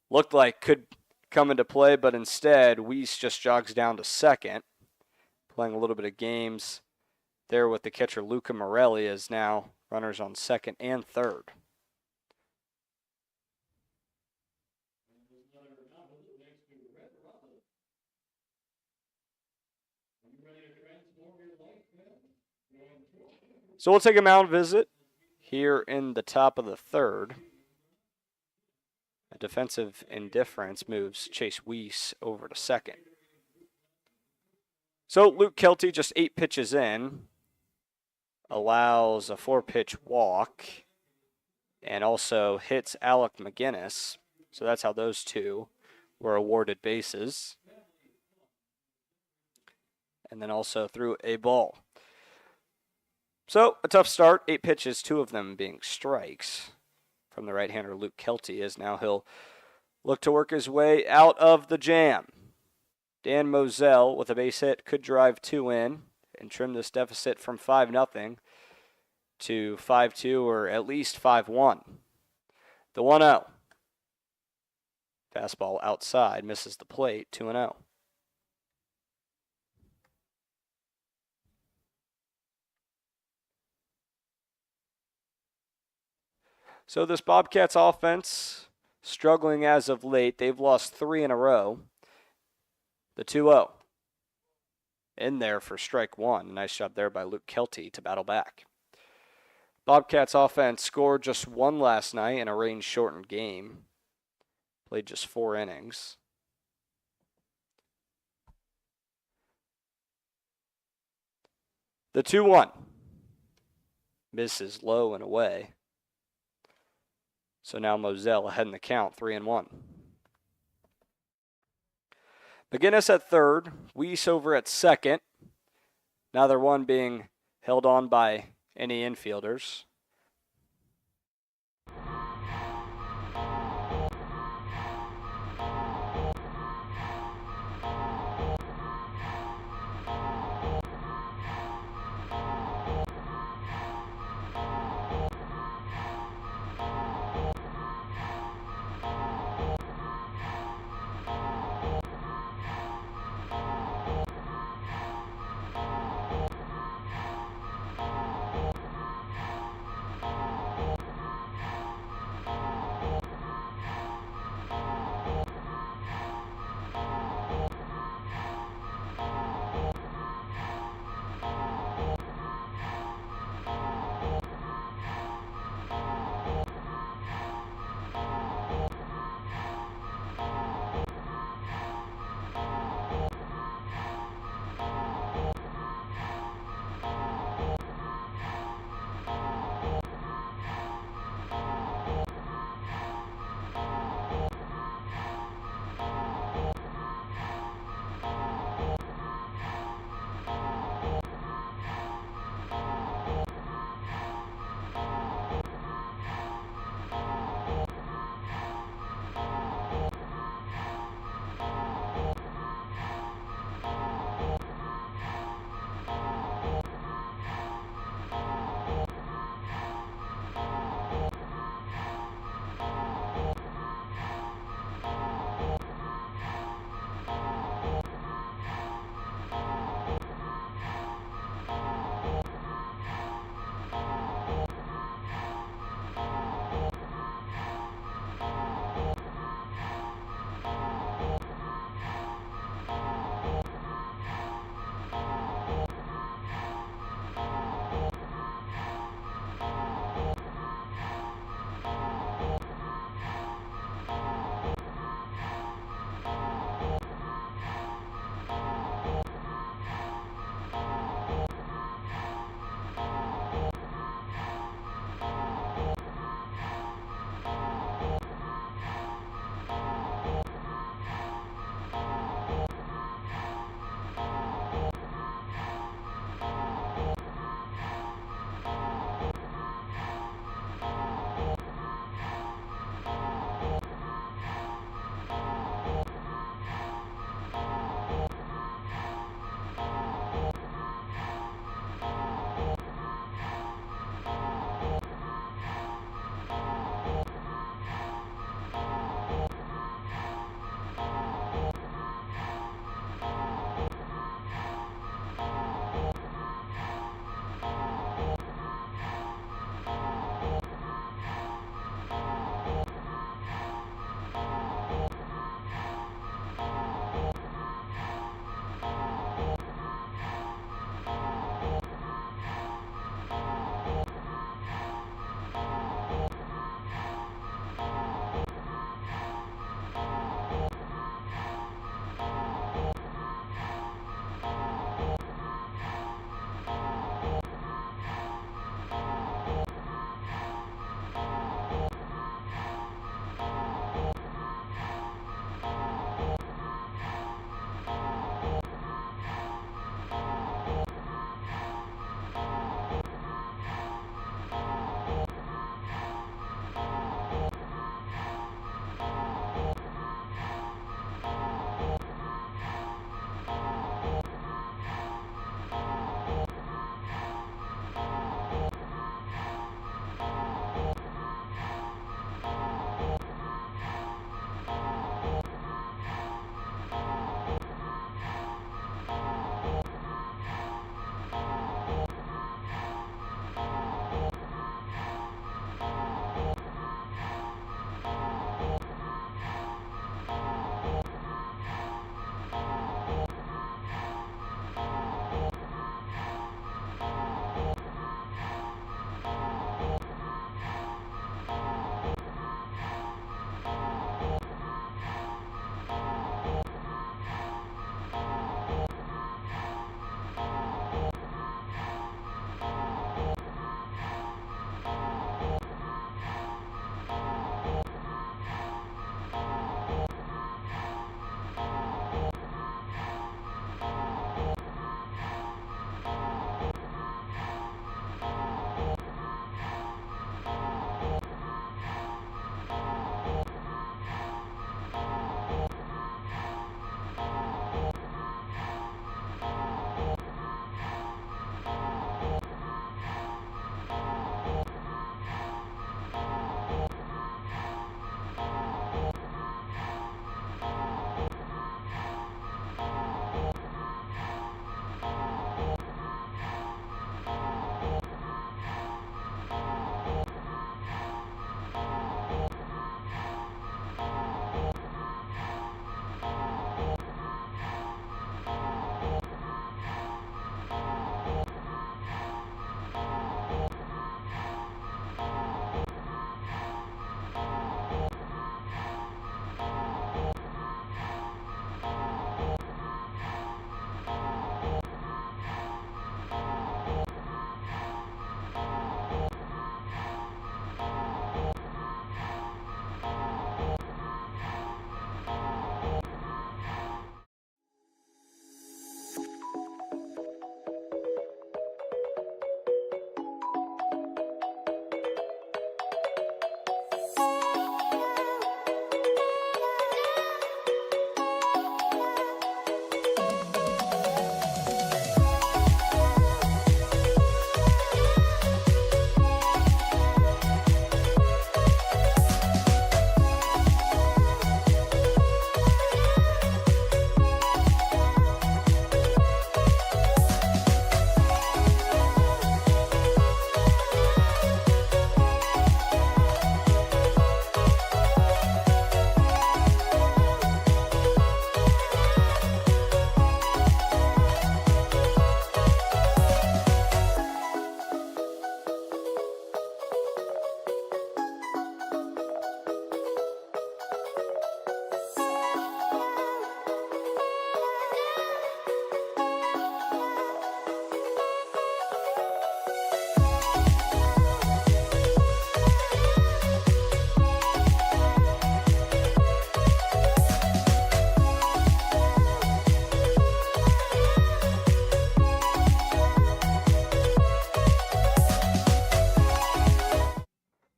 looked like could come into play, but instead Weiss just jogs down to second, playing a little bit of games there with the catcher Luca Morelli, as now runners on second and third. So we'll take a mound visit here in the top of the third. A defensive indifference moves Chase Weiss over to second. So Luke Kelty, just 8 pitches in, allows a 4-pitch walk and also hits Alec McGinnis. So that's how those two were awarded bases. And then also threw a ball. So a tough start, 8 pitches, 2 of them being strikes from the right-hander Luke Kelty, as now he'll look to work his way out of the jam. Dan Moselle with a base hit could drive 2 in and trim this deficit from 5-0 to 5-2 or at least 5-1. The 1-0. Fastball outside, misses the plate, 2-0. So this Bobcats offense struggling as of late. They've lost 3 in a row. The 2-0 in there for strike 1. Nice job there by Luke Kelty to battle back. Bobcats offense scored just 1 last night in a rain-shortened game. Played just 4 innings. The 2-1 misses low and away. So now Moselle ahead in the count, 3-1. McGinnis at third, Weiss over at second. Neither one being held on by any infielders.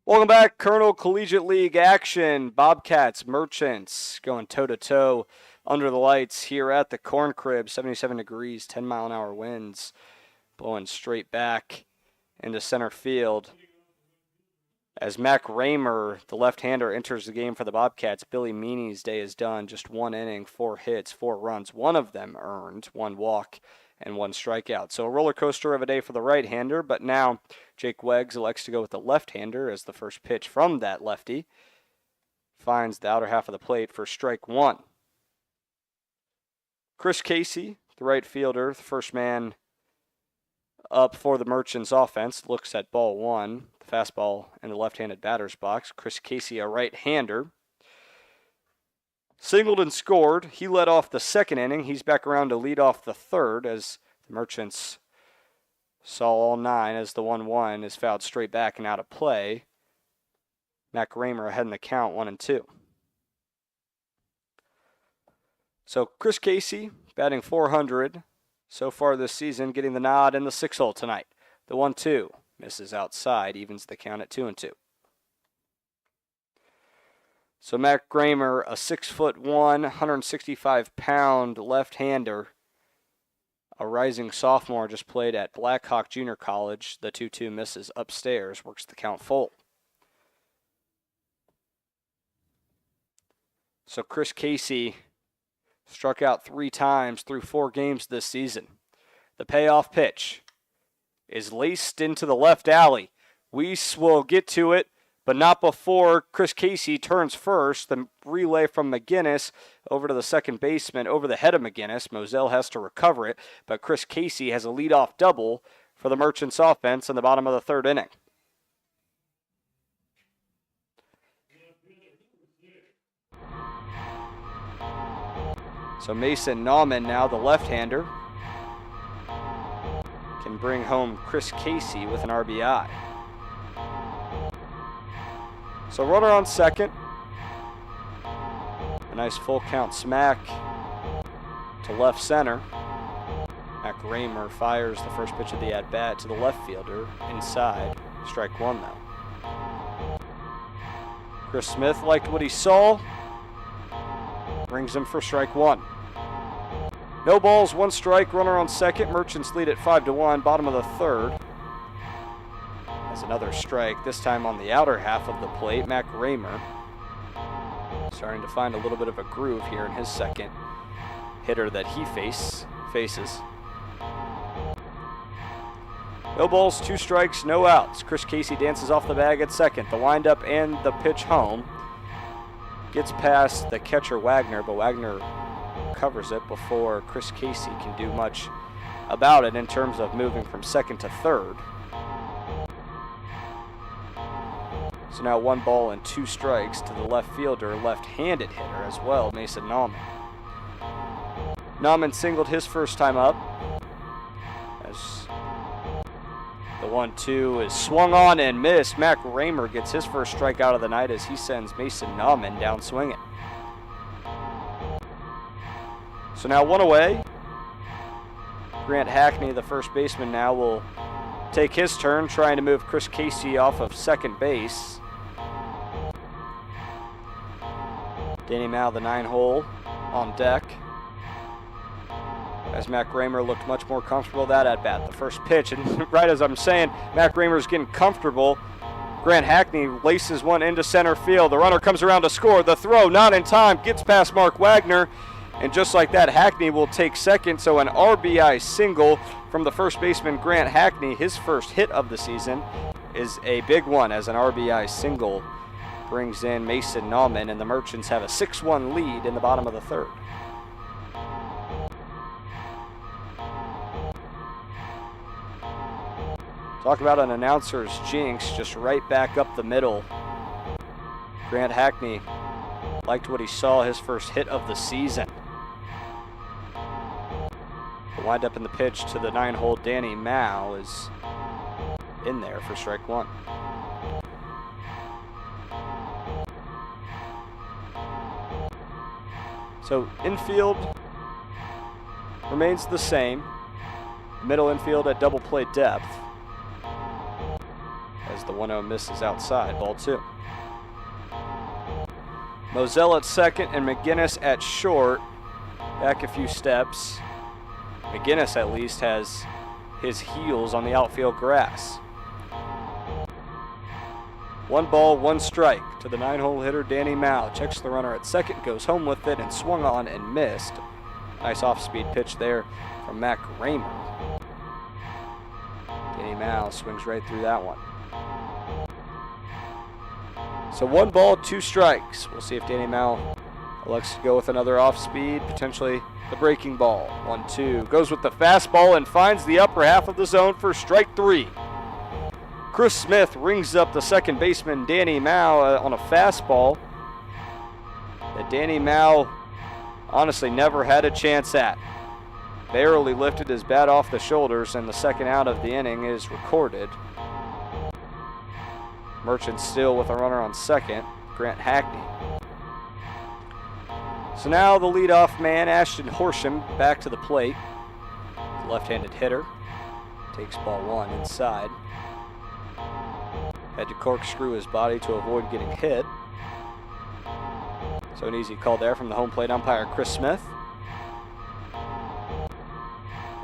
Welcome back, Kernel Collegiate League action. Bobcats, Merchants going toe-to-toe under the lights here at the Corn Crib. 77 degrees, 10-mile-an-hour winds blowing straight back into center field. As Mac Raymer, the left-hander, enters the game for the Bobcats, Billy Meany's day is done. Just 1 inning, 4 hits, 4 runs. One of them earned, 1 walk, and 1 strikeout. So a roller coaster of a day for the right-hander, but now Jake Weggs elects to go with the left-hander as the first pitch from that lefty finds the outer half of the plate for strike 1. Chris Casey, the right fielder, the first man up for the Merchants offense, looks at ball 1, the fastball in the left-handed batter's box. Chris Casey, a right-hander, singled and scored. He led off the second inning. He's back around to lead off the third as the Merchants saw all 9 as the 1-1 is fouled straight back and out of play. Mac Raymer ahead in the count, 1-2. So Chris Casey batting .400 so far this season, getting the nod in the 6-hole tonight. The 1-2 misses outside, evens the count at 2-2. So Mac Raymer, a 6'1", 165-pound left-hander, a rising sophomore, just played at Blackhawk Junior College. The 2-2 misses upstairs, works the count full. So Chris Casey struck out 3 times through 4 games this season. The payoff pitch is laced into the left alley. Weiss will get to it, but not before Chris Casey turns first. The relay from McGinnis over to the second baseman, over the head of McGinnis. Moselle has to recover it, but Chris Casey has a leadoff double for the Merchants offense in the bottom of the 3rd inning. So Mason Nauman, now the left-hander, can bring home Chris Casey with an RBI. So runner on second. A nice full count smack to left center. Mac Raymer fires the first pitch of the at-bat to the left fielder inside. Strike 1 though. Chris Smith liked what he saw. Brings him for strike 1. No balls, 1 strike, runner on second. Merchants lead at 5-1, bottom of the 3rd. Has another strike, this time on the outer half of the plate. Mac Raymer starting to find a little bit of a groove here in his second hitter that he faces. No balls, 2 strikes, no outs. Chris Casey dances off the bag at second. The windup and the pitch home. Gets past the catcher Wagner, but Wagner covers it before Chris Casey can do much about it in terms of moving from second to third. So now 1 ball and 2 strikes to the left fielder, left-handed hitter as well, Mason Nauman. Nauman singled his first time up as the 1-2 is swung on and missed. Mac Raymer gets his first strikeout of the night as he sends Mason Nauman down swinging. So now 1 away. Grant Hackney, the first baseman, now will take his turn trying to move Chris Casey off of second base. Danny Mao, the 9-hole, on deck. As Mac Raymer looked much more comfortable that at bat. The first pitch, and right as I'm saying, Mac Raymer's getting comfortable. Grant Hackney laces one into center field. The runner comes around to score. The throw not in time, gets past Mark Wagner. And just like that, Hackney will take second. So an RBI single from the first baseman, Grant Hackney. His first hit of the season is a big one as an RBI single brings in Mason Nauman. And the Merchants have a 6-1 lead in the bottom of the 3rd. Talk about an announcer's jinx, just right back up the middle. Grant Hackney liked what he saw, his first hit of the season. The wind up in the pitch to the 9-hole Danny Mao is in there for strike 1. So infield remains the same. Middle infield at double play depth. As the The 1-0 misses outside, ball 2. Moselle at second and McGinnis at short. Back a few steps. McGinnis at least has his heels on the outfield grass. 1 ball, 1 strike to the 9-hole hitter Danny Mao. Checks the runner at second, goes home with it, and swung on and missed. Nice off-speed pitch there from Mac Raymer. Danny Mao swings right through that one. So 1 ball, 2 strikes. We'll see if Danny Mao elects to go with another off-speed, potentially the breaking ball. 1-2. Goes with the fastball and finds the upper half of the zone for strike 3. Chris Smith rings up the second baseman Danny Mao on a fastball that Danny Mao honestly never had a chance at. Barely lifted his bat off the shoulders, and the second out of the inning is recorded. Merchant still with a runner on second, Grant Hackney. So now the leadoff man, Ashton Horsham, back to the plate. Left-handed hitter. Takes ball 1 inside. Had to corkscrew his body to avoid getting hit. So an easy call there from the home plate umpire, Chris Smith.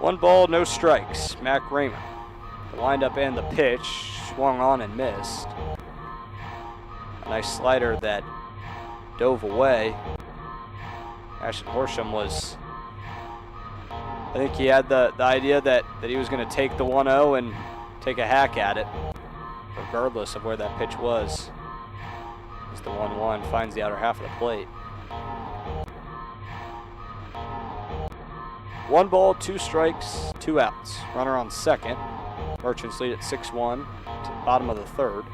1 ball, no strikes. Mac Raymer. The windup and the pitch swung on and missed. A nice slider that dove away. Ashton Horsham was, I think he had the idea that he was going to take the 1-0 and take a hack at it, regardless of where that pitch was. As the 1-1 finds the outer half of the plate. 1 ball, 2 strikes, 2 outs. Runner on second. Merchants lead at 6-1 to the bottom of the third.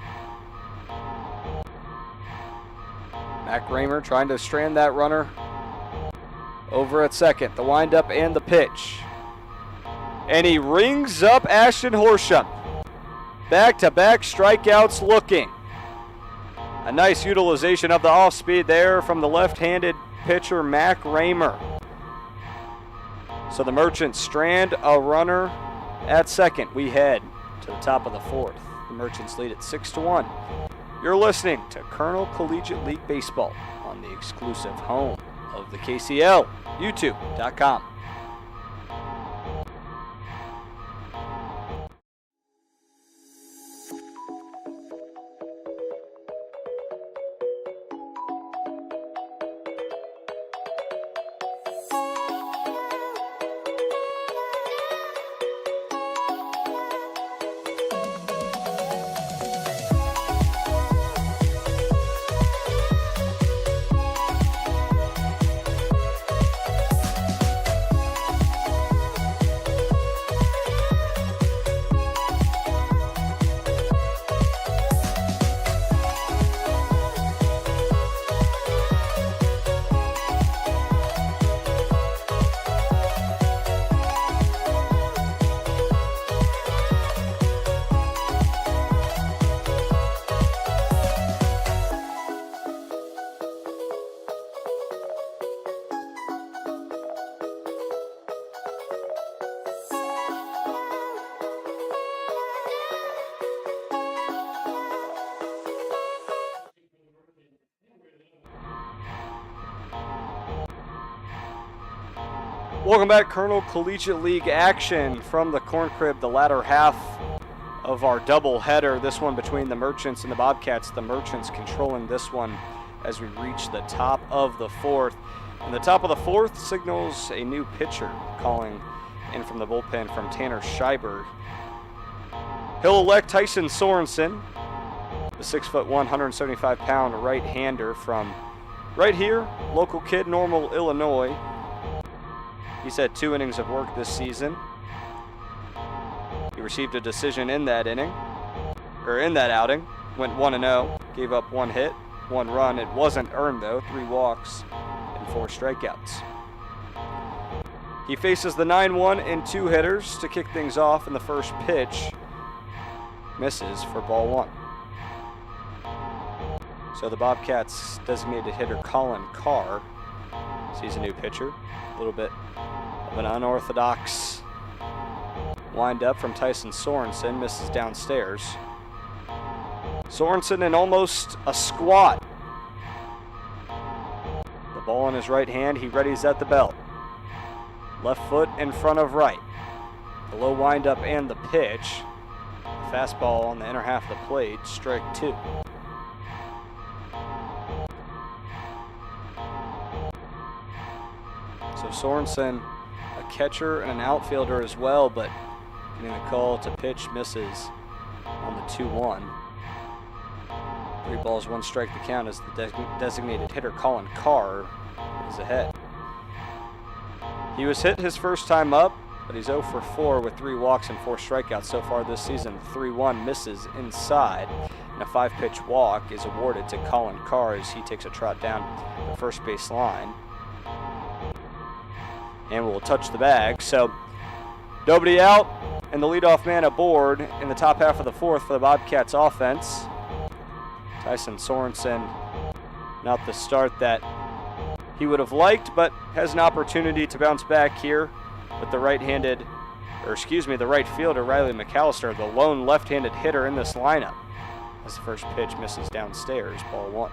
Mac Raymer trying to strand that runner over at second. The windup and the pitch. And he rings up Ashton Horsham. Back-to-back strikeouts looking. A nice utilization of the off-speed there from the left-handed pitcher Mac Raymer. So the Merchants strand a runner at second. We head to the top of the 4th. The Merchants lead at 6-1. You're listening to Kernel Collegiate League Baseball on the exclusive home of the KCL, YouTube.com. Welcome back, Kernel Collegiate League action from the Corn Crib, the latter half of our doubleheader. This one between the Merchants and the Bobcats. The Merchants controlling this one as we reach the top of the 4th. And the top of the 4th signals a new pitcher calling in from the bullpen from Tanner Scheiber. He'll elect Tyson Sorensen, the 6'1", 175-pound right-hander from right here, local kid, Normal, Illinois. He's had 2 innings of work this season. He received a decision in that inning, or in that outing. Went 1-0, gave up 1 hit, 1 run. It wasn't earned though, 3 walks and 4 strikeouts. He faces the 9-1 and 2 hitters to kick things off in the first pitch. Misses for ball 1. So the Bobcats designated hitter Colin Carr sees a new pitcher. A little bit of an unorthodox wind up from Tyson Sorensen, misses downstairs. Sorensen in almost a squat. The ball in his right hand, he readies at the belt. Left foot in front of right. The low windup and the pitch. Fastball on the inner half of the plate, strike 2. So Sorensen, a catcher and an outfielder as well, but getting the call to pitch, misses on the 2-1. 3 balls, 1 strike the count as the designated hitter Colin Carr is ahead. He was hit his first time up, but he's 0 for 4 with 3 walks and 4 strikeouts so far this season. 3-1 misses inside, and a 5-pitch walk is awarded to Colin Carr as he takes a trot down the first base line and will touch the bag. So nobody out and the leadoff man aboard in the top half of the 4th for the Bobcats offense. Tyson Sorensen, not the start that he would have liked, but has an opportunity to bounce back here with the right fielder, Riley McAllister, the lone left-handed hitter in this lineup. As the first pitch misses downstairs, ball 1.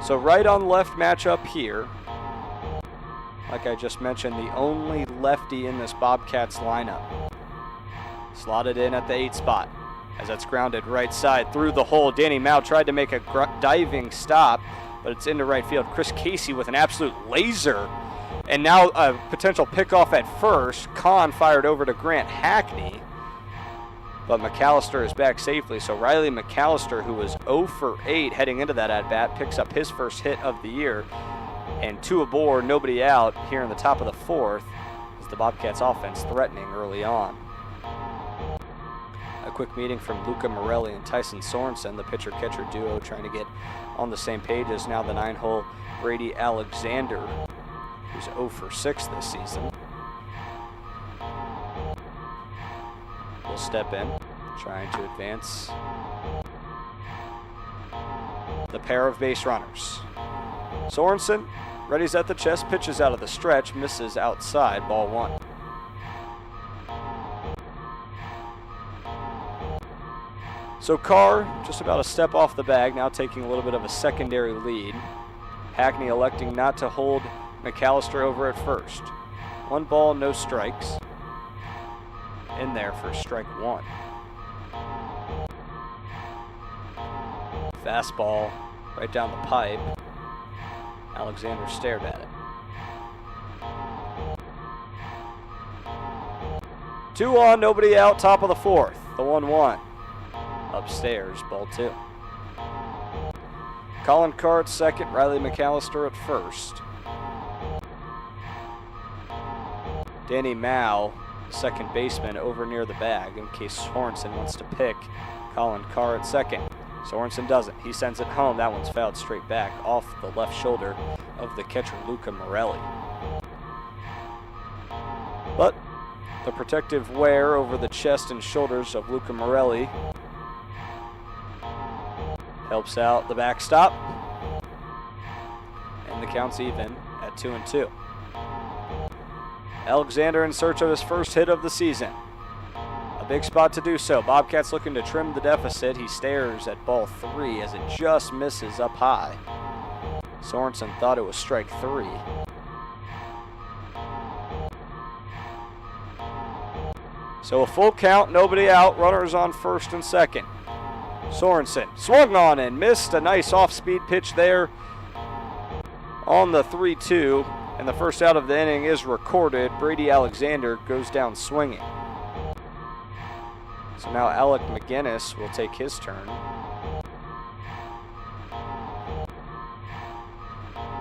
So right on left matchup here. Like I just mentioned, the only lefty in this Bobcats lineup. Slotted in at the 8 spot. As that's grounded right side through the hole. Danny Mao tried to make a diving stop, but it's into right field. Chris Casey with an absolute laser. And now a potential pickoff at first. Kahn fired over to Grant Hackney. But McAllister is back safely. So Riley McAllister, who was 0 for 8 heading into that at-bat, picks up his first hit of the year. And 2 aboard, nobody out here in the top of the 4th as the Bobcats offense threatening early on. A quick meeting from Luca Morelli and Tyson Sorensen, the pitcher-catcher duo, trying to get on the same page as now the 9-hole Brady Alexander, who's 0 for 6 this season. Will step in, trying to advance the pair of base runners. Sorensen readies at the chest, pitches out of the stretch, misses outside, ball 1. So Carr just about a step off the bag, now taking a little bit of a secondary lead. Hackney electing not to hold McAllister over at first. 1 ball, no strikes. In there for strike 1. Fastball right down the pipe. Alexander stared at it. 2 on, nobody out, top of the 4th. The 1-1. Upstairs, ball 2. Colin Carr at second, Riley McAllister at first. Danny Mao, second baseman, over near the bag in case Sorensen wants to pick Colin Carr at second. Sorensen doesn't. He sends it home. That one's fouled straight back off the left shoulder of the catcher, Luca Morelli. But the protective wear over the chest and shoulders of Luca Morelli helps out the backstop. And the count's even at 2-2. Alexander in search of his first hit of the season. A big spot to do so. Bobcats looking to trim the deficit. He stares at ball 3 as it just misses up high. Sorensen thought it was strike 3. So a full count, nobody out, runners on first and second. Sorensen swung on and missed a nice off-speed pitch there on the 3-2, and the first out of the inning is recorded. Brady Alexander goes down swinging. So now Alec McGinnis will take his turn.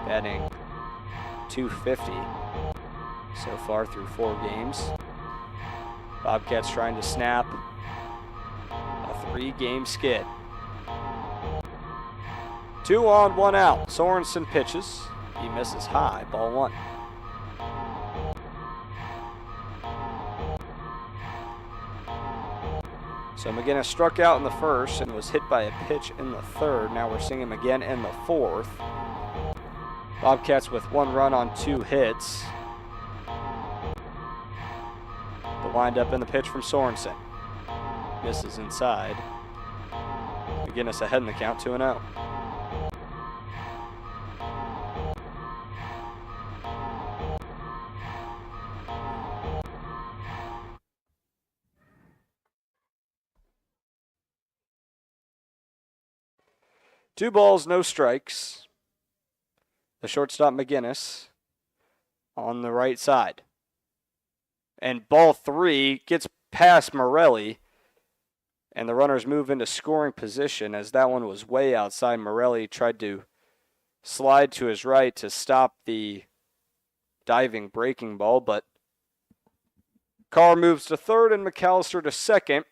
Batting .250 so far through 4 games. Bobcats trying to snap a 3-game skid. 2 on, 1 out. Sorensen pitches. He misses high, ball 1. So McGinnis struck out in the first and was hit by a pitch in the third. Now we're seeing him again in the 4th. Bobcats with 1 run on 2 hits. The windup in the pitch from Sorensen. Misses inside. McGinnis ahead in the count, 2-0. Two balls, no strikes. The shortstop McGinnis on the right side. And ball 3 gets past Morelli, and the runners move into scoring position as that one was way outside. Morelli tried to slide to his right to stop the diving breaking ball, but Carr moves to third and McAllister to second.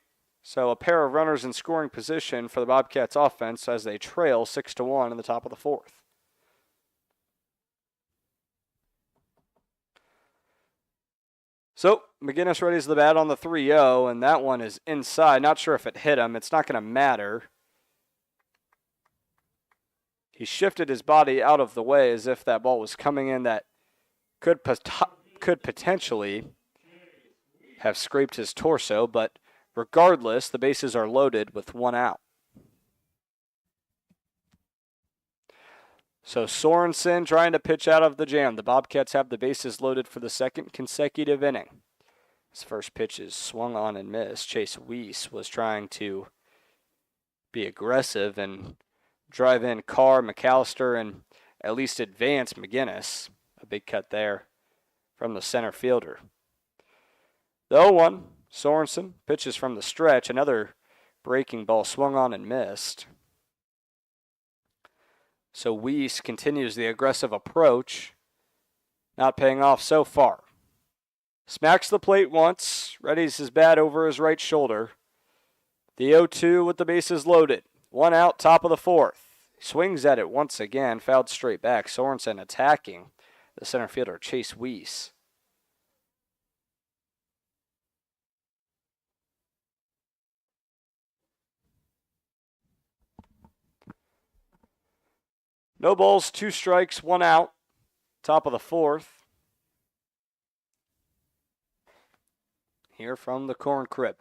So a pair of runners in scoring position for the Bobcats offense as they trail 6-1 in the top of the fourth. So McGinnis readies the bat on the 3-0, and that one is inside. Not sure if it hit him. It's not going to matter. He shifted his body out of the way as if that ball was coming in that could potentially have scraped his torso, but regardless, the bases are loaded with 1 out. So Sorensen trying to pitch out of the jam. The Bobcats have the bases loaded for the second consecutive inning. His first pitch is swung on and missed. Chase Weiss was trying to be aggressive and drive in Carr, McAllister, and at least advance McGinnis. A big cut there from the center fielder. The 0-1. Sorensen pitches from the stretch. Another breaking ball swung on and missed. So Weiss continues the aggressive approach. Not paying off so far. Smacks the plate once. Readies his bat over his right shoulder. The 0-2 with the bases loaded. 1 out, top of the fourth. Swings at it once again. Fouled straight back. Sorensen attacking the center fielder, Chase Weiss. No balls, 2 strikes, 1 out. Top of the fourth. Here from the corn crib.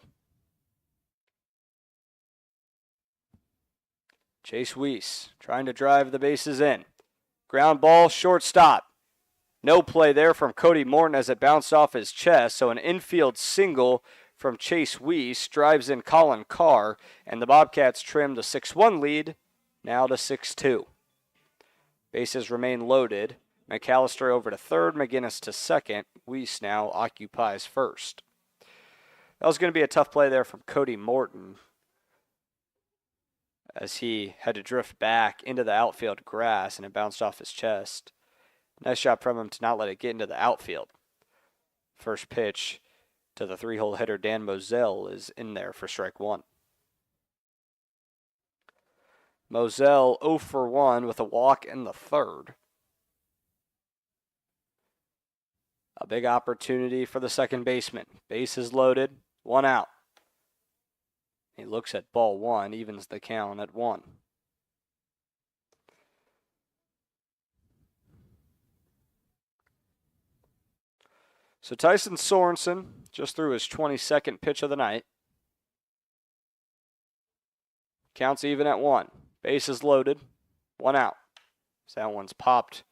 Chase Weiss trying to drive the bases in. Ground ball, shortstop. No play there from Cody Morton as it bounced off his chest. So an infield single from Chase Weiss drives in Colin Carr. And the Bobcats trim the 6-1 lead, now to 6-2. Bases remain loaded. McAllister over to third, McGinnis to second. Weiss now occupies first. That was going to be a tough play there from Cody Morton as he had to drift back into the outfield grass and it bounced off his chest. Nice job from him to not let it get into the outfield. First pitch to the 3-hole hitter Dan Moselle is in there for strike 1. Moselle 0 for 1 with a walk in the third. A big opportunity for the second baseman. Bases loaded, 1 out. He looks at ball 1, evens the count at 1. So Tyson Sorensen just threw his 22nd pitch of the night. Counts even at 1. Bases loaded, 1 out. So that one's popped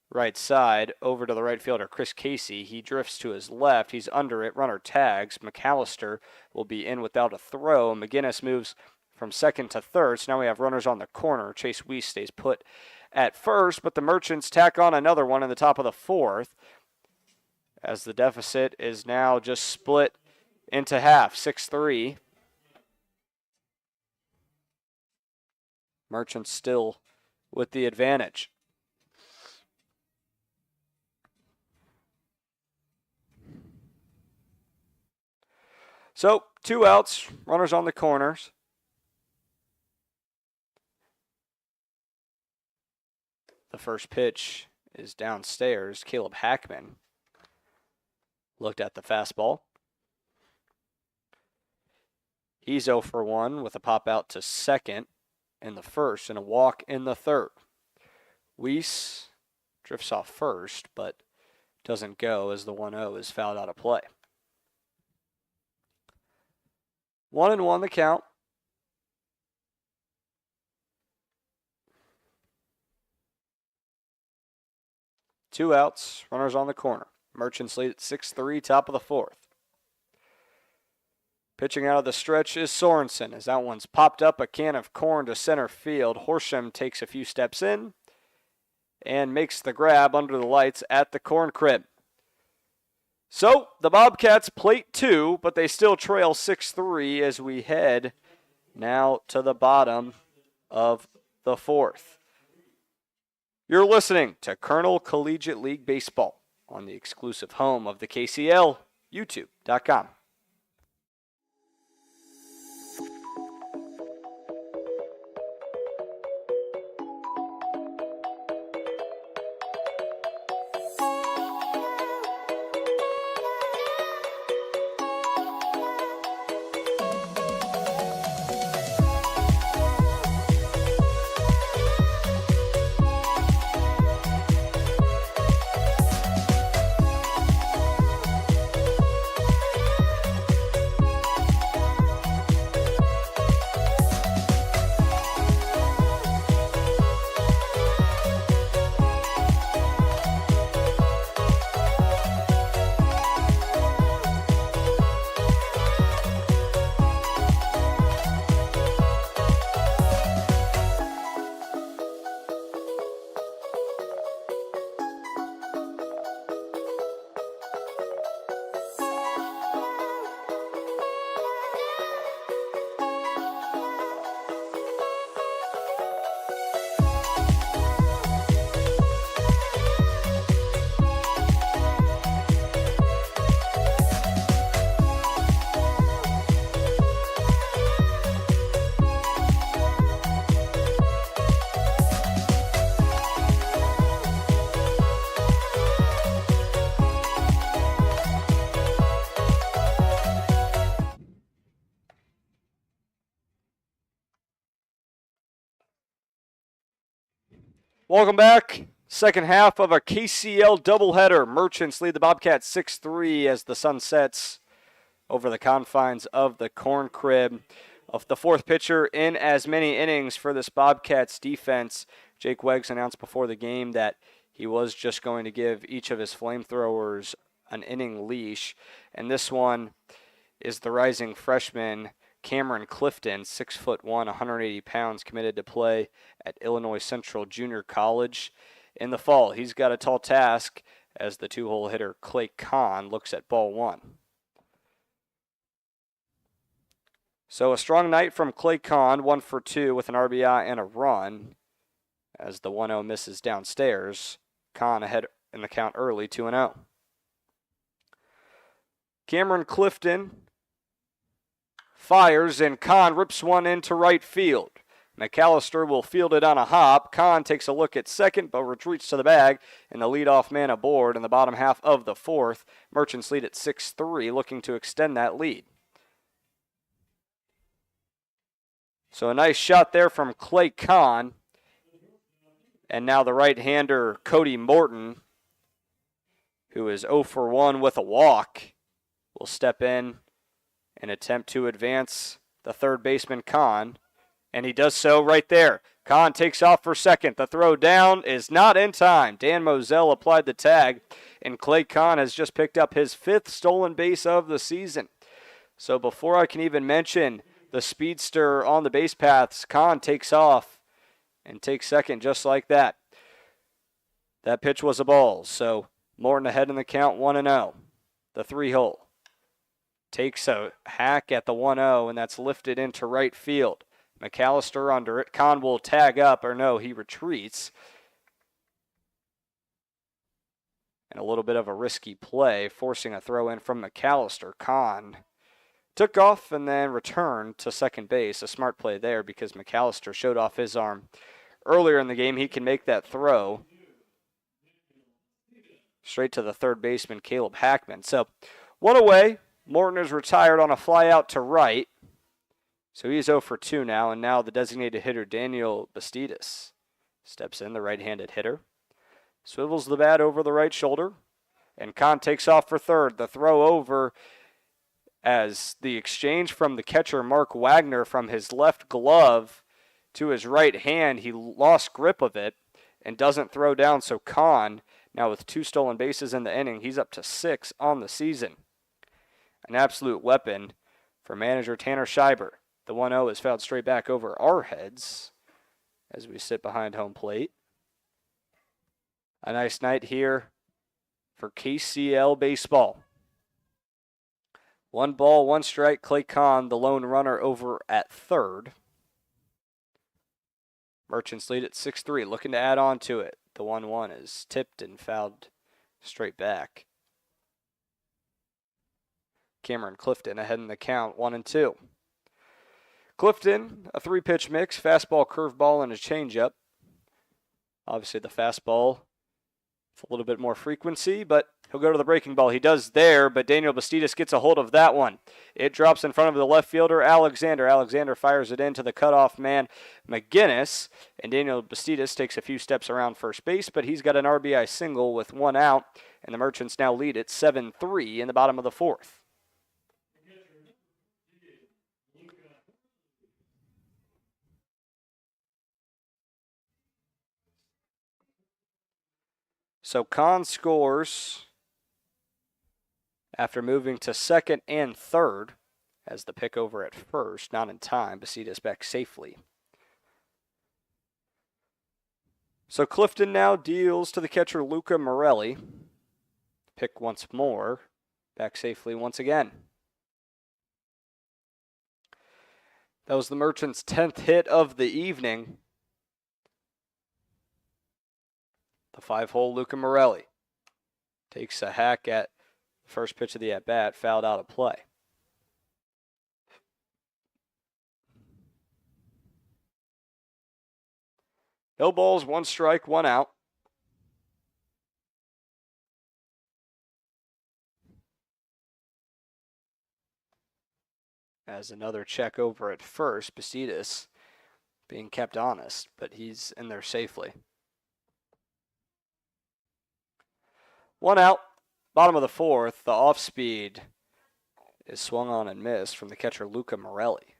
right side over to the right fielder, Chris Casey. He drifts to his left. He's under it. Runner tags. McAllister will be in without a throw. McGinnis moves from second to third. So now we have runners on the corner. Chase Weiss stays put at first, but the Merchants tack on another one in the top of the fourth as the deficit is now just split into half, 6-3. Merchants still with the advantage. So, 2 outs, runners on the corners. The first pitch is downstairs. Caleb Hackman looked at the fastball. He's 0 for 1 with a pop out to second in the first and a walk in the third. Weiss drifts off first, but doesn't go as the 1-0 is fouled out of play. 1-1 the count. Two outs, runners on the corner. Merchants lead at 6-3, top of the fourth. Pitching out of the stretch is Sorensen. As that one's popped up a can of corn to center field. Horsham takes a few steps in and makes the grab under the lights at the corn crib. So the Bobcats plate 2, but they still trail 6-3 as we head now to the bottom of the fourth. You're listening to Kernel Collegiate League Baseball on the exclusive home of the KCL, YouTube.com. Welcome back. Second half of a KCL doubleheader. Merchants lead the Bobcats 6-3 as the sun sets over the confines of the corn crib. Of the fourth pitcher in as many innings for this Bobcats defense. Jake Weggs announced before the game that he was just going to give each of his flamethrowers an inning leash. And this one is the rising freshman Cameron Clifton, 6'1", 180 pounds, committed to play at Illinois Central Junior College in the fall. He's got a tall task as the two-hole hitter Clay Kahn looks at ball one. So a strong night from Clay Kahn, 1 for 2 with an RBI and a run. As the 1-0 misses downstairs, Kahn ahead in the count early, 2-0. Cameron Clifton fires, and Kahn rips one into right field. McAllister will field it on a hop. Kahn takes a look at second, but retreats to the bag, and the leadoff man aboard in the bottom half of the fourth. Merchants lead at 6-3, looking to extend that lead. So a nice shot there from Clay Kahn. And now the right-hander Cody Morton, who is 0 for 1 with a walk, will step in and attempt to advance the third baseman Kahn. And he does so right there. Kahn takes off for second. The throw down is not in time. Dan Moselle applied the tag, and Clay Kahn has just picked up his 5th stolen base of the season. So before I can even mention the speedster on the base paths, Kahn takes off and takes second just like that. That pitch was a ball, so Morton ahead in the count, 1-0. The 3-hole takes a hack at the 1-0, and that's lifted into right field. McAllister under it. Kahn will tag up, or no, he retreats. And a little bit of a risky play, forcing a throw in from McAllister. Kahn took off and then returned to second base. A smart play there because McAllister showed off his arm earlier in the game. He can make that throw straight to the third baseman, Caleb Hackman. So one away. Morton is retired on a fly out to right. So he's 0 for 2 now, and now the designated hitter, Daniel Bastidas, steps in, the right-handed hitter. Swivels the bat over the right shoulder, and Kahn takes off for third. The throw over as the exchange from the catcher, Mark Wagner, from his left glove to his right hand, he lost grip of it and doesn't throw down. So Kahn, now with 2 stolen bases in the inning, he's up to 6 on the season. An absolute weapon for manager Tanner Scheiber. The 1-0 is fouled straight back over our heads as we sit behind home plate. A nice night here for KCL baseball. 1 ball, 1 strike. Clay Kahn, the lone runner, over at third. Merchants lead at 6-3, looking to add on to it. The 1-1 is tipped and fouled straight back. Cameron Clifton ahead in the count, 1-2. Clifton, a 3-pitch mix, fastball, curveball, and a changeup. Obviously the fastball with a little bit more frequency, but he'll go to the breaking ball. He does there, but Daniel Bastidas gets a hold of that one. It drops in front of the left fielder, Alexander. Alexander fires it into the cutoff man, McGinnis, and Daniel Bastidas takes a few steps around first base, but he's got an RBI single with 1 out, and the Merchants now lead at 7-3 in the bottom of the 4th. So Kahn scores after moving to second and third as the pick over at first, not in time. Bastidas back safely. So Clifton now deals to the catcher Luca Morelli. Pick once more, back safely once again. That was the Merchants' 10th hit of the evening. The 5-hole Luca Morelli takes a hack at the first pitch of the at-bat, fouled out of play. No balls, 1 strike, 1 out. As another check over at first, Bastidas being kept honest, but he's in there safely. 1 out, bottom of the 4th. The off-speed is swung on and missed from the catcher Luca Morelli.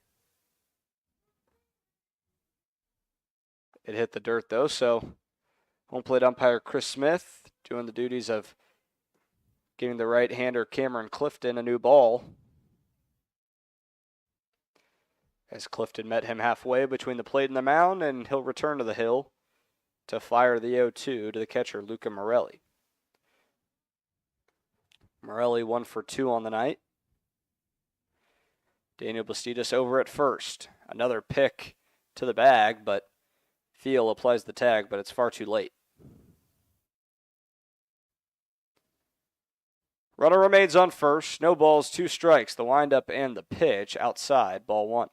It hit the dirt though, so home plate umpire Chris Smith doing the duties of giving the right-hander Cameron Clifton a new ball. As Clifton met him halfway between the plate and the mound, and he'll return to the hill to fire the 0-2 to the catcher Luca Morelli. Morelli 1 for 2 on the night. Daniel Bastidas over at first. Another pick to the bag, but Thiel applies the tag, but it's far too late. Runner remains on first. No balls, 2 strikes. The windup and the pitch outside. Ball 1.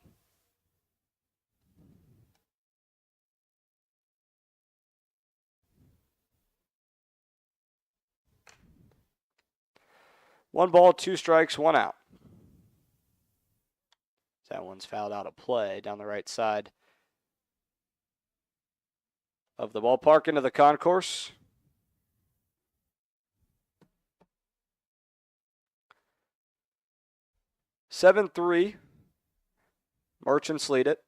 One ball, 2 strikes, 1 out. That one's fouled out of play down the right side of the ballpark into the concourse. (7-3). Merchants lead it.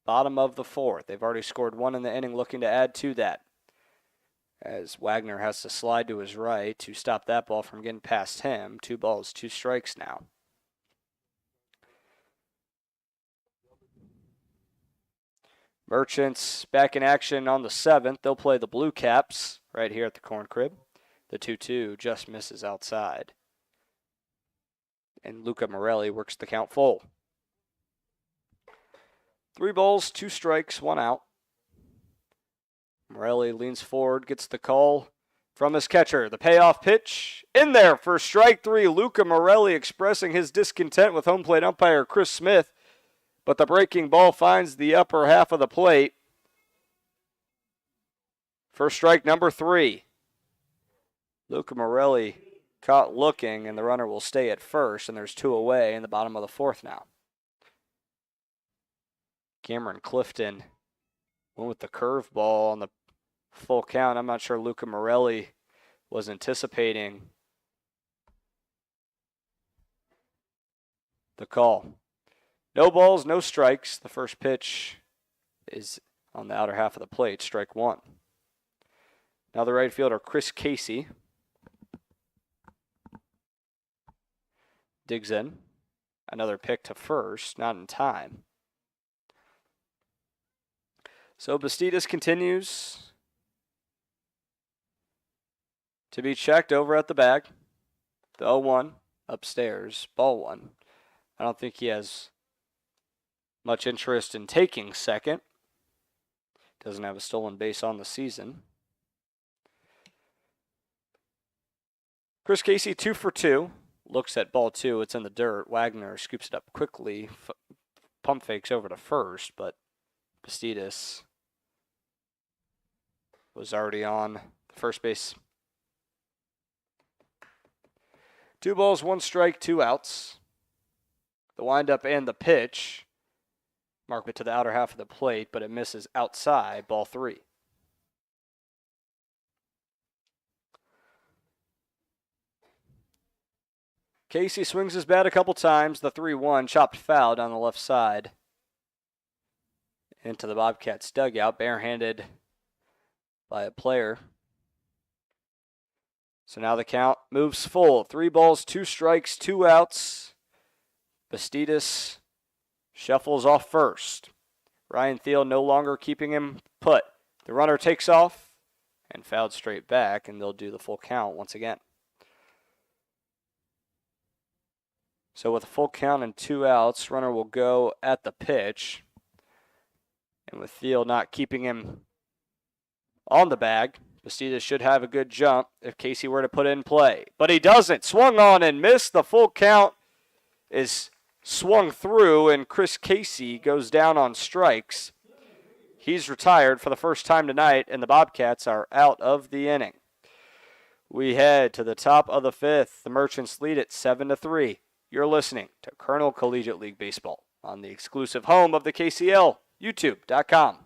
Bottom of the 4th. They've already scored 1 in the inning, looking to add to that, as Wagner has to slide to his right to stop that ball from getting past him. 2 balls, 2 strikes now. Merchants back in action on the 7th. They'll play the Blue Caps right here at the Corn Crib. The 2-2 just misses outside. And Luca Morelli works the count full. 3 balls, 2 strikes, 1 out. Morelli leans forward, gets the call from his catcher. The payoff pitch in there for strike 3. Luca Morelli expressing his discontent with home plate umpire Chris Smith, but the breaking ball finds the upper half of the plate for strike number 3. Luca Morelli caught looking, and the runner will stay at first, and there's 2 away in the bottom of the 4th now. Cameron Clifton went with the curveball on the full count. I'm not sure Luca Morelli was anticipating the call. No balls, no strikes. The first pitch is on the outer half of the plate, strike one. Now the right fielder, Chris Casey, digs in. Another pick to first, not in time. So Bastidas continues to be checked over at the bag. The 0-1 upstairs, ball one. I don't think he has much interest in taking second. Doesn't have a stolen base on the season. Chris Casey, 2 for 2. Looks at ball 2. It's in the dirt. Wagner scoops it up quickly. Pump fakes over to first, but Bastidas was already on the first base. 2 balls, 1 strike, 2 outs. The windup and the pitch. Mark it to the outer half of the plate, but it misses outside, ball 3. Casey swings his bat a couple times. The 3-1 chopped foul down the left side into the Bobcats dugout, barehanded by a player. So now the count moves full. 3 balls, 2 strikes, 2 outs. Bastidas shuffles off first. Ryan Thiel no longer keeping him put. The runner takes off and fouled straight back, and they'll do the full count once again. So with a full count and 2 outs, runner will go at the pitch. And with Thiel not keeping him on the bag, Bastidas should have a good jump if Casey were to put in play. But he doesn't. Swung on and missed. The full count is swung through, and Chris Casey goes down on strikes. He's retired for the first time tonight, and the Bobcats are out of the inning. We head to the top of the 5th. The Merchants lead at 7-3. You're listening to Kernel Collegiate League Baseball on the exclusive home of the KCL, YouTube.com.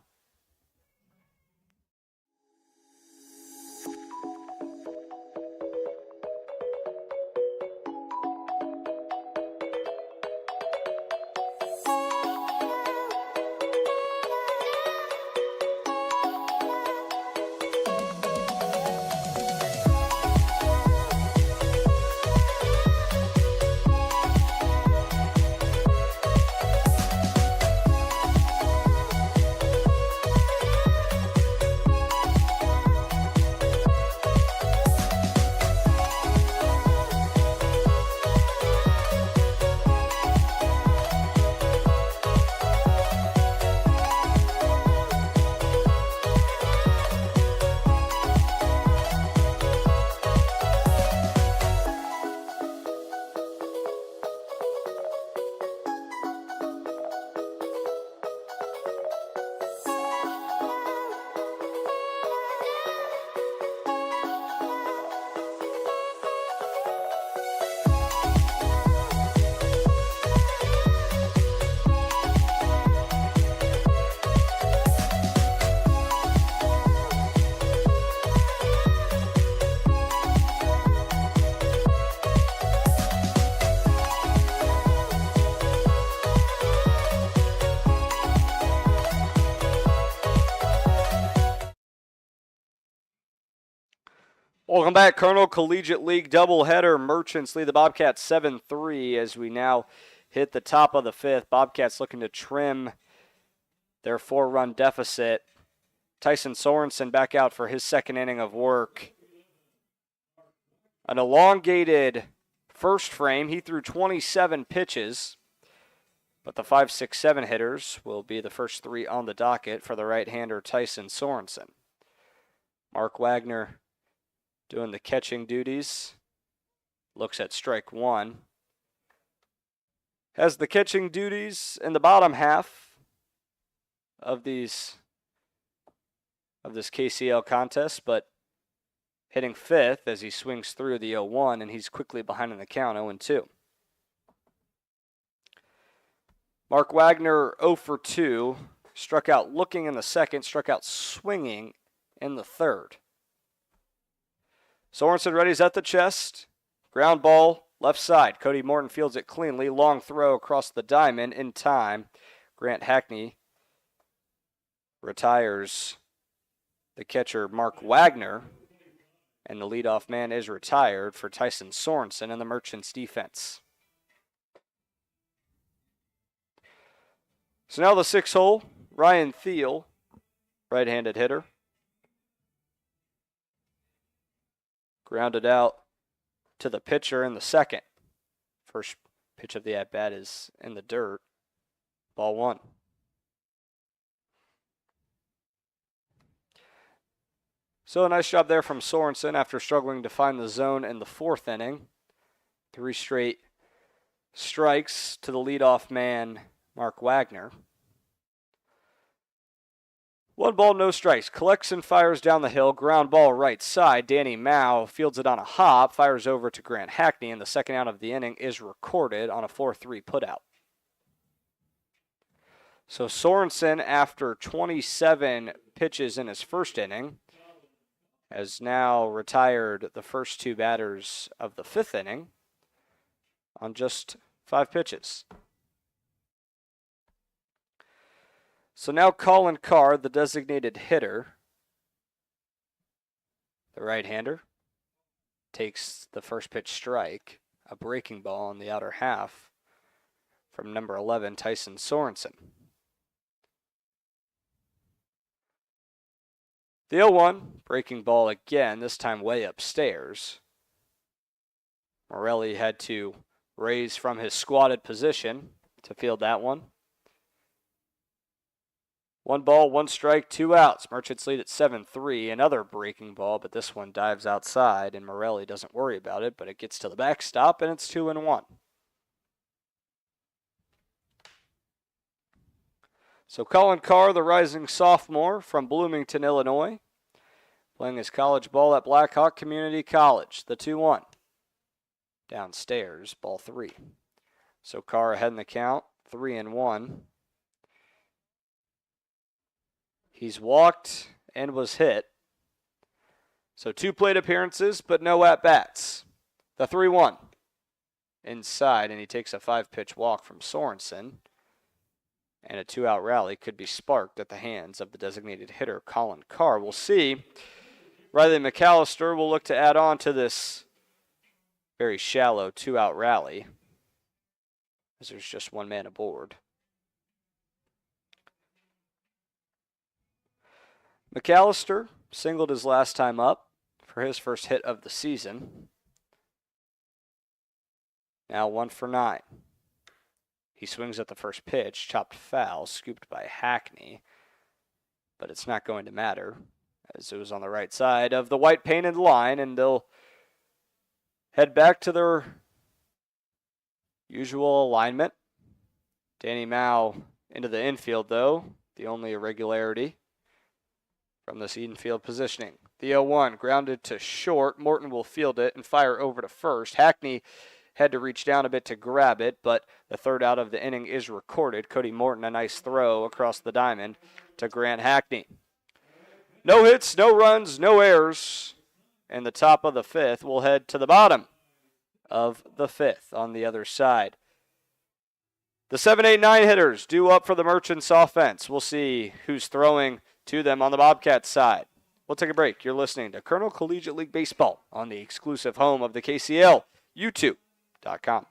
Welcome back. Kernel Collegiate League doubleheader. Merchants lead the Bobcats 7-3 as we now hit the top of the 5th. Bobcats looking to trim their 4-run deficit. Tyson Sorensen back out for his second inning of work. An elongated first frame. He threw 27 pitches, but the 5, 6, 7 hitters will be the first 3 on the docket for the right-hander Tyson Sorensen. Mark Wagner doing the catching duties. Looks at strike 1. Has the catching duties in the bottom half of this KCL contest, but hitting 5th as he swings through the 0-1, and he's quickly behind in the count, 0-2. Mark Wagner 0 for 2. Struck out looking in the second, struck out swinging in the third. Sorensen readies at the chest. Ground ball, Left side, Cody Morton fields it cleanly. Long throw across the diamond in time. Grant Hackney retires the catcher, Mark Wagner. And the leadoff man is retired for Tyson Sorensen in the Merchants defense. So now the 6 hole, Ryan Thiel, right-handed hitter. Grounded out to the pitcher in the second. First pitch of the at-bat is in the dirt. Ball 1. So a nice job there from Sorensen after struggling to find the zone in the 4th inning. 3 straight strikes to the leadoff man, Mark Wagner. 1 ball, no strikes. Collects and fires down the hill. Ground ball right side. Danny Mao fields it on a hop. Fires over to Grant Hackney, and the second out of the inning is recorded on a 4-3 putout. So Sorensen, after 27 pitches in his first inning, has now retired the first 2 batters of the 5th inning on just 5 pitches. So now Colin Carr, the designated hitter, the right-hander, takes the first pitch strike, a breaking ball on the outer half from number 11, Tyson Sorensen. The 0-1, breaking ball again, this time way upstairs. Morelli had to raise from his squatted position to field that one. 1 ball, 1 strike, 2 outs. Merchants lead at 7-3. Another breaking ball, but this one dives outside, and Morelli doesn't worry about it, but it gets to the backstop, and it's 2-1. So Colin Carr, the rising sophomore from Bloomington, Illinois, playing his college ball at Blackhawk Community College. The 2-1. Downstairs, ball 3. So Carr ahead in the count, 3-1. He's walked and was hit. So 2 plate appearances, but no at-bats. The 3-1. Inside, and he takes a 5-pitch walk from Sorensen. And a 2-out rally could be sparked at the hands of the designated hitter, Colin Carr. We'll see. Riley McAllister will look to add on to this very shallow 2-out rally, as there's just 1 man aboard. McAllister singled his last time up for his first hit of the season. Now 1 for 9. He swings at the first pitch, chopped foul, scooped by Hackney, but it's not going to matter as it was on the right side of the white painted line, and they'll head back to their usual alignment. Danny Mao into the infield, though, the only irregularity from this infield positioning. The 0-1 grounded to short. Morton will field it and fire over to first. Hackney had to reach down a bit to grab it, but the 3rd out of the inning is recorded. Cody Morton, a nice throw across the diamond to Grant Hackney. No hits, no runs, no errors. And the top of the 5th will head to the bottom of the 5th on the other side. The 7, 8, 9 hitters due up for the Merchants offense. We'll see who's throwing to them on the Bobcats side. We'll take a break. You're listening to Kernel Collegiate League Baseball on the exclusive home of the KCL, YouTube.com.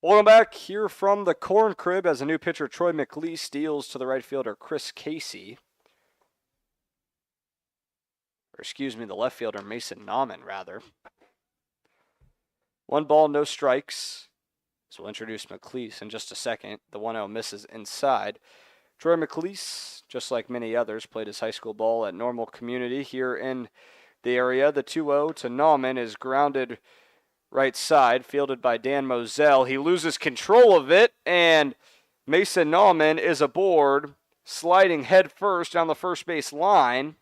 Welcome back here from the Corn Crib as a new pitcher, Troy McLeese, deals to the right fielder, Chris Casey. Or excuse me, the left fielder, Mason Nauman, rather. 1 ball, no strikes. So we'll introduce McLeese in just a second. The 1-0 misses inside. Troy McLeese, just like many others, played his high school ball at Normal Community here in the area. The 2-0 to Nauman is grounded right side, fielded by Dan Moselle. He loses control of it, and Mason Nauman is aboard, sliding head first down the first base line.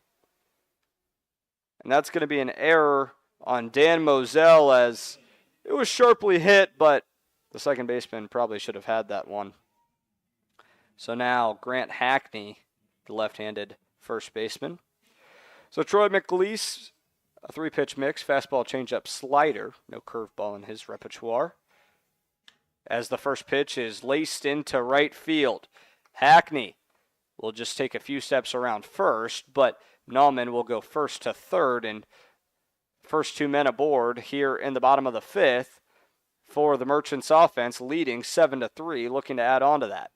And that's going to be an error on Dan Moselle, as it was sharply hit, but the second baseman probably should have had that one. So now Grant Hackney, the left-handed first baseman. So Troy McLeese, a 3-pitch mix, fastball, changeup, slider. No curveball in his repertoire. As the first pitch is laced into right field. Hackney will just take a few steps around first, but Nauman will go first to third, and first 2 men aboard here in the bottom of the 5th for the Merchants offense, leading 7-3, looking to add on to that.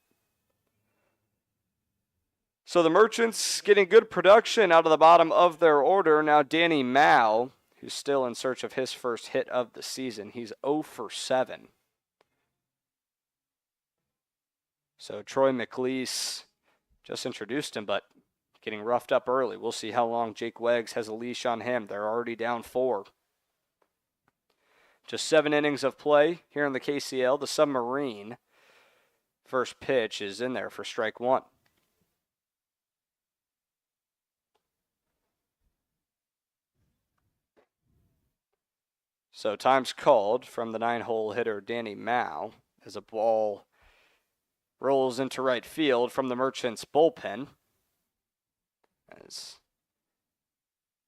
So the Merchants getting good production out of the bottom of their order. Now Danny Mao, who's still in search of his first hit of the season. He's 0 for 7. So Troy McLeese just introduced him, but getting roughed up early. We'll see how long Jake Weggs has a leash on him. They're already down 4. Just 7 innings of play here in the KCL. The Submarine first pitch is in there for strike 1. So time's called from the 9-hole hitter Danny Mao as a ball rolls into right field from the Merchants bullpen. As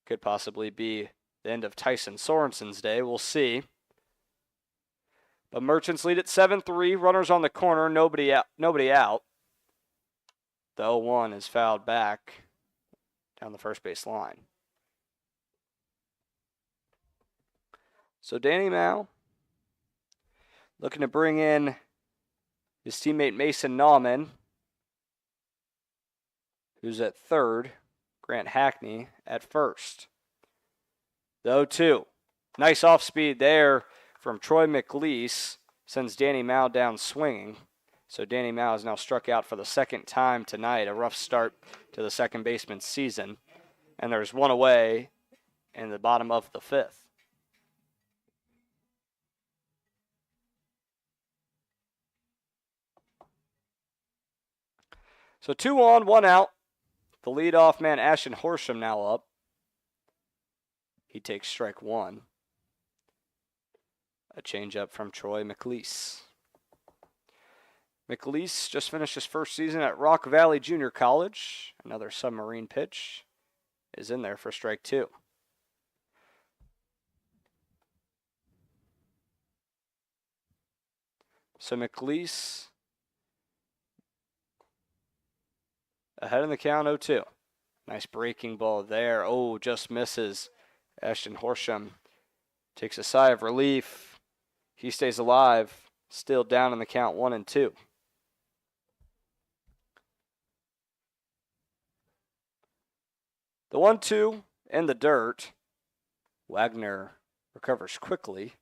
could possibly be the end of Tyson Sorensen's day. We'll see. But Merchants lead at 7-3. Runners on the corner. Nobody out. The 0-1 is fouled back down the first base line. So Danny Mao looking to bring in his teammate Mason Nauman, who's at third. Grant Hackney at first. The 0-2. Nice off speed there from Troy McLeese. Sends Danny Mao down swinging. So Danny Mao is now struck out for the second time tonight. A rough start to the second baseman's season. And there's one away in the bottom of the 5th. So 2 on, 1 out. The leadoff man, Ashton Horsham, now up. He takes strike 1. A changeup from Troy McLeese. McLeese just finished his first season at Rock Valley Junior College. Another Submarine pitch is in there for strike 2. So McLeese ahead in the count, 0-2. Nice breaking ball there. Oh, just misses. Ashton Horsham takes a sigh of relief. He stays alive. Still down in the count, 1-2. The 1-2 in the dirt. Wagner recovers quickly.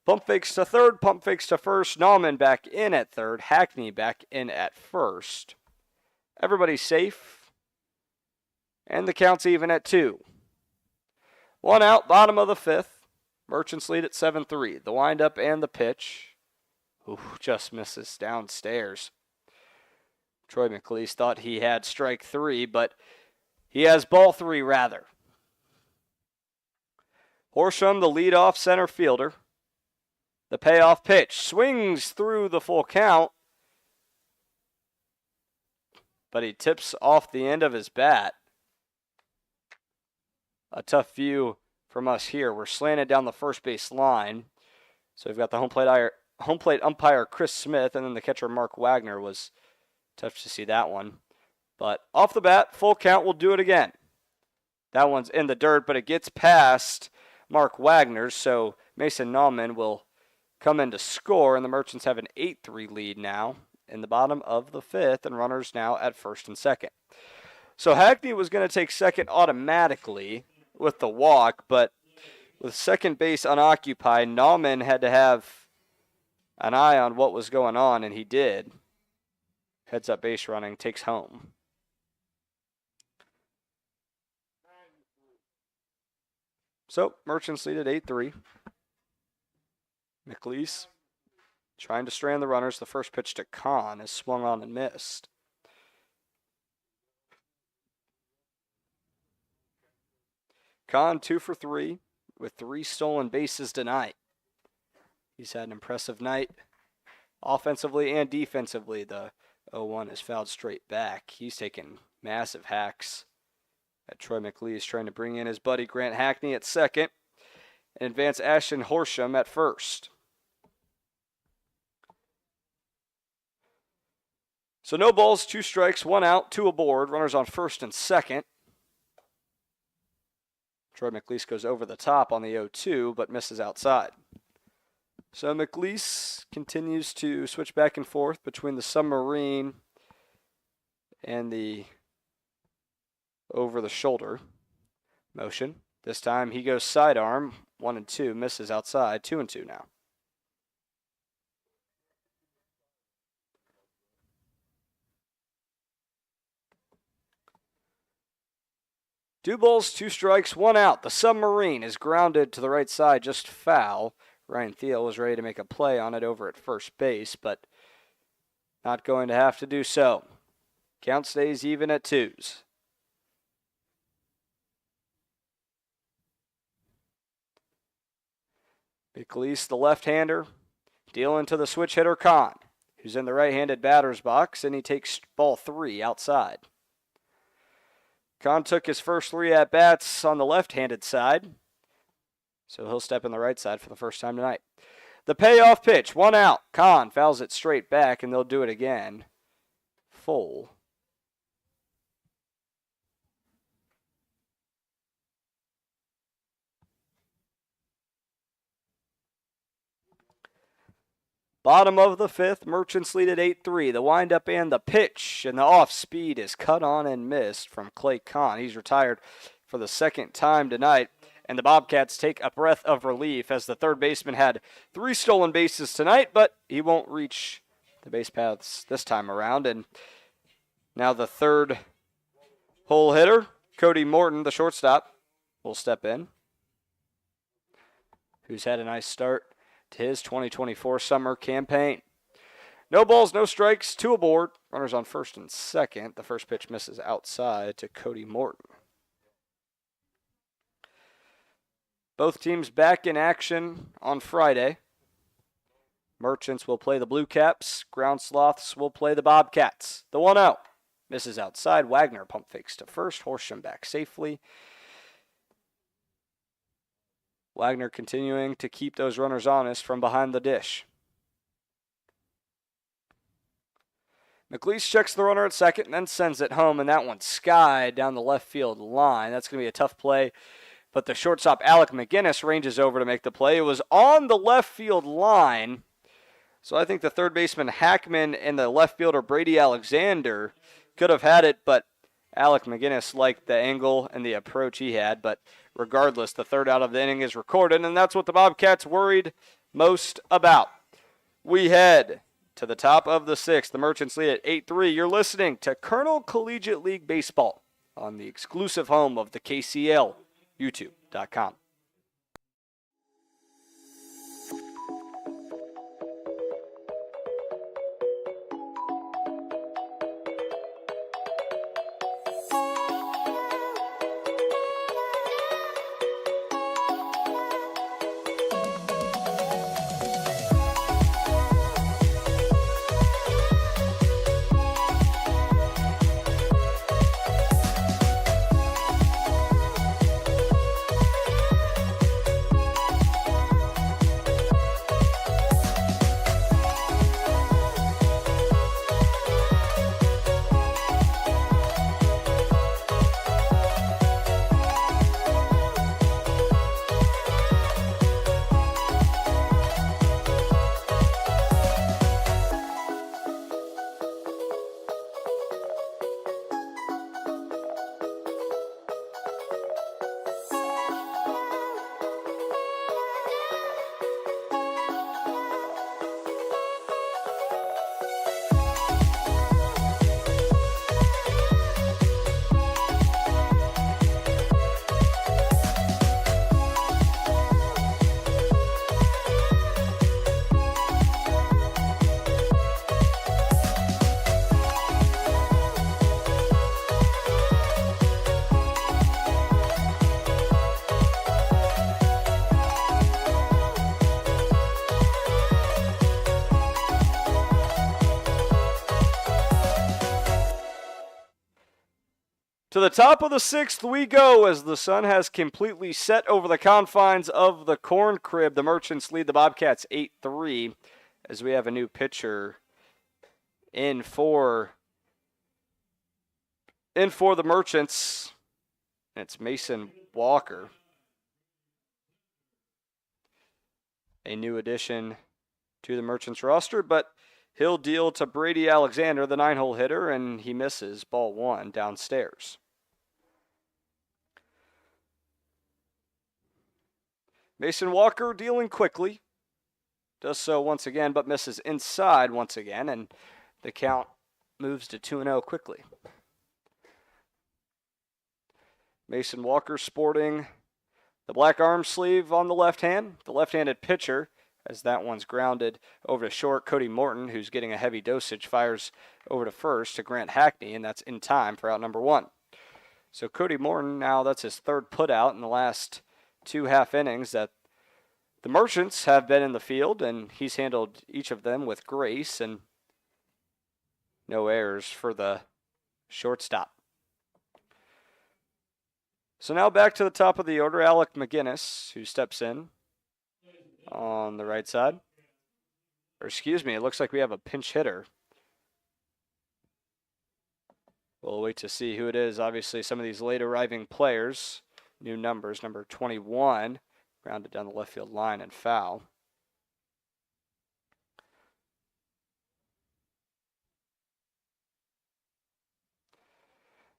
Pump fakes to third, pump fakes to first. Nauman back in at third. Hackney back in at first. Everybody's safe. And the count's even at 2. 1 out, bottom of the 5th. Merchants lead at 7-3. The windup and the pitch. Ooh, just misses downstairs. Troy McLeese thought he had strike 3, but he has ball 3 rather. Horsham, the leadoff center fielder. The payoff pitch swings through the full count, but he tips off the end of his bat. A tough view from us here. We're slanted down the first base line. So we've got the home plate umpire Chris Smith, and then the catcher Mark Wagner. Was tough to see that one. But off the bat, full count, we'll do it again. That one's in the dirt, but it gets past Mark Wagner, so Mason Nauman will come in to score, and the Merchants have an 8-3 lead now in the bottom of the 5th, and runners now at first and second. So Hackney was going to take second automatically with the walk, but with second base unoccupied, Nauman had to have an eye on what was going on, and he did. Heads up base running, takes home. So Merchants lead at 8-3. McLeese trying to strand the runners. The first pitch to Kahn is swung on and missed. Kahn 2 for 3 with 3 stolen bases tonight. He's had an impressive night offensively and defensively. The 0-1 is fouled straight back. He's taken massive hacks at Troy McLeese, trying to bring in his buddy Grant Hackney at second and advance Ashton Horsham at first. So no balls, 2 strikes, 1 out, 2 aboard. Runners on first and second. Troy McLeese goes over the top on the 0-2, but misses outside. So McLeese continues to switch back and forth between the submarine and the over-the-shoulder motion. This time he goes sidearm, 1-2, misses outside, 2-2 now. Two balls, 2 strikes, 1 out. The submarine is grounded to the right side, just foul. Ryan Thiel was ready to make a play on it over at first base, but not going to have to do so. Count stays even at 2s. McLeese, the left-hander, dealing to the switch hitter Kahn, who's in the right-handed batter's box, and he takes ball 3 outside. Kahn took his first 3 at-bats on the left-handed side, so he'll step in the right side for the first time tonight. The payoff pitch, 1 out. Kahn fouls it straight back, and they'll do it again. Full. Bottom of the 5th, Merchants lead at 8-3. The windup and the pitch, and the off-speed is cut on and missed from Clay Kahn. He's retired for the second time tonight, and the Bobcats take a breath of relief as the third baseman had 3 stolen bases tonight, but he won't reach the base paths this time around. And now the third hole hitter, Cody Morton, the shortstop, will step in, who's had a nice start to his 2024 summer campaign. No balls, no strikes, 2 aboard. Runners on first and second. The first pitch misses outside to Cody Morton. Both teams back in action on Friday. Merchants will play the Blue Caps. Ground Sloths will play the Bobcats. The 1-0 misses outside. Wagner pump fakes to first. Horsham back safely. Wagner continuing to keep those runners honest from behind the dish. McLeese checks the runner at second and then sends it home, and that one skied down the left field line. That's going to be a tough play, but the shortstop Alec McGinnis ranges over to make the play. It was on the left field line, so I think the third baseman Hackman and the left fielder Brady Alexander could have had it, but Alec McGinnis liked the angle and the approach he had, but regardless, the third out of the inning is recorded, and that's what the Bobcats worried most about. We head to the top of the 6th. The Merchants lead at 8-3. You're listening to Kernel Collegiate League Baseball on the exclusive home of the KCL, YouTube.com. To the top of the 6th we go as the sun has completely set over the confines of the corn crib. The Merchants lead the Bobcats 8-3 as we have a new pitcher in for the Merchants. It's Mason Walker, a new addition to the Merchants roster, but he'll deal to Brady Alexander, the 9-hole hitter, and he misses ball 1 downstairs. Mason Walker dealing quickly. Does so once again, but misses inside once again, and the count moves to 2-0 quickly. Mason Walker sporting the black arm sleeve on the left hand, the left-handed pitcher, as that one's grounded over to short. Cody Morton, who's getting a heavy dosage, fires over to first to Grant Hackney, and that's in time for out number 1. So Cody Morton, now that's his 3rd putout in the last 2 half innings that the Merchants have been in the field, and he's handled each of them with grace and no errors for the shortstop. So now back to the top of the order, Alec McGinnis, who steps in on the right side. Or excuse me, it looks like we have a pinch hitter. We'll wait to see who it is. Obviously, some of these late arriving players, new numbers, number 21, grounded down the left field line and foul.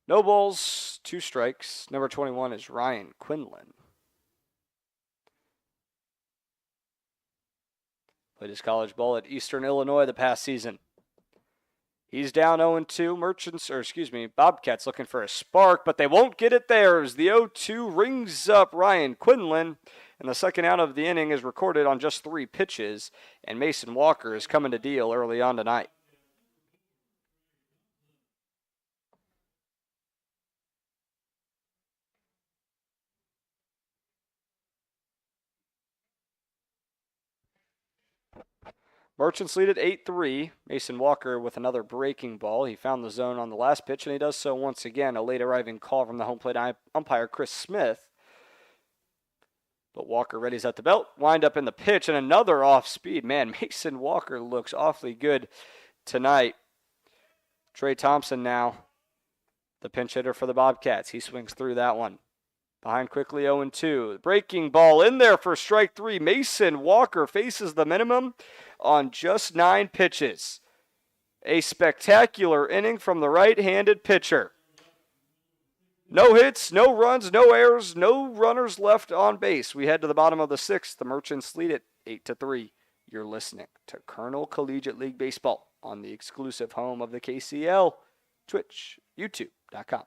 No balls, 2 strikes. Number 21 is Ryan Quinlan. Played his college ball at Eastern Illinois the past season. He's down 0-2. Bobcats looking for a spark, but they won't get it there as the 0-2 rings up Ryan Quinlan. And the second out of the inning is recorded on just 3 pitches, and Mason Walker is coming to deal early on tonight. Merchants lead at 8-3. Mason Walker with another breaking ball. He found the zone on the last pitch, and he does so once again. A late arriving call from the home plate umpire, Chris Smith. But Walker readies at the belt. Wind up in the pitch, and another off speed. Man, Mason Walker looks awfully good tonight. Trey Thompson now, the pinch hitter for the Bobcats. He swings through that one. Behind quickly 0-2. Breaking ball in there for strike 3. Mason Walker faces the minimum on just 9 pitches. A spectacular inning from the right-handed pitcher. No hits, no runs, no errors, no runners left on base. We head to the bottom of the 6th. The Merchants lead it 8-3. You're listening to Kernel Collegiate League Baseball on the exclusive home of the KCL, Twitch, YouTube.com.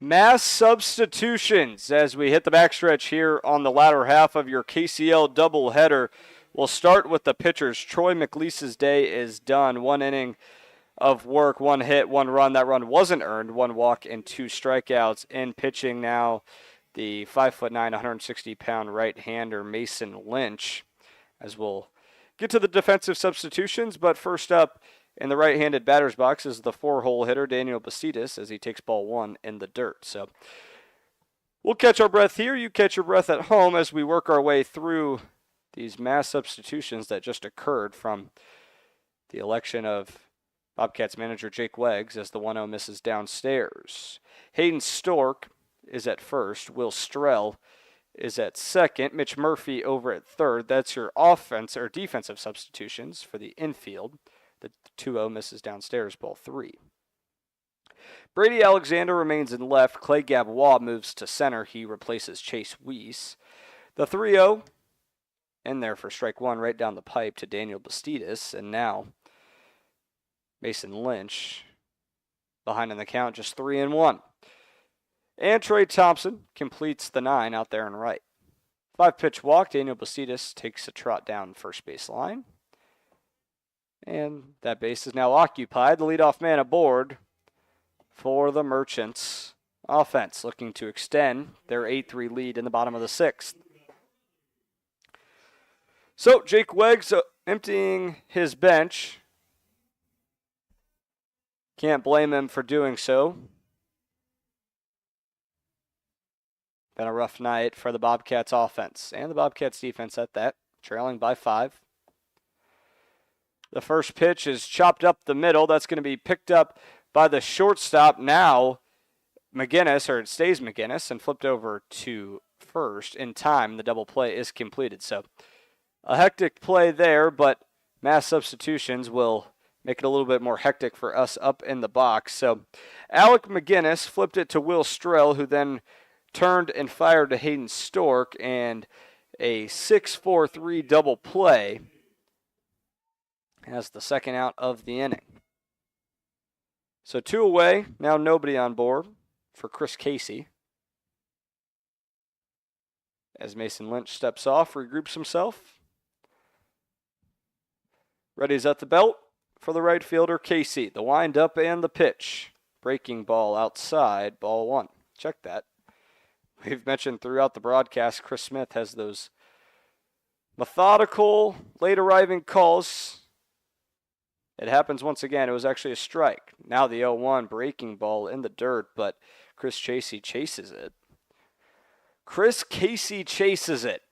Mass substitutions as we hit the backstretch here on the latter half of your KCL doubleheader. We'll start with the pitchers. Troy McLeese's day is done. 1 inning of work, 1 hit, 1 run. That run wasn't earned. 1 walk and 2 strikeouts. In pitching now, the 5'9", 160-pound right-hander Mason Lynch. As we'll get to the defensive substitutions, but first up in the right-handed batter's box is the 4-hole hitter Daniel Bastidas as he takes ball 1 in the dirt. So we'll catch our breath here. You catch your breath at home as we work our way through these mass substitutions that just occurred from the election of Bobcats manager Jake Weggs as the 1-0 misses downstairs. Hayden Stork is at first. Will Strell is at second. Mitch Murphy over at third. That's your offense or defensive substitutions for the infield. The 2-0 misses downstairs, ball 3. Brady Alexander remains in left. Clay Gabois moves to center. He replaces Chase Weiss. The 3-0 in there for strike 1 right down the pipe to Daniel Bastidas. And now Mason Lynch behind in the count, just 3-1. And Trey Thompson completes the 9 out there and right. 5-pitch walk. Daniel Bastidas takes a trot down first base line. And that base is now occupied. The leadoff man aboard for the Merchants offense, looking to extend their 8-3 lead in the bottom of the 6th. So Jake Weggs emptying his bench. Can't blame him for doing so. Been a rough night for the Bobcats offense and the Bobcats defense at that, trailing by 5. The first pitch is chopped up the middle. That's going to be picked up by the shortstop. Now McGinnis, or it stays McGinnis, and flipped over to first in time. The double play is completed. So a hectic play there, but mass substitutions will make it a little bit more hectic for us up in the box. So Alec McGinnis flipped it to Will Strell, who then turned and fired to Hayden Stork, and a 6-4-3 double play as the second out of the inning. So 2 away, now nobody on board for Chris Casey. As Mason Lynch steps off, regroups himself. Ready's at the belt for the right fielder, Casey. The wind-up and the pitch. Breaking ball outside, ball 1. Check that. We've mentioned throughout the broadcast, Chris Smith has those methodical, late-arriving calls. It happens once again. It was actually a strike. Now the 0-1 breaking ball in the dirt, but Chris Casey chases it. Chris Casey chases it.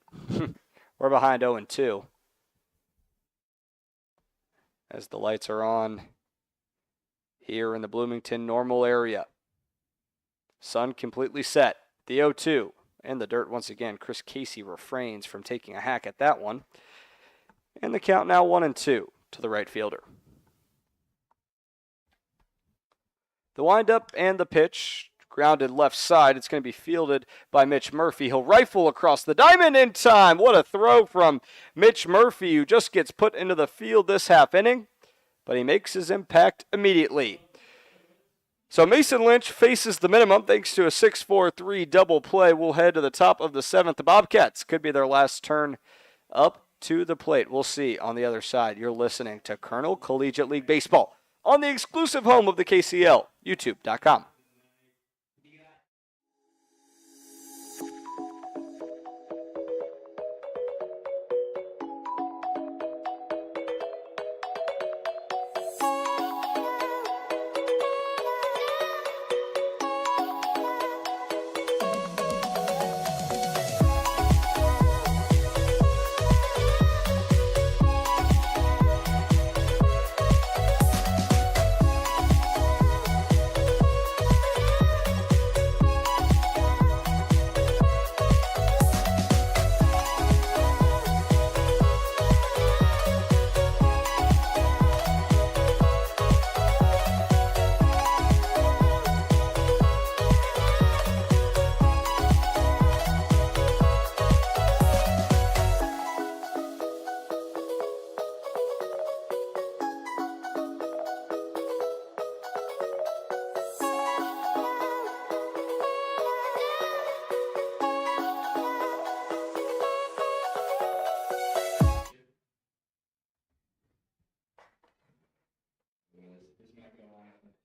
We're behind 0-2. As the lights are on here in the Bloomington Normal area. Sun completely set. The 0-2 in the dirt once again. Chris Casey refrains from taking a hack at that one. And the count now 1-2 to the right fielder. The windup and the pitch, grounded left side. It's going to be fielded by Mitch Murphy. He'll rifle across the diamond in time. What a throw from Mitch Murphy, who just gets put into the field this half inning, but he makes his impact immediately. So Mason Lynch faces the minimum thanks to a 6-4-3 double play. We'll head to the top of the 7th. The Bobcats could be their last turn up to the plate. We'll see on the other side. You're listening to Kernel Collegiate League Baseball on the exclusive home of the KCL, YouTube.com.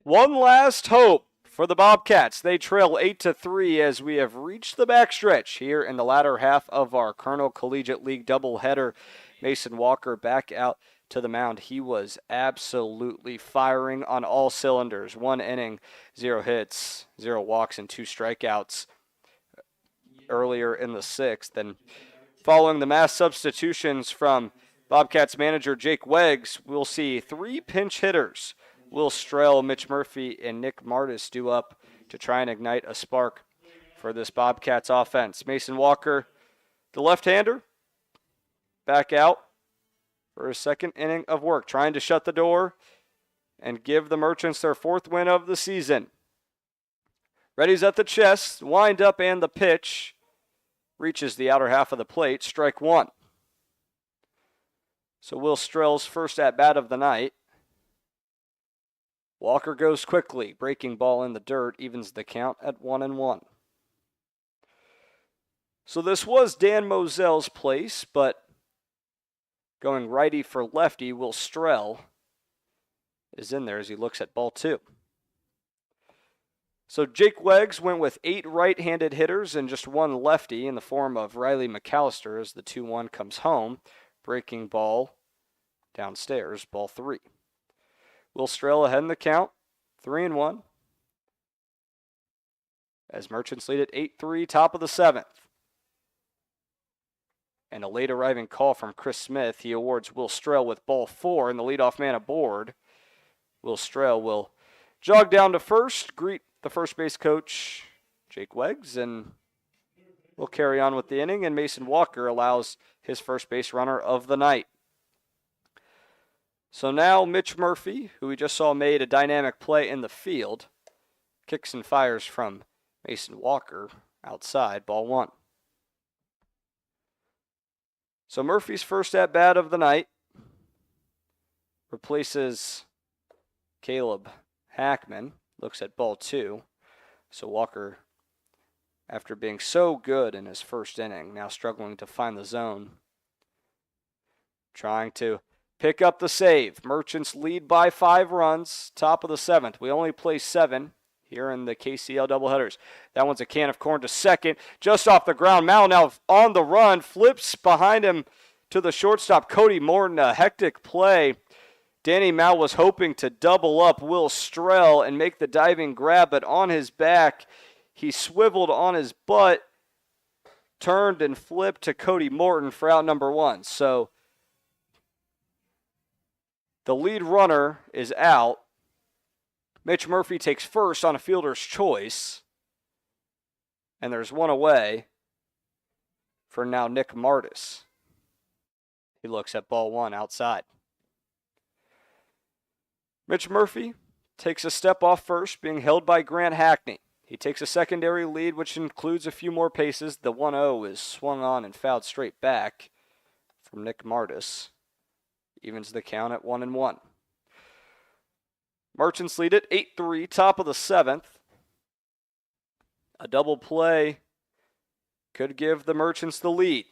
One last hope for the Bobcats. They trail 8-3 as we have reached the backstretch here in the latter half of our Kernel Collegiate League doubleheader. Mason Walker back out to the mound. He was absolutely firing on all cylinders. 1 inning, 0 hits, 0 walks, and 2 strikeouts earlier in the 6th. And following the mass substitutions from Bobcats manager Jake Weggs, we'll see 3 pinch hitters. Will Strell, Mitch Murphy, and Nick Martis due up to try and ignite a spark for this Bobcats offense. Mason Walker, the left-hander, back out for his 2nd inning of work, trying to shut the door and give the Merchants their 4th win of the season. Ready's at the chest, wind up, and the pitch reaches the outer half of the plate, strike 1. So Will Strell's first at-bat of the night. Walker goes quickly, breaking ball in the dirt, evens the count at 1-1. So this was Dan Moselle's place, but going righty for lefty, Will Strell is in there as he looks at ball 2. So Jake Weggs went with 8 right-handed hitters and just 1 lefty in the form of Riley McAllister as the 2-1 comes home, breaking ball downstairs, ball 3. Will Strell ahead in the count, 3-1. As Merchants lead at 8-3, top of the 7th. And a late arriving call from Chris Smith. He awards Will Strell with ball 4 and the leadoff man aboard. Will Strell will jog down to first, greet the first base coach, Jake Weggs, and will carry on with the inning. And Mason Walker allows his first base runner of the night. So now Mitch Murphy, who we just saw made a dynamic play in the field, kicks and fires from Mason Walker outside, ball 1. So Murphy's first at-bat of the night replaces Caleb Hackman, looks at ball 2. So Walker, after being so good in his first inning, now struggling to find the zone, trying to pick up the save. Merchants lead by 5 runs, top of the 7th. We only play 7 here in the KCL doubleheaders. That one's a can of corn to second, just off the ground. Mal now on the run, flips behind him to the shortstop, Cody Morton. A hectic play. Danny Mal was hoping to double up Will Strell and make the diving grab, but on his back, he swiveled on his butt, turned and flipped to Cody Morton for out number 1. So the lead runner is out. Mitch Murphy takes first on a fielder's choice. And there's 1 away for now Nick Martis. He looks at ball 1 outside. Mitch Murphy takes a step off first, being held by Grant Hackney. He takes a secondary lead, which includes a few more paces. The 1-0 is swung on and fouled straight back from Nick Martis. Evens the count at 1-1. Merchants lead it 8-3, top of the 7th. A double play could give the Merchants the lead,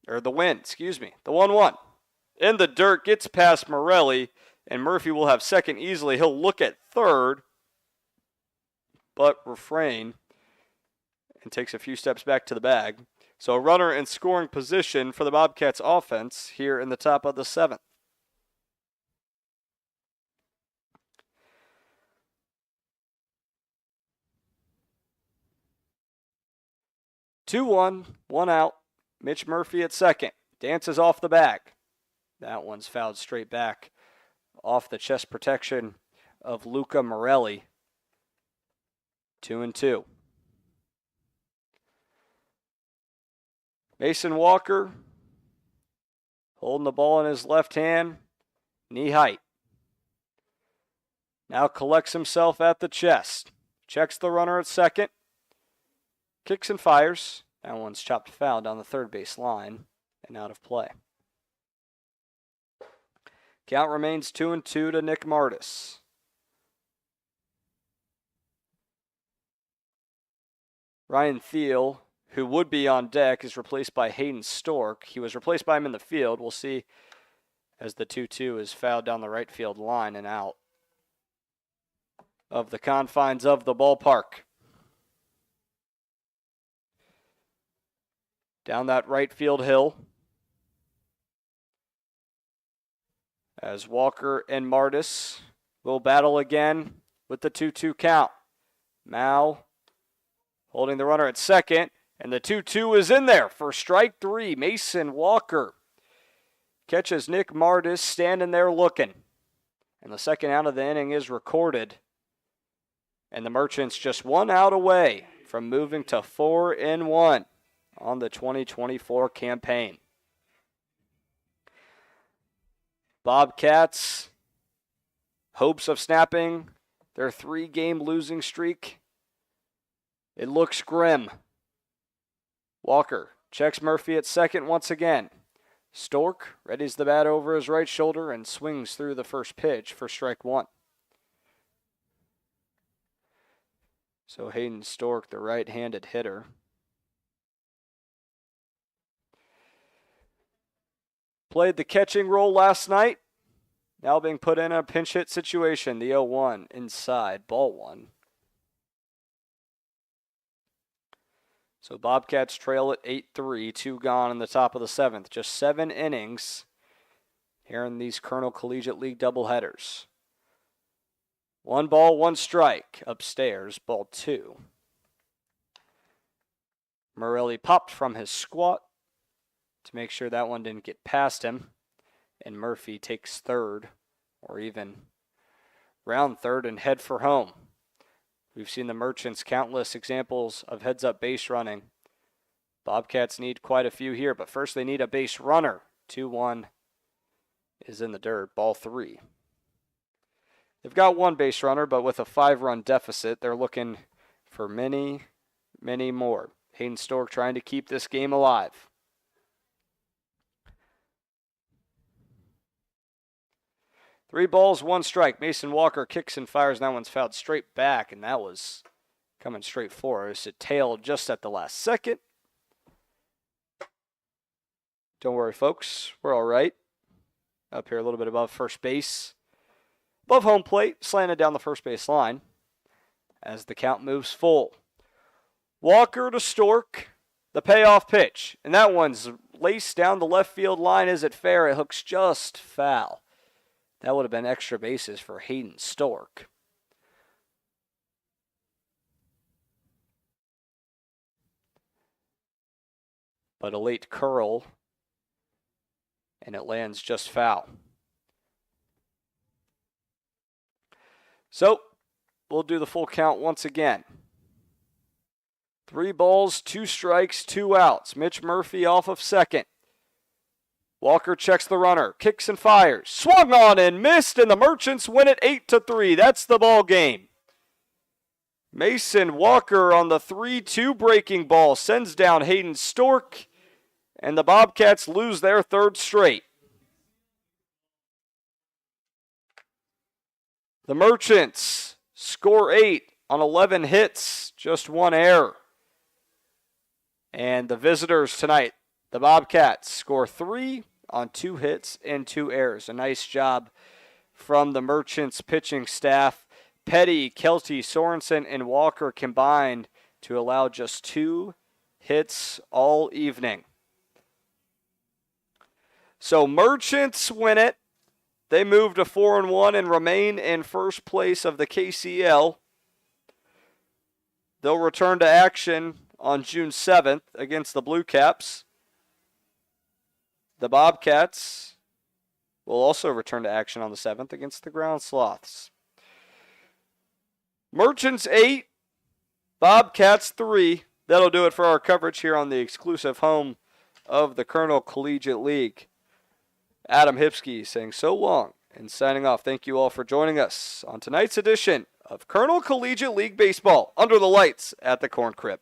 or the win, the 1-1. In the dirt, gets past Morelli, and Murphy will have second easily. He'll look at third, but refrain and takes a few steps back to the bag. So a runner in scoring position for the Bobcats offense here in the top of the 7th. 2-1, 1 out. Mitch Murphy at second. Dances off the back. That one's fouled straight back off the chest protection of Luca Morelli. 2-2. Mason Walker holding the ball in his left hand, knee height. Now collects himself at the chest. Checks the runner at second. Kicks and fires. That one's chopped foul down the third base line and out of play. Count remains 2-2 to Nick Martis. Ryan Thiel, who would be on deck, is replaced by Hayden Stork. He was replaced by him in the field. We'll see as the 2-2 is fouled down the right field line and out. of the confines of the ballpark. Down that right field hill, as Walker and Martis will battle again with the 2-2 count. Mao holding the runner at second, and the 2-2 is in there for strike three. Mason Walker catches Nick Martis standing there looking. And the second out of the inning is recorded. And the Merchants just 1 out away from moving to 4-1 on the 2024 campaign. Bobcats, hopes of snapping their 3-game losing streak. It looks grim. Walker checks Murphy at second once again. Stork readies the bat over his right shoulder and swings through the first pitch for strike one. So Hayden Stork, the right-handed hitter. Played the catching role last night. Now being put in a pinch hit situation. The 0-1 inside, ball one. So Bobcats trail at 8-3, 2 gone in the top of the 7th. Just 7 innings here in these Kernel Collegiate League doubleheaders. 1 ball, 1 strike. Upstairs, ball 2. Morelli popped from his squat to make sure that one didn't get past him. And Murphy takes third, or even round third, and head for home. We've seen the Merchants countless examples of heads-up base running. Bobcats need quite a few here, but first they need a base runner. 2-1 is in the dirt, ball 3. They've got 1 base runner, but with a 5-run deficit, they're looking for many, many more. Hayden Stork trying to keep this game alive. Three balls, 1 strike. Mason Walker kicks and fires, and that one's fouled straight back, and that was coming straight for us. It tailed just at the last second. Don't worry, folks. We're all right. Up here a little bit above first base. Above home plate, slanted down the first base line as the count moves full. Walker to Stork, the payoff pitch. And that one's laced down the left field line. Is it fair? It hooks just foul. That would have been extra bases for Hayden Stork. But a late curl, and it lands just foul. So, we'll do the full count once again. 3 balls, 2 strikes, 2 outs. Mitch Murphy off of second. Walker checks the runner, kicks and fires. Swung on and missed, and the Merchants win it 8-3. That's the ball game. Mason Walker on the 3-2 breaking ball sends down Hayden Stork, and the Bobcats lose their 3rd straight. The Merchants score 8 on 11 hits, just 1 error. And the visitors tonight, the Bobcats, score 3 on 2 hits and 2 errors. A nice job from the Merchants pitching staff. Petty, Kelty, Sorensen, and Walker combined to allow just 2 hits all evening. So Merchants win it. They move to 4-1 and remain in first place of the KCL. They'll return to action on June 7th against the Blue Caps. The Bobcats will also return to action on the 7th against the Ground Sloths. Merchants 8, Bobcats 3. That'll do it for our coverage here on the exclusive home of the Kernel Collegiate League. Adam Hipsky saying so long and signing off. Thank you all for joining us on tonight's edition of Kernel Collegiate League Baseball under the lights at the Corn Crib.